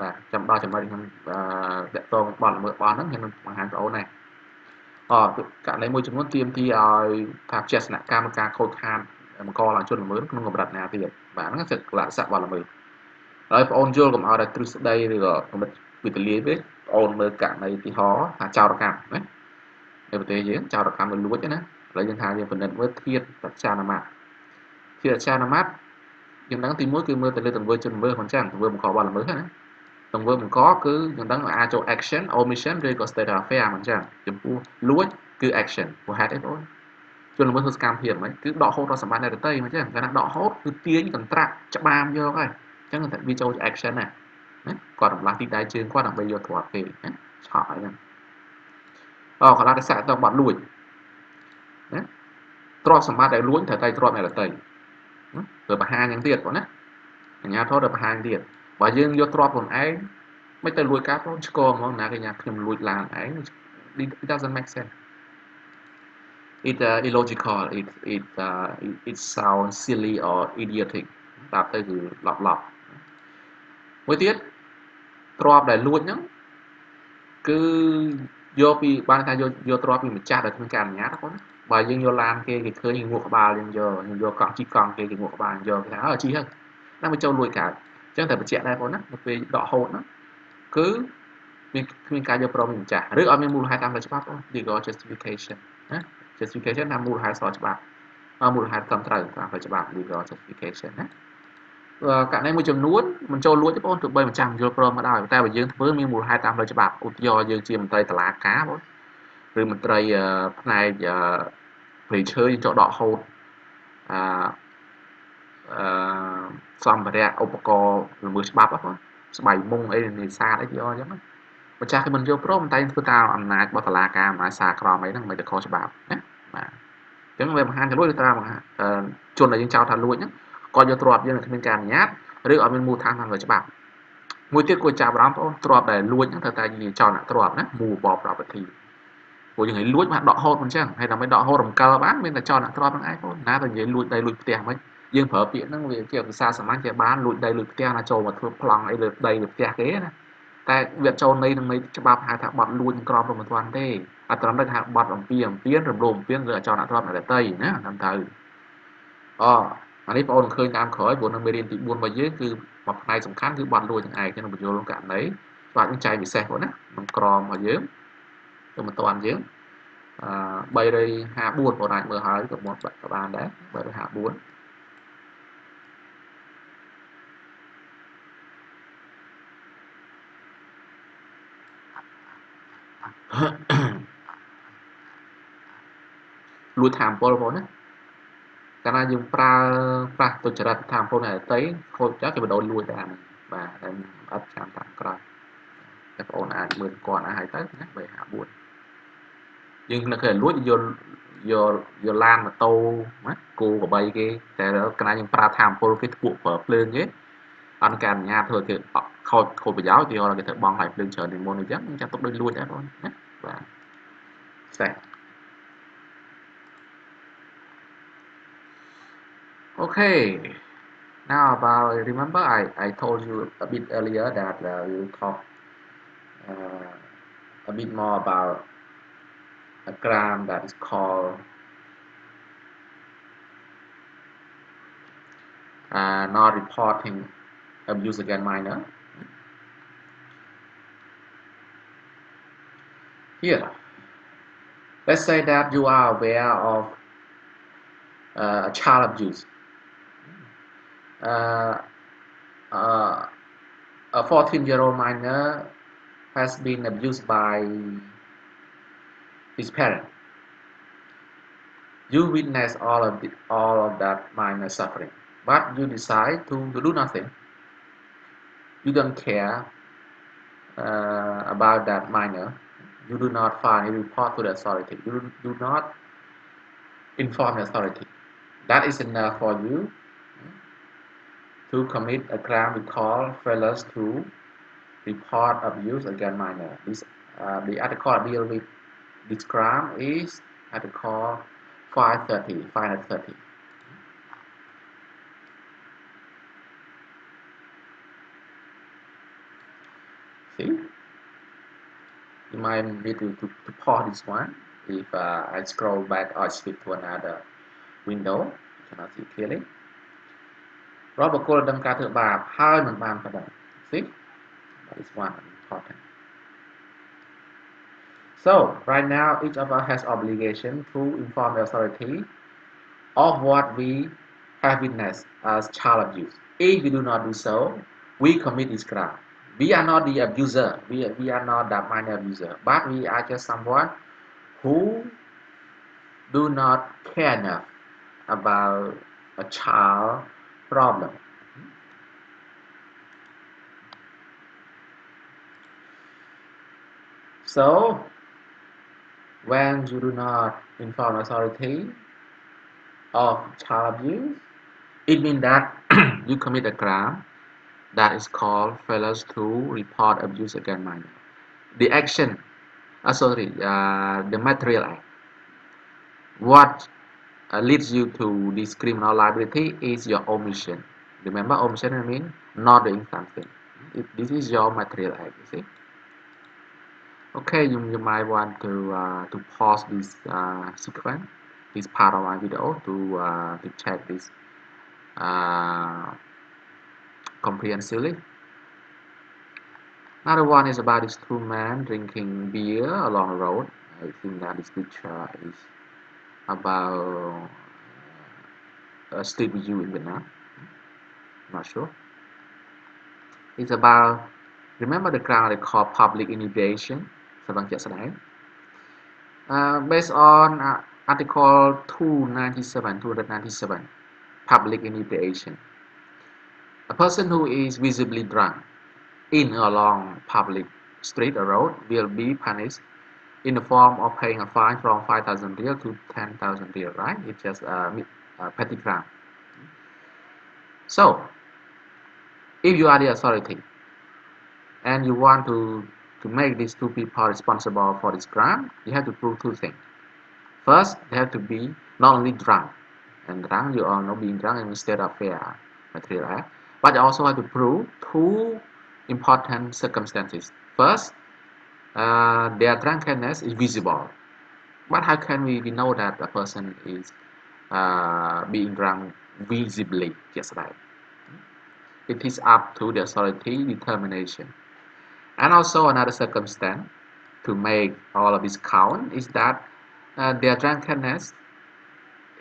បាទចាំដល់ចំណុចខ្ញុំតាក់ទងបទល្មើសរបស់ហ្នឹងខ្ញុំនឹងបង្ហាញបងប្អូនដែរករណីមួយចំនួនទាមទារឲ្យថាជាសនកម្មការខូចខាតបង្កឡើងជនល្មើសក្នុងកម្រិតណាទៀតបាទហ្នឹងគឺកលៈទេសៈបទល្មើសហើយបងប្អូនយល់កុំឲ្យតែទ្រឹស្ដីឬក៏គំនិតវិទ្យាពេកបងប្អូនមើលករណីឧទាហរណ៍ថាចោរកម្មណានៅប្រទេសយើងចោរកម្មលួចណាឥឡូវយើងថាយើងពិនិត្យមើលធាតុបច្ចានុម័តធាតុបច្ចានុម័តយើងដឹងទី1គឺមើលទៅលើទង្វើជនល្មើសមិនចឹងទង្វើបង្កបទល្មើសណាទង្វើបង្កគឺយើងដឹងអាចចូល action omission ឬក៏ state of affair មិនចឹងចំពោះលួចគឺ action ព្រោះហេតុអីបងជនល្មើសធ្វើសកម្មភាពហ្មងគឺដកហូតរកសម្បត្តិអ្នកដទៃមិនចឹងកាលណាដកហូតគឺទាញកន្ត្រាក់ច្បាមយកហើយអញ្ចឹងតែវាចូល action ណាគាត់រំលាស់ទីដៃជើងគាត់ដើម្បីយកទ្រព្យគេណាឆក់អីហ្នឹងកលៈទេសៈទៅបាត់លួចណាទ្រព្យសម្បត្តិដែលលួចត្រូវតែទ្រព្យអ្នកដទៃទៅបង្ហាញយ៉ាងទៀតបងណាអាជ្ញាធរទៅបង្ហាញទៀតបើយើងយកទ្រព្យខ្លួនឯងមិនទៅលួចកាប់បងឆ្កងហ្មងណាកញ្ញាខ្ញុំលួចឡានឯង it doesn't make sense it illogical it sounds silly or idiotic តាមទៅគឺឡប់មួយទៀតទ្រព្យដែលលួចហ្នឹងគឺយកពីបានថាយកទ្រព្យពីម្ចាស់ដែលគ្មានការអនុញ្ញាតបងបើយើងយកឡានគេឃើញងក់ក្បាលយើងយកកង់ជីកង់គេងក់ក្បាលយកគេថាជីហ្នឹងណាមកចូលលួចកើតអញ្ចឹងតែបញ្ជាក់ដែរបងណានៅពេលដកហូតហ្នឹងគឺមានការយកព្រមពីម្ចាស់ឬអត់មានមូលហេតុតាមផ្លូវច្បាប់បង legal justification ណា justification តាមមូលហេតុស្របច្បាប់មូលហេតុត្រឹមត្រូវតាមផ្លូវច្បាប់ legal justification ណាករណីមួយចំនួនមិនចូលលួចទេបងទោះបីម្ចាស់មិនយល់ព្រមក៏ដោយតែបើយើងធ្វើមានមូលហេតុតាមផ្លូវច្បាប់ឧទាហរណ៍យើងជាមន្ត្រីតុលាការបងឬមន្ត្រីផ្នែកព្រៃឈើយើងចូលដកហូតសម្ភារៈឧបករណ៍ល្មើសច្បាប់បងស្បៃមុងអីនេសាទអីយកអញ្ចឹងម្ចាស់គេមិនយល់ព្រមតែធ្វើតាមអំណាចរបស់តុលាការអំណាចសារក្រមអីហ្នឹងមិនទៅខុសច្បាប់ណាបាទអញ្ចឹងវាបង្ហាញថាលួចឬតាមជនដែលយើងចោទថាលួចហ្នឹងគាត់យកទ្រព្យយើងគ្មានការអនុញ្ញាតឬអត់មានមូលដ្ឋានតាមផ្លូវច្បាប់មួយទៀតគួរចាប់អារម្មណ៍បងទ្រព្យដែលលួចហ្នឹងត្រូវតែនិយាយចោលអ្នកទ្រព្យណា movable property ព្រោះយើងនិយាយលួចបានដកហូតមិនចឹងហើយដើម្បីដកហូតរំកិលបានមានតែចោលអ្នកទ្រព្យហ្នឹងឯងបងណាទៅនិយាយលួចដីលួចផ្ទះមិនយើងប្រើពាក្យហ្នឹងវាជាភាសាសាមញ្ញជាបានលួចដីលួចផ្ទះណាចូលមកធ្វើប្លង់អីលើដីលើផ្ទះគេណាតែវាចូលនៃនឹងនៃច្បាប់ហៅថាបទលួចក្រមព្រហ្មទណ្ឌទេអត់ត្រឹមតែថាបទអំពីអំពៀនរំលោភអំពៀនឬចោលអ្នកទ្រព្យអ្នកដទៃណាតាមត្រូវអានេះបងប្អូនឃើញតាមក្រោយព្រោះនៅមេរៀនទី4របស់យើងគឺមួយផ្នែកសំខាន់គឺបទលួចទាំងឯងខ្ញុំបញ្យល់ក្នុងករណីបាទនឹងចែកពិសេសបងណាក្នុងក្រមរបស់យើងទៅមិនតាន់យើង354បងអាចមើលហើយក៏មកក៏បានដែរ354លួចថាមពលបងណាកាលណាយើងប្រើប្រាស់ទុច្ចរិតថាមពលអ្នកដទៃខូចចាស់គេបដូរលួចដែរបាទតែអត់ចាំតាមក្រោយតែបងអាចមើលគាត់ឲ្យទៅណា354យើងនៅឃើញលួចយកឡានម៉ូតូណាគ គោក្របីគេតែកណាយើងប្រើថាមពលគេធ្ពក់ប្រើភ្លើងគេអត់ការអនុញ្ញាតធ្វើគេខូចប្រយោជន៍ទីគេធ្វើបង់ថ្លៃភ្លើងច្រើនពីមុនអញ្ចឹងចាត់ទុកដូចលួចដែរបងណាបាទ Okay, now about remember I told you a bit earlier that we will talk a bit more about a gram that is called not reporting abuse against minor. Here, let's say that you are aware of child abuse. A 14-year-old minor has been abused by his parent. You witness all of that minor suffering, but you decide to do nothing. You don't care about that minor. You do not file a report to the authority. You do not inform the authority. That is enough for you to commit a crime we call failures to report abuse against minor. The article deal with this crime is article 530. See, you might need to pause this one. If I scroll back or switch to another window, you cannot see clearly. រាល់បុគ្គលដឹងការធ្វើបាបហើយមិនបានបដិ See, that is one important. So right now, each of us has obligation to inform the authority of what we have witnessed as child abuse. If we do not do so, we commit this crime. We are not the abuser. We are not the minor abuser, but we are just someone who do not care enough about a child problem. So when you do not inform authority of child abuse, it means that you commit a crime that is called failures to report abuse against minor. The action, the material act. What leads you to this criminal liability is your omission. Remember, omission means not doing something. This is your material act. You see. Okay, you might want to pause this sequence, this part of my video to check this comprehensively. Another one is about these two men drinking beer along the road. I think that this picture is about a street view in Vietnam. I'm not sure. It's about, remember the ground they call public inebriation. Based on Article 297, public inebriation. A person who is visibly drunk in or along public street or road will be punished in the form of paying a fine from 5,000 riel to 10,000 riel, right? It's just a petty crime. So, if you are the authority and you want to make these two people responsible for this crime, you have to prove two things. First, they have to be not only drunk, and drunk, you all know being drunk in state of fair material act, but you also have to prove two important circumstances. First, their drunkenness is visible. But how can we know that a person is being drunk visibly, just like? It is up to the authority determination. And also another circumstance to make all of this count is that their drunkenness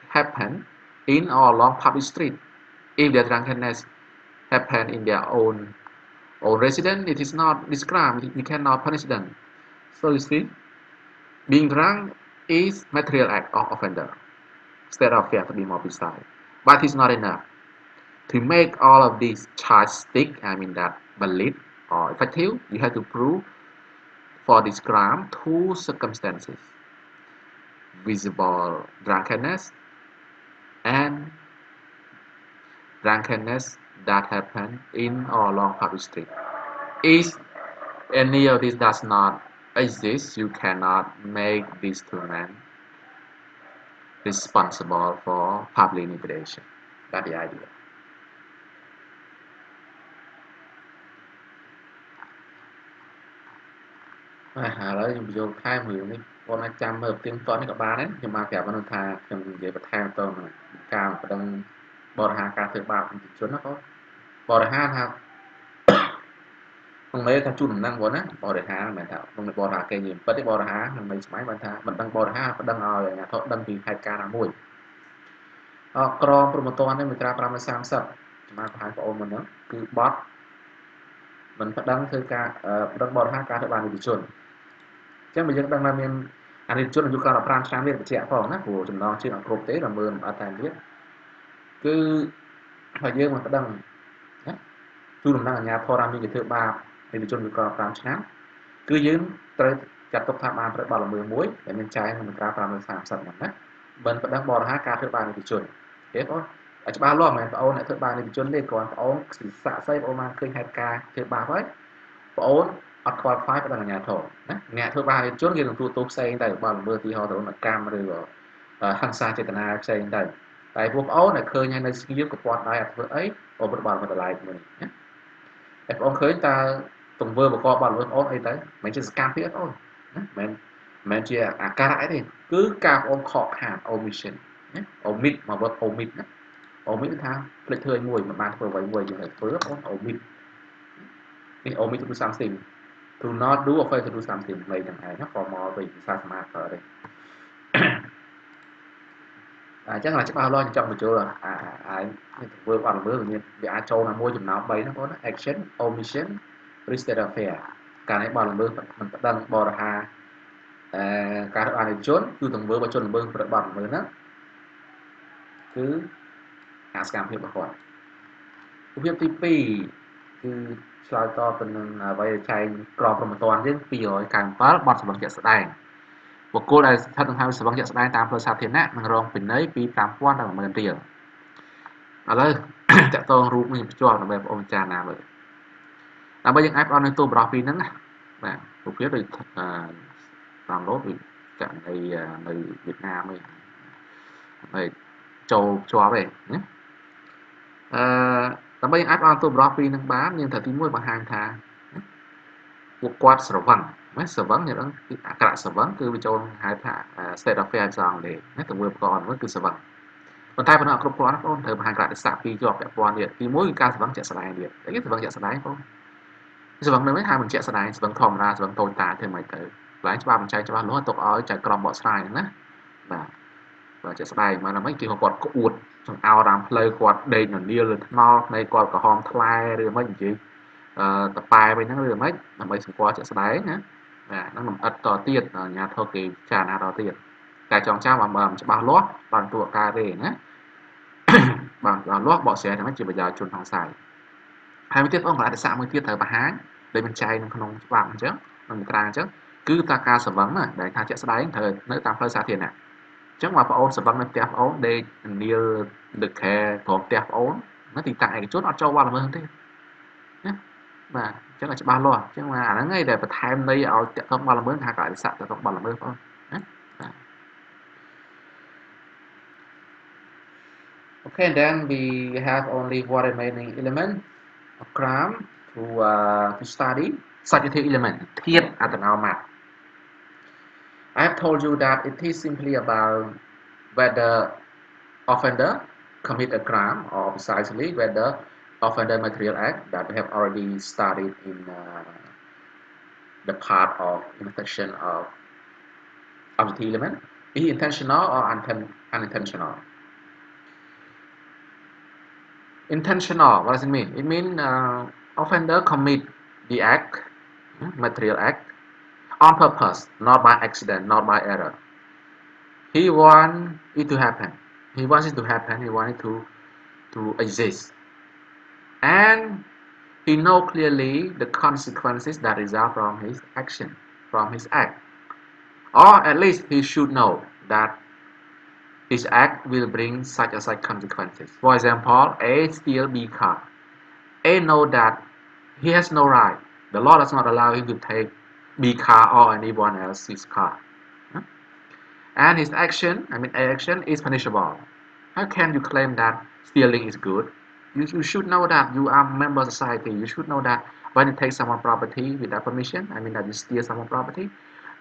happen in or along public street. If their drunkenness happen in their own residence, it is not this crime. We cannot punish them. So you see, being drunk is material act of offender. State of fair to be more precise. But it's not enough. To make all of these charges stick, I mean that valid or effective, you have to prove for this crime two circumstances: visible drunkenness and drunkenness that happen in or along public street. If any of this does not exist, you cannot make these two men responsible for public inebriation. That's the idea. ឥឡូវខ្ញុំបញ្ចូលថែមរឿងនេះបងអាចចាំមើលផ្ទៀងផ្ទាត់នេះក៏បានដែរខ្ញុំបានប្រាប់មនុស្សថាខ្ញុំនិយាយបន្ថែមទៅនឹងការប្តឹងបរិហារការធ្វើបាបប្រជាជនណាបងបរិហារថាក្នុងន័យថាជួនដំណឹងបងណាបរិហារមិនមែនថាក្នុងបរិហារគេនិយាយពិតទេបរិហារក្នុងន័យស្មៃបានថាមិនដឹងបរិហារប្តឹងឲ្យអាជ្ញាធរដឹងពីហេតុការណ៍ណាមួយក្រមព្រហ្មទណ្ឌនេះមាត្រា530ចំណាយប្រហែលបងអូនមុនហ្នឹងគឺបទមិនប្តឹងធ្វើការប្តឹងបរិហារការធ្វើបាបប្រជាជនអញ្ចឹងបើយើងដឹងថាមានអានិជនអាយុក្រោម15ឆ្នាំទៀតបញ្ជាក់ផងណាព្រោះចំណងជើងអត់គ្រប់ទេដល់មើលអត់តែទៀតគឺបើយើងមិនប្តឹងណាទូដំណឹងអាជ្ញាធរមានគេធ្វើបាបនិជនអាយុក្រោម15ឆ្នាំគឺយើងត្រូវចាត់ទុកថាបានប្រព្រឹត្តបទល្មើសមួយដែលមានចែងក្នុងមាត្រា530ហ្នឹងណាមិនប្តឹងបរិហារការធ្វើបាបនិជនទេបងច្បាស់លាស់មិនមែនបងអូនអ្នកធ្វើបាបនិជនទេគ្រាន់បងអូនសាកសីបងអូនបានឃើញហេតុការណ៍ធ្វើបាបហើយបងអូនអត់ខ្វល់ខ្វាយប្តឹងអាជ្ញាធរណាអ្នកធ្វើបាបនិជនគេនឹងទទួលទោសផ្សេងទៅបទល្មើសទីហោទរណកម្មឬក៏ហិង្សាចេតនាផ្សេងទៅតែពួកបងអូនដែលឃើញហើយនៅស្ងៀមកពាត់ដៃអត់ធ្វើអីបងប្រាប់បទល្មើសតម្លៃមួយនេះណាតែបងអូនឃើញតើទង្វើបង្កបទល្មើសបងអូនអីទៅមិនជាសកម្មភាពបងអូនណាមិនជាអាការៈអីទេគឺការបងអូនខកខាន omission ណា omit មកវត្ត omit ណា omit គឺថាភ្លេចធ្វើឲ្យមួយមិនបានធ្វើអ្វីមួយយើងត្រូវធ្វើបង omit នេះ omit to do something to not do or fail to do something ន័យទាំងឯងណា formal វិញភាសាសមាប្រើទេអញ្ចឹងអាច្បាស់លាស់ចង់បញ្ចូលអាធ្វើបទល្មើសវាអាចចូលនៅមួយចំណោម3ហ្នឹងបងណា action omission ឬ state of affair ការនេះបទល្មើសមិនប្តឹងបរិហារការរបស់អនិជនគឺទង្វើរបស់ជនល្មើសប្រតិបត្តិល្មើសហ្នឹងគឺអសកម្មភាពរបស់គាត់រូបភាពទី2គឺឆ្លើយតបទៅនឹងអ្វីដែលចែងក្របព្រហ្មទណ្ឌយើង297បទសម្បត្តិជាក់ស្ដែងបុគ្គលដែលស្ថិតក្នុងហានិសម្បត្តិជាក់ស្ដែងតាមផ្លូវសាធារណៈនឹងរងពិន័យពី5000ដល់10000រៀលឥឡូវតកតងរូបនេះបញ្ជាប់ដើម្បីបងប្អូនពិចារណាមើលដើម្បីយើងអាចផ្ដល់នៅទូបរោះពីរហ្នឹងណាបាទរូបភាពដូចតាមលោកពីករណីនៅវៀតណាមឯងហើយចូលជាប់ឯងណាដើម្បីអាចផ្ដល់ទូបរោះពីរហ្នឹងបានយើងត្រូវទី1បង្ហាញថាពួកគាត់ស្រវឹងណាស្រវឹងយើងដឹងពីអក្សរស្រវឹងគឺវាចូលហៅថា state of affairs អង់គ្លេសណាទង្វើប្រកបមួយគឺស្រវឹងប៉ុន្តែប៉ុណ្ណឹងអត់គ្រប់គ្រាន់បងត្រូវបង្ហាញក្រតិស័កពីរជាប់ពាក់ព័ន្ធទៀតទី1គឺការស្រវឹងជាក់ស្ដែងទៀតតែគេស្រវឹងជាក់ស្ដែងបងស្រវឹងនឹងថាមិនជាក់ស្ដែងស្រវឹងធម្មតាស្រវឹងតូចតាចធ្វើមិនទៅកន្លែងច្បាប់បញ្ចែកច្បាស់លាស់ទុកឲ្យចៅក្រមបកស្រាយណាបាទជាក់ស្ដែងមកដល់មិនគេគាត់ក្អួតចង្អោរតាមផ្លូវគាត់ដេកននៀលលើថ្នល់ភ្នែកគាត់ក្រហមថ្លែឬមិននិយាយតប៉ែវិញហ្នឹងឬមិនដើម្បីសម្គាល់ជាក់ស្ដែងណាបាទហ្នឹងលំអិតតទៀតអាជ្ញាធរគេពិចារណាតទៀតតែចងចាំបើមិនច្បាស់លាស់បានទួការទេណាបាទច្បាស់លាស់បកស្រាយថាជាប្រយោជន៍ជនសង្ស័យហើយមួយទៀតបងកន្លែងទស្សនៈមួយទៀតត្រូវបង្ហាញដែលបញ្ចែងនៅក្នុងច្បាប់អញ្ចឹងក្នុងមាត្រាអញ្ចឹងគឺថាការស្រវឹងណាដែលថាជាក់ស្ដែងត្រូវនៅតាមផ្លូវសាធារណៈអញ្ចឹងបើបងអូនស្រវឹងនៅផ្ទះបងអូនដេកនាលលើខែក្រោមផ្ទះបងអូននៅទីតាំងឯកជនអត់ចូលវត្តល្មើសទេណាបាទអញ្ចឹងឲ្យច្បាស់លាស់អញ្ចឹងអាហ្នឹងឯងដែលបន្ថែមន័យឲ្យតាក់ទងបទល្មើសថាកសិៈតាក់ទងបទល្មើសបងណាបាទ Okay, then we have only one remaining element of crime to study subjective element ធាតុអត្តនោម័ត I have told you that it is simply about whether offender commit a crime or precisely whether offender material act that we have already studied in the part of intersection of objective element is intentional or unintentional. Intentional, what does it mean? It means offender commit the act, material act, on purpose, not by accident, not by error. He wants it to happen. He wants it to happen. He wants it to exist. And he knows clearly the consequences that result from his action, from his act. Or at least he should know that Each act will bring such and such consequences. For example, A steal B car. A know that he has no right. The law does not allow him to take B car or anyone else's car. And his action, A action, is punishable. How can you claim that stealing is good? You should know that you are a member of society. You should know that when you take someone's property without permission, that you steal someone's property,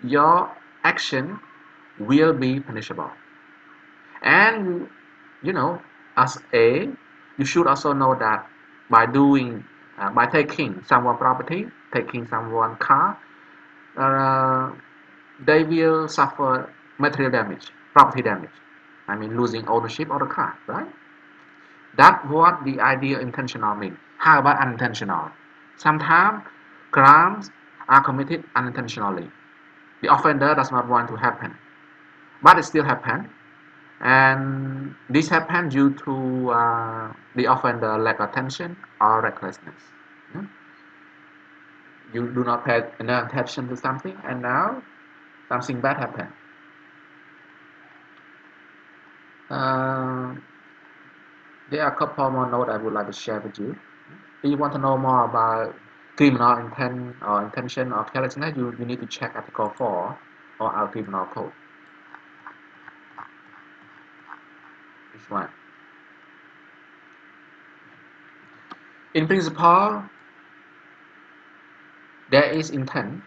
your action will be punishable. And you know, as A, you should also know that by by taking someone's property, taking someone's car, uh, they will suffer material damage, property damage. Losing ownership of the car, right? That's what the idea intentional means. How about unintentional? Sometimes crimes are committed unintentionally. The offender does not want to happen, but it still happens, and this happens due to the offender lack attention or recklessness. Hmm? You do not pay enough attention to something, and now something bad happens. Uh, there are a couple more notes I would like to share with you. If you want to know more about criminal intent or intention or carelessness, you need to check Article 4 of our criminal code. This one. In principle, there is intent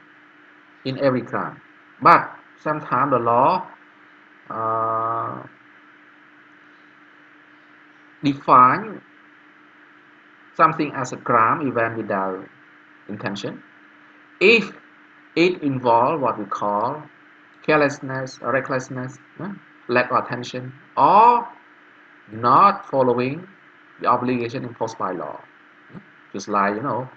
in every crime, but sometimes the law uh, define something as a crime even without intention if it involves what we call carelessness or recklessness, lack of attention, or not following the obligation imposed by law. Just like, you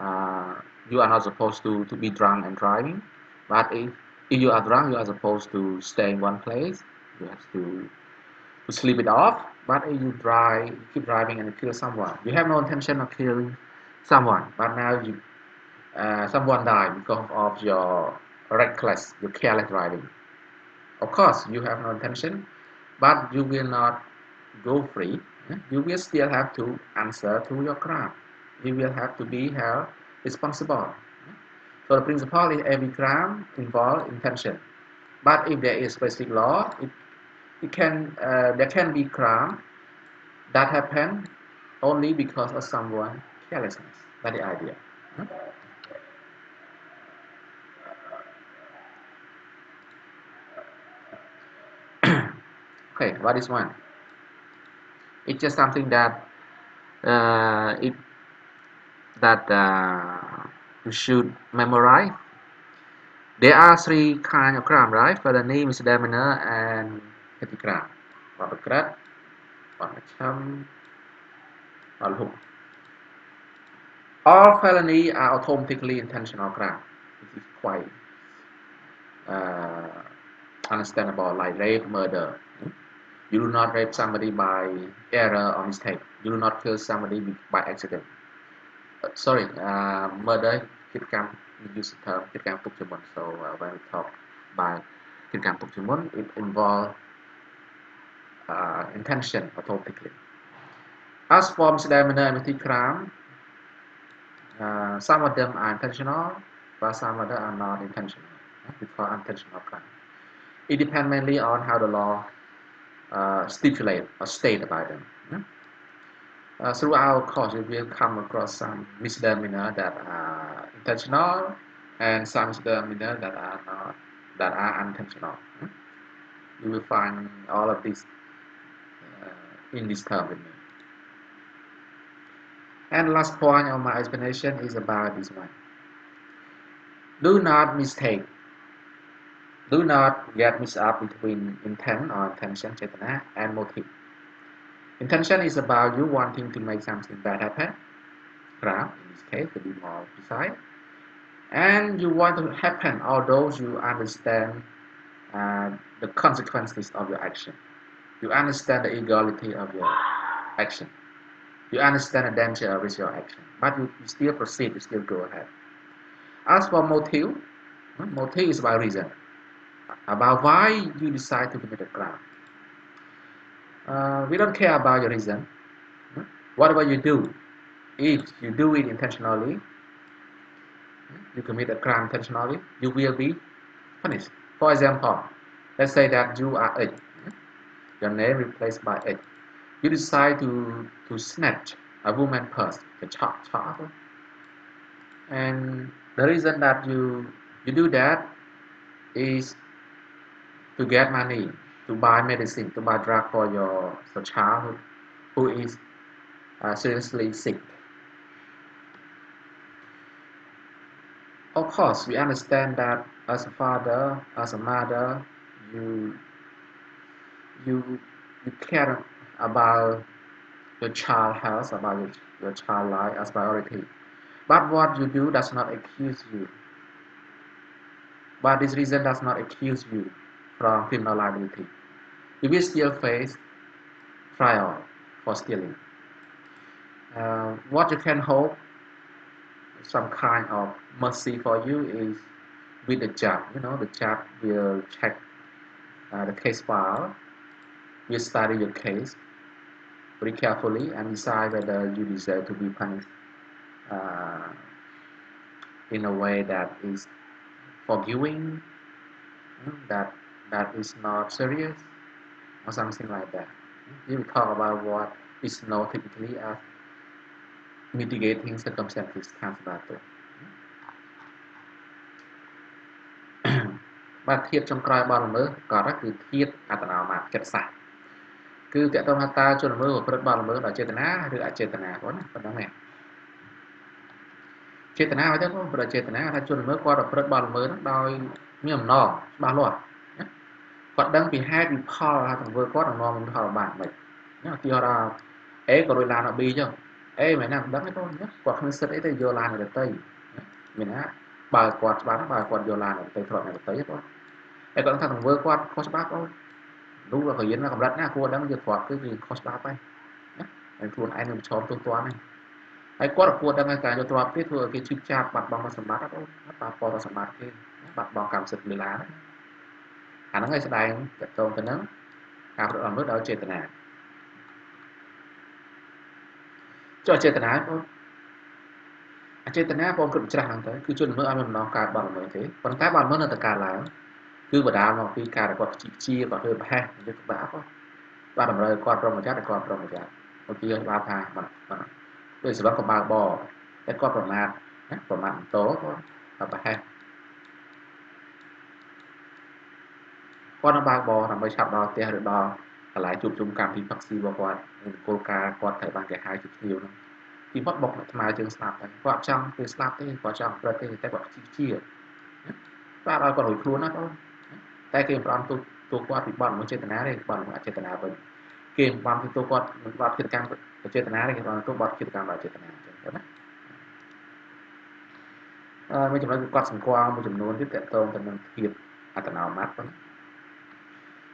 are not supposed to be drunk and driving, but if you are drunk, you are supposed to stay in one place. You have to sleep it off. But if you keep driving and you kill someone, you have no intention of killing someone, but now someone died because of your careless driving. Of course, you have no intention, but you will not go free. You will still have to answer to your crime. You will have to be held responsible. So the principle is every crime involves intention. But if there is specific law, there can be crime that happen only because of someone carelessness. That's the idea. Okay, what is one? It's just something that uh, it that you should memorize. There are three kinds of crime, right? Felony, misdemeanor, and petty crime. Phạm vật kết, phạm châm, phạm hụt. All felony are automatically intentional crime. This is quite uh, understandable, like rape, murder. You do not rape somebody by error or mistake. You do not kill somebody by accident. Murder, we use the term ឃាតកម្មទុកជាមុន. So when we talk about ឃាតកម្មទុកជាមុន, it involves intention automatically. As for misdemeanor and petty crime, some of them are intentional, but some of them are not intentional. We call unintentional crime. It depends mainly on how the law stipulate or state about them. Throughout course, you will come across some misdemeanor that are intentional and some misdemeanor that are unintentional. You will find all of this in this term with me. And last point of my explanation is about this one. Do not mistake. Do not get mixed up between intent or intention, chetana, and motive. Intention is about you wanting to make something bad happen, crime in this case to be more precise, and you want to happen although you understand the consequences of your action. You understand the illegality of your action. You understand the danger of your action, but you still proceed, you still go ahead. As for motive, motive is about reason, about why you decide to commit a crime. We don't care about your reason. Whatever you do, if you do it intentionally, you commit a crime intentionally, you will be punished. For example, let's say that you are X, your name replaced by X. You decide to snatch a woman's purse, the child, and the reason that you do that is to get money, to buy medicine, to buy drug for your child who is seriously sick. Of course, we understand that as a father, as a mother, you you you care about your child health, about your child life as priority. But what you do does not accuse you. But this reason does not accuse you from criminal liability. You will still face trial for stealing. What you can hope, some kind of mercy for you is with the judge. The judge will check the case file, will study your case very carefully and decide whether you deserve to be punished uh, in a way that is forgiving, that is not serious, or something like that. We will talk about what is known typically as mitigating circumstances cancellation បាទធៀបចុងក្រោយបទល្មើសក៏គឺធៀបអត្តនោមាចិត្តសាស្ត្រគឺតើតើថាតើជនល្មើសប្រព្រឹត្តបទល្មើសដោយចេតនាឬអចេតនាប៉ុណ្ណឹងឯងចេតនាឲ្យទៅបងប្រចេតនាថាជនល្មើសគាត់ប្រព្រឹត្តបទល្មើសហ្នឹងដោយមានអំណងច្បាស់លាស់គាត់ដឹងពីហេតុពីផលថាទង្វើគាត់នឹងនាំនឹងផលបាបមិនឧទាហរណ៍អេក៏រួចឡានដល់ B ចឹងអេមិនណាមិនដឹងទេបងគាត់គ្មានសិទ្ធអីទៅយកឡានអ្នកដទៃមានណាបើគាត់ច្បាស់បើគាត់យកឡានអ្នកដទៃធ្លាប់អ្នកដទៃបងតែគាត់ថាទង្វើគាត់ខុសច្បាប់បងនោះក៏រៀនកម្រិតណាគួរដឹងយកគ្រាប់គឺខុសច្បាប់ហើយណាហើយខ្លួនឯងនឹងប្រឈមទោសទណ្ឌហ្នឹងហើយគាត់គួរដឹងថាការយកទ្រព្យគេធ្វើឲ្យគេឈឺចាប់បាត់បង់សម្បត្តិបងប៉ះពាល់ដល់សម្បត្តិគេបាត់បង់កម្មសិទ្ធិលើឡានអាហ្នឹងឲ្យស្ដែងតទៅទៅហ្នឹងការប្រព្រឹត្តអំពើដោយចេតនាចុះចេតនាបងអចេតនាបងគិតច្រាស់ហ្នឹងទៅគឺជនល្មើសឲ្យមិនម្ដងកើតបទល្មើសទេប៉ុន្តែបទល្មើសនៅតែកើតឡើងគឺបណ្ដាលមកពីការដែលគាត់ខ្ជិះជាគាត់ធ្វើប្រហែសយកបាក់បាទតម្រូវគាត់ប្រុងប្រយ័ត្នគាត់ប្រុងប្រយ័ត្នឧទាហរណ៍បាទថាបាទដោយសម្រាប់កបាល់បតែគាត់ប្រមាថណាប្រមាថម៉ូតូគាត់ប្រហែសគាត់នឹងបើកបរដើម្បីឆាប់ដល់ផ្ទះឬដល់កន្លែងជួបជុំកម្មវិធីផឹកស៊ីរបស់គាត់គោលការណ៍គាត់ត្រូវបានគេហៅជាភ្ញៀវហ្នឹងពីមកបុកថ្មើរជើងស្លាប់តែគាត់ចង់ទៅស្លាប់ទេគាត់ចង់ប្រព្រឹត្តទេតែគាត់ខ្ជិះជាបាទឲ្យគាត់រួចខ្លួនណាបងតែគេមិនប្រំទូគាត់ពីបទមកចេតនាទេបទមកអចេតនាវិញគេមិនបានទូគាត់មិនបាត់ចិត្តកម្មចេតនាទេគេបានទូបាត់ចិត្តកម្មដោយចេតនាអញ្ចឹងណាមួយចំណុចគឺគាត់សង្កល់មួយចំនួនទៀតតកតងទៅនឹងភាពអត្តនោម័តបង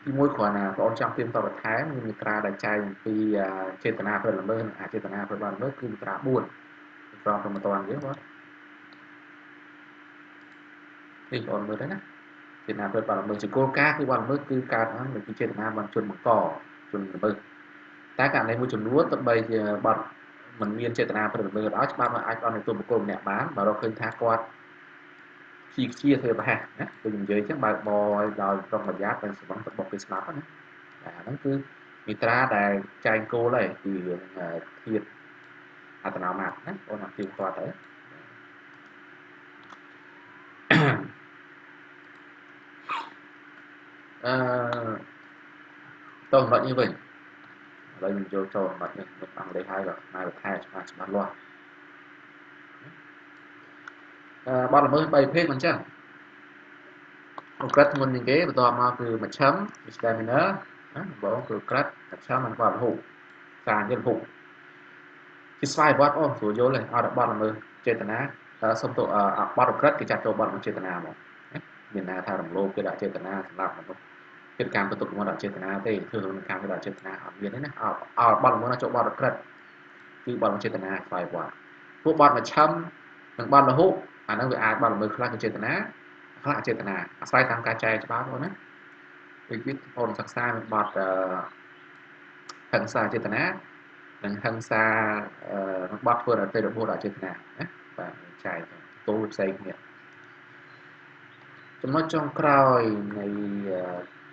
ទីមួយគ្រាន់តែបងចង់ទៀមតបថែមមានមាត្រាដែលចែកអំពីចេតនាប្រព្រឹត្តល្មើសនិងអចេតនាប្រព្រឹត្តល្មើសគឺមាត្រា4ប្រកបប្រមតនយើងបងនេះបងមើលទៅណាចេតនាប្រព្រឹត្តល្មើសជាគោលការណ៍គឺបទល្មើសគឺកើតឡើងពីចេតនាបានជនបង្កជនល្មើសតែករណីមួយចំនួនទោះបីជាបទមិនមានចេតនាប្រព្រឹត្តល្មើសដល់ច្បាប់អាចផ្ដល់នូវទោសបុគ្គលម្នាក់បានបើរកឃើញថាគាត់ខ្ជិះធ្វើប្រហែសណាដូចនិយាយអញ្ចឹងបើកបរឲ្យដោយប្រុងប្រយ័ត្នតែសម្បត្តិទៅបុកគេស្លាប់ណាអាហ្នឹងគឺមាត្រាដែលចែងគោលហើយពីធាតុអត្តនោមាតណាបងអត់ទៀងទាត់ទៅអឺតោះចំណុចនេះវិញឥឡូវយើងចូលចំណុចនេះមិនអង់គ្លេសហើយក៏ខ្មែរថែច្បាស់លាស់បទល្មើស3ប្រភេទមិនចឹងអូក្រិតធ្ងន់ជាងគេបន្ទាប់មកគឺមជ្ឈិម misdemeanor ណាបងគឺក្រិតមជ្ឈិមនិងបទរហូតសារយន្តរហូតជាស្វ័យប្រវត្តិអូស្រួលយល់ហើយអត់បទល្មើសចេតនាសុំទៅបទក្រិតគេចាត់ចូលបទល្មើសចេតនាមកមានន័យថារំលោភគេដាក់ចេតនាសម្រាប់មនុស្សកិច្ចការបន្ទុកមកដាក់ចេតនាទេធ្វើក្នុងការដាក់ចេតនាអត់មានទេណាអត់បទល្មើសចូលបទក្រិតគឺបទចេតនាស្វ័យប្រវត្តិពួកបទមជ្ឈិមនិងបទរហូតអាហ្នឹងវាអាចបទល្មើសខ្លះគឺចេតនាខ្លះអចេតនាអាស្រ័យតាមការចែកច្បាប់បងណាដូចនេះបងសិក្សានៅបទ ហិង្សាចេតនានិងហិង្សាបទធ្វើឲ្យទៅរបួសអចេតនាណាបាទចែកគោលផ្សេងគ្នាចំណុចចុងក្រោយនៃ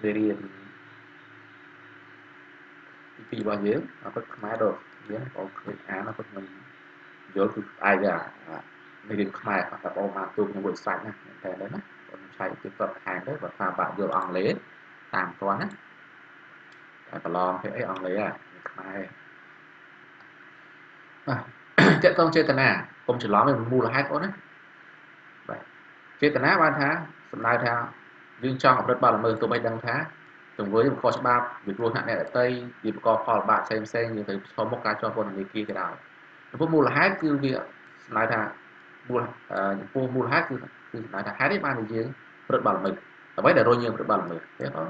មេរៀនទី2របស់យើងអពុតខ្មែរដូចយើងបងឃើញអានអពុតមិនយល់គឺឯងមេរៀនខ្មែរតែបងបានទូក្នុងមួយសាច់ណាតែដែរណាបងឆែកទីគាត់ខាងទៅបើថាបាក់យល់អង់គ្លេសតាមគាត់ណាតែប្រឡងទៅអីអង់គ្លេសខ្មែរបាទតកតងចេតនាកុំច្រឡំvớiមូលហេតុបងណាបាទចេតនាបានថាសំដៅថាយើងចង់អភិរក្សបាល់ល្មើសទោះបីដឹងថាទង្វើវាខុសច្បាប់វាគ្រោះថ្នាក់អ្នកដទៃវាបង្កផលលំបាកផ្សេងយើងត្រូវឈរមុខការជាប់ពន្ធនាគារក៏ដោយចំពោះមូលហេតុគឺវាសំដៅថាចំពោះមូលហេតុគឺសំដៅថាហេតុនេះបានយើងប្រព្រឹត្តបាល់ល្មើសអ្វីដែលរុញយើងប្រព្រឹត្តបាល់ល្មើសទេបង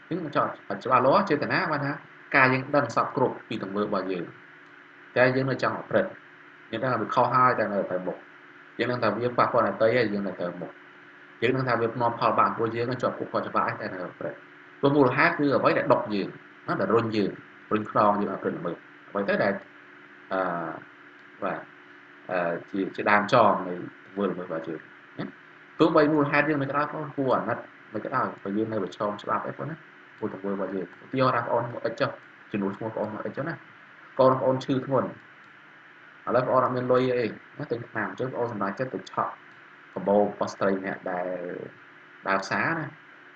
យើងចង់ច្បាស់លាស់ចេតនាបានថាការយើងដឹងសពគ្រប់ពីទង្វើរបស់យើងតែយើងនៅចង់អភិរក្សយើងដឹងថាវាខុសហើយតែនៅទៅមុខយើងដឹងថាវាប៉ះពាល់អតីតហើយយើងនៅទៅមុខយើងនឹងថាវានាំផលបាក់ព្រោះយើងជាប់គុកខុសច្បាប់តែនៅប្រព្រឹត្តព្រោះមូលហេតុគឺអ្វីដែលដុកយើងណាដែលរុញយើងរុញខ្នងយើងឲ្យប្រព្រឹត្តល្មើសអ្វីទៅដែលអឺបាទជាដើមចងនៃទង្វើល្មើសរបស់យើងណាទោះបីមូលហេតុយើងមិនក៏ដោយបងគួរអាណិតមិនក៏ដោយបើយើងនៅប្រឈមច្បាប់អីបងណាគួរទង្វើរបស់យើងឧទាហរណ៍ថាបងមកអិចចុះជំនួសឈ្មោះបងមកអិចចុះណាកូនបងឈឺធ្ងន់ឥឡូវបងអត់មានលុយអីណាទិញថ្នាំអញ្ចឹងបងសម្រាប់ចិត្តទៅឆក់កាបូបរបស់ស្រីម្នាក់ដែលដើរផ្សារណា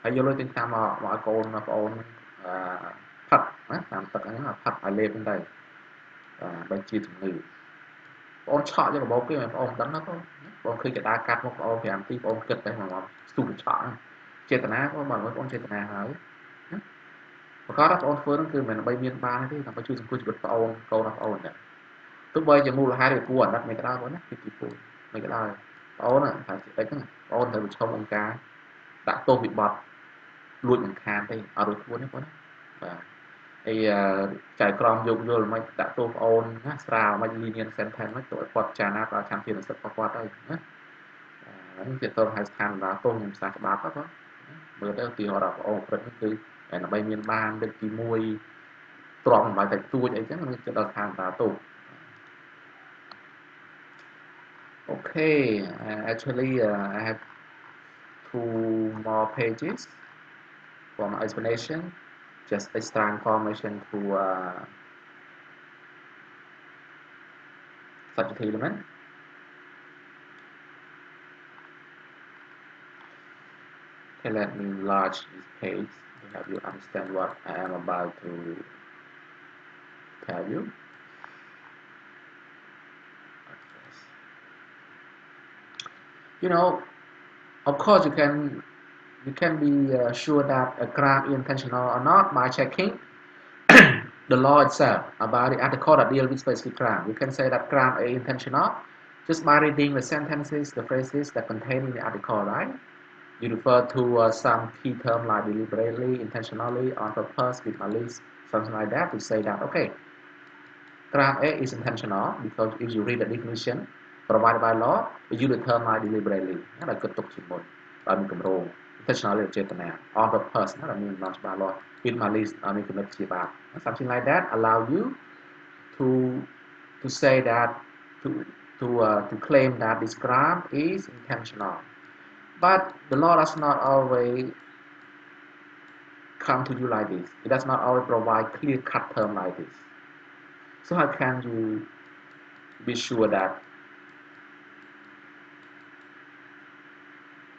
ហើយយកលុយទិញថ្នាំមកឲ្យកូនបងផឹកណាតាមទឹកហ្នឹងផឹកឲ្យលេបហ្នឹងទៅបើជាជំងឺបងឆក់យកកាបូបគេមិនបងដឹងណាបងឃើញកដាកាត់មកបង5នាទីបងគិតតែមកស្ទុះឆក់ចេតនាបងចេតនាហើយណាប្រកាសថាបងធ្វើហ្នឹងគឺមិនដើម្បីមានបានទេដើម្បីជួយសង្គមជីវិតបងកូនបងតែទោះបីជាមូលហេតុវាគួរអាណិតមិនក៏ដោយបងណាពីពីពូមិនក៏ដោយបងណាថាស្អិចហ្នឹងបងត្រូវប្រឈមអង្គការដាក់ទោសវិបត្តិលួចមិនខានទេអត់រួចខ្លួនទេបងណាបាទហើយចៅក្រមយកយល់មិនដាក់ទោសប្អូនណាស្រាលមិនលីនៀនសេនថែនមិនទៅឲ្យគាត់ចារណាគាត់ចាំជានិស្សិតរបស់គាត់ទៅណានេះជាតើហៅស្ថានតាទោសក្នុងសាស្ត្រច្បាប់ហ្នឹងមើលទៅទីហោរាប់ប្អូនព្រឹកគឺដើម្បីមានបានលើកទី1ទ្រាំមិនបាច់តែទួចអីចឹងនឹងចិត្តដល់ស្ថានតាទោសOkay, actually, I have 2 more pages for my explanation. Just extra information to subject element. Okay, let me enlarge this page to help you understand what I am about to tell you. You know, of course, you can be sure that a crime is intentional or not by checking the law itself about the article that deals with specific crime. You can say that crime is intentional just by reading the sentences, the phrases that contain in the article, right? You refer to some key term like deliberately, intentionally, on purpose, with malice, something like that to say that, okay, crime A is intentional because if you read the definition provided by law, you use the term like deliberately. Đó là kết tục chuyên môn. Và mình cầm rồ. Intentionally, ចេតនា on purpose ណាដែលមានច្បាស់លាស់ with malice មានគំនិតជាបាប something like that allow you to say that to claim that this crime is intentional. But the law does not always come to you like this. It does not always provide clear-cut term like this. So how can you be sure that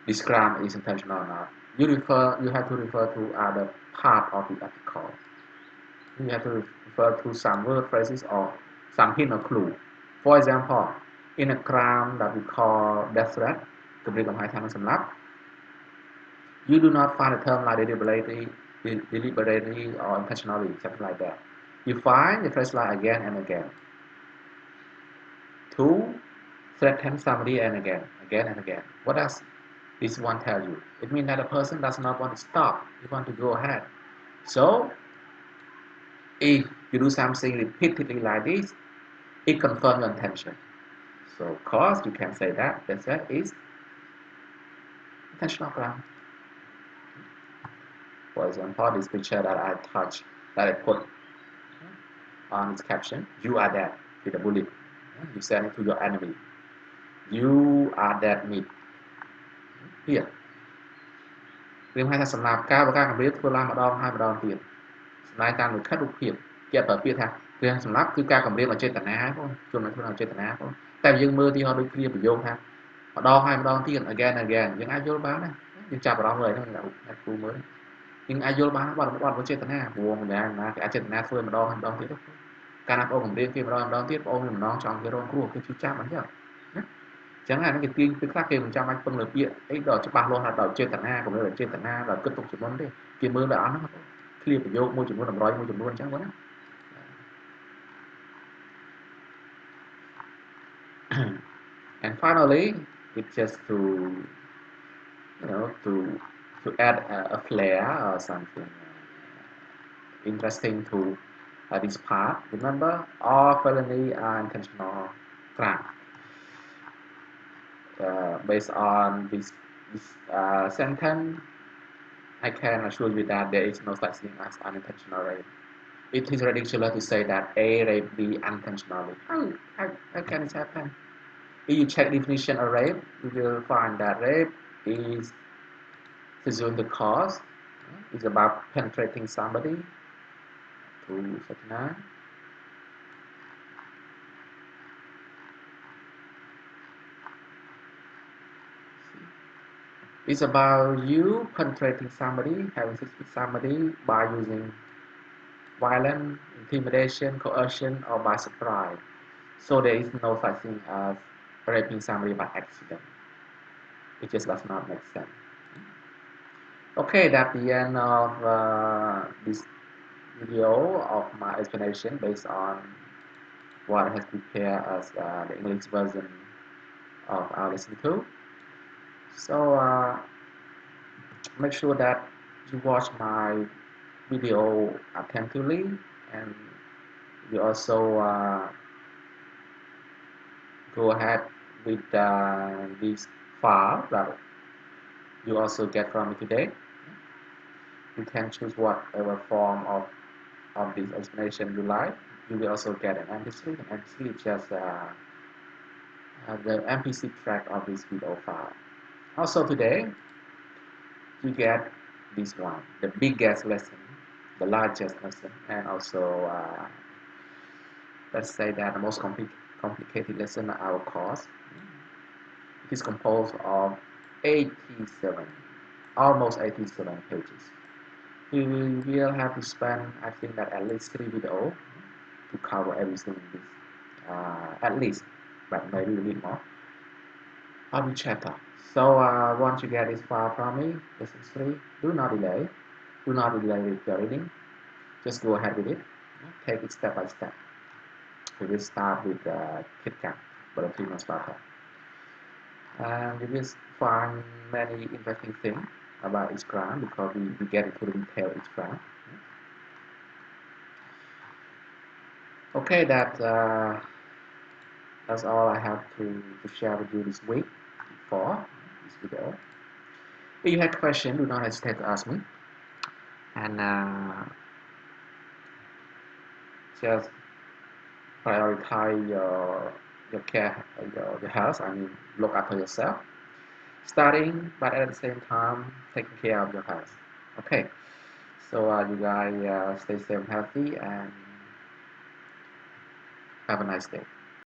this crime is intentional or not? You have to refer to other part of the article. You have to refer to some word phrases or some hint or clue. For example, in a crime that we call death threat, គំរាមកំហែងថានឹងសម្លាប់ you do not find a term like deliberately or intentionally, something like that. You find the phrase like again and again. To threaten somebody and again and again. What does this one tell you? It means that a person does not want to stop. He wants to go ahead. So, if you do something repeatedly like this, it confirms your intention. So, of course, you can say that that is intentional crime. For example, this picture that I put on its caption, you are dead with a bullet. You send it to your enemy. You are dead meat. Here. ព្រាមហៅថាសម្រាប់ការបង្ការគម្រាមធ្វើឡើងម្ដងហើយម្ដងទៀតសម្ដែងតាមលិខិតរូបភាពគេប្រើពាក្យថាព្រាមសម្រាប់គឺការគម្រាមអចេតនាបងជនមិនខ្លួនអចេតនាបងតែយើងមើលទីហោដូចព្រាមប្រយោគថាម្ដងហើយម្ដងទៀត again យើងអាចយល់បានណាយើងចាប់អារម្មណ៍លើហ្នឹងអ្នកគ្រូមើលយើងអាចយល់បានបាត់អចេតនាព្រោះម្យ៉ាងណាគេអចេតនាធ្វើម្ដងហើយម្ដងទៀតកាលណាបងគម្រាមគេម្ដងទៀតបងមានម្ដងចង់គេរងគ្រោះគេជឿចាប់អញ្ចឹងណាចឹងអានេះគេទាញពេលខ្លះគេមិនចាំបាច់ពឹងលើពាក្យអីដល់ច្បាស់លាស់ថាដល់ចេតនាកុំលើចេតនាដល់គិតទុកជាមុនទេគេមើលដល់អស់ហ្នឹងឃ្លាប្រយោគមួយចំនួនតម្រុយមួយចំនួនអញ្ចឹងបងណា and finally it's just to to add a flair or something interesting to this part. Remember, all felony are intentional crime. Based on this sentence, I can assure you that there is no such thing as unintentional rape. It is ridiculous to say that A rape B unintentionally. How can it happen? If you check definition of rape, you will find that rape is presume the cause is about penetrating somebody to vagina. It's about you penetrating somebody, having sex with somebody by using violence, intimidation, coercion, or by surprise. So there is no such thing as raping somebody by accident. It just does not make sense. Okay, that's the end of this video of my explanation based on what I have prepared as the English version of our lesson 2. So make sure that you watch my video attentively, and you also go ahead with this file that you also get from me today. You can choose whatever form of this explanation you like. You will also get an MP3. An MP3 is just the MPC track of this video file. Also today, you get this one, the biggest lesson, the largest lesson, and also let's say that the most complicated lesson of our course. It is composed of 87, almost 87 pages. We will have to spend, I think, that at least 3 videos to cover everything in this, at least, but maybe a bit more. On each chapter. So once you get this file from me, lesson 3, do not delay with your reading. Just go ahead with it. Take it step by step. We will start with KitKat, Ballerina Starter. And you will find many interesting things about each crime because we get into the detail each crime. Okay, that's all I have to share with you this week for this video. If you have questions, do not hesitate to ask me, and just prioritize your care, your health. I mean, look after yourself. Studying, but at the same time, taking care of your health. Okay, so you guys stay safe and healthy, and have a nice day.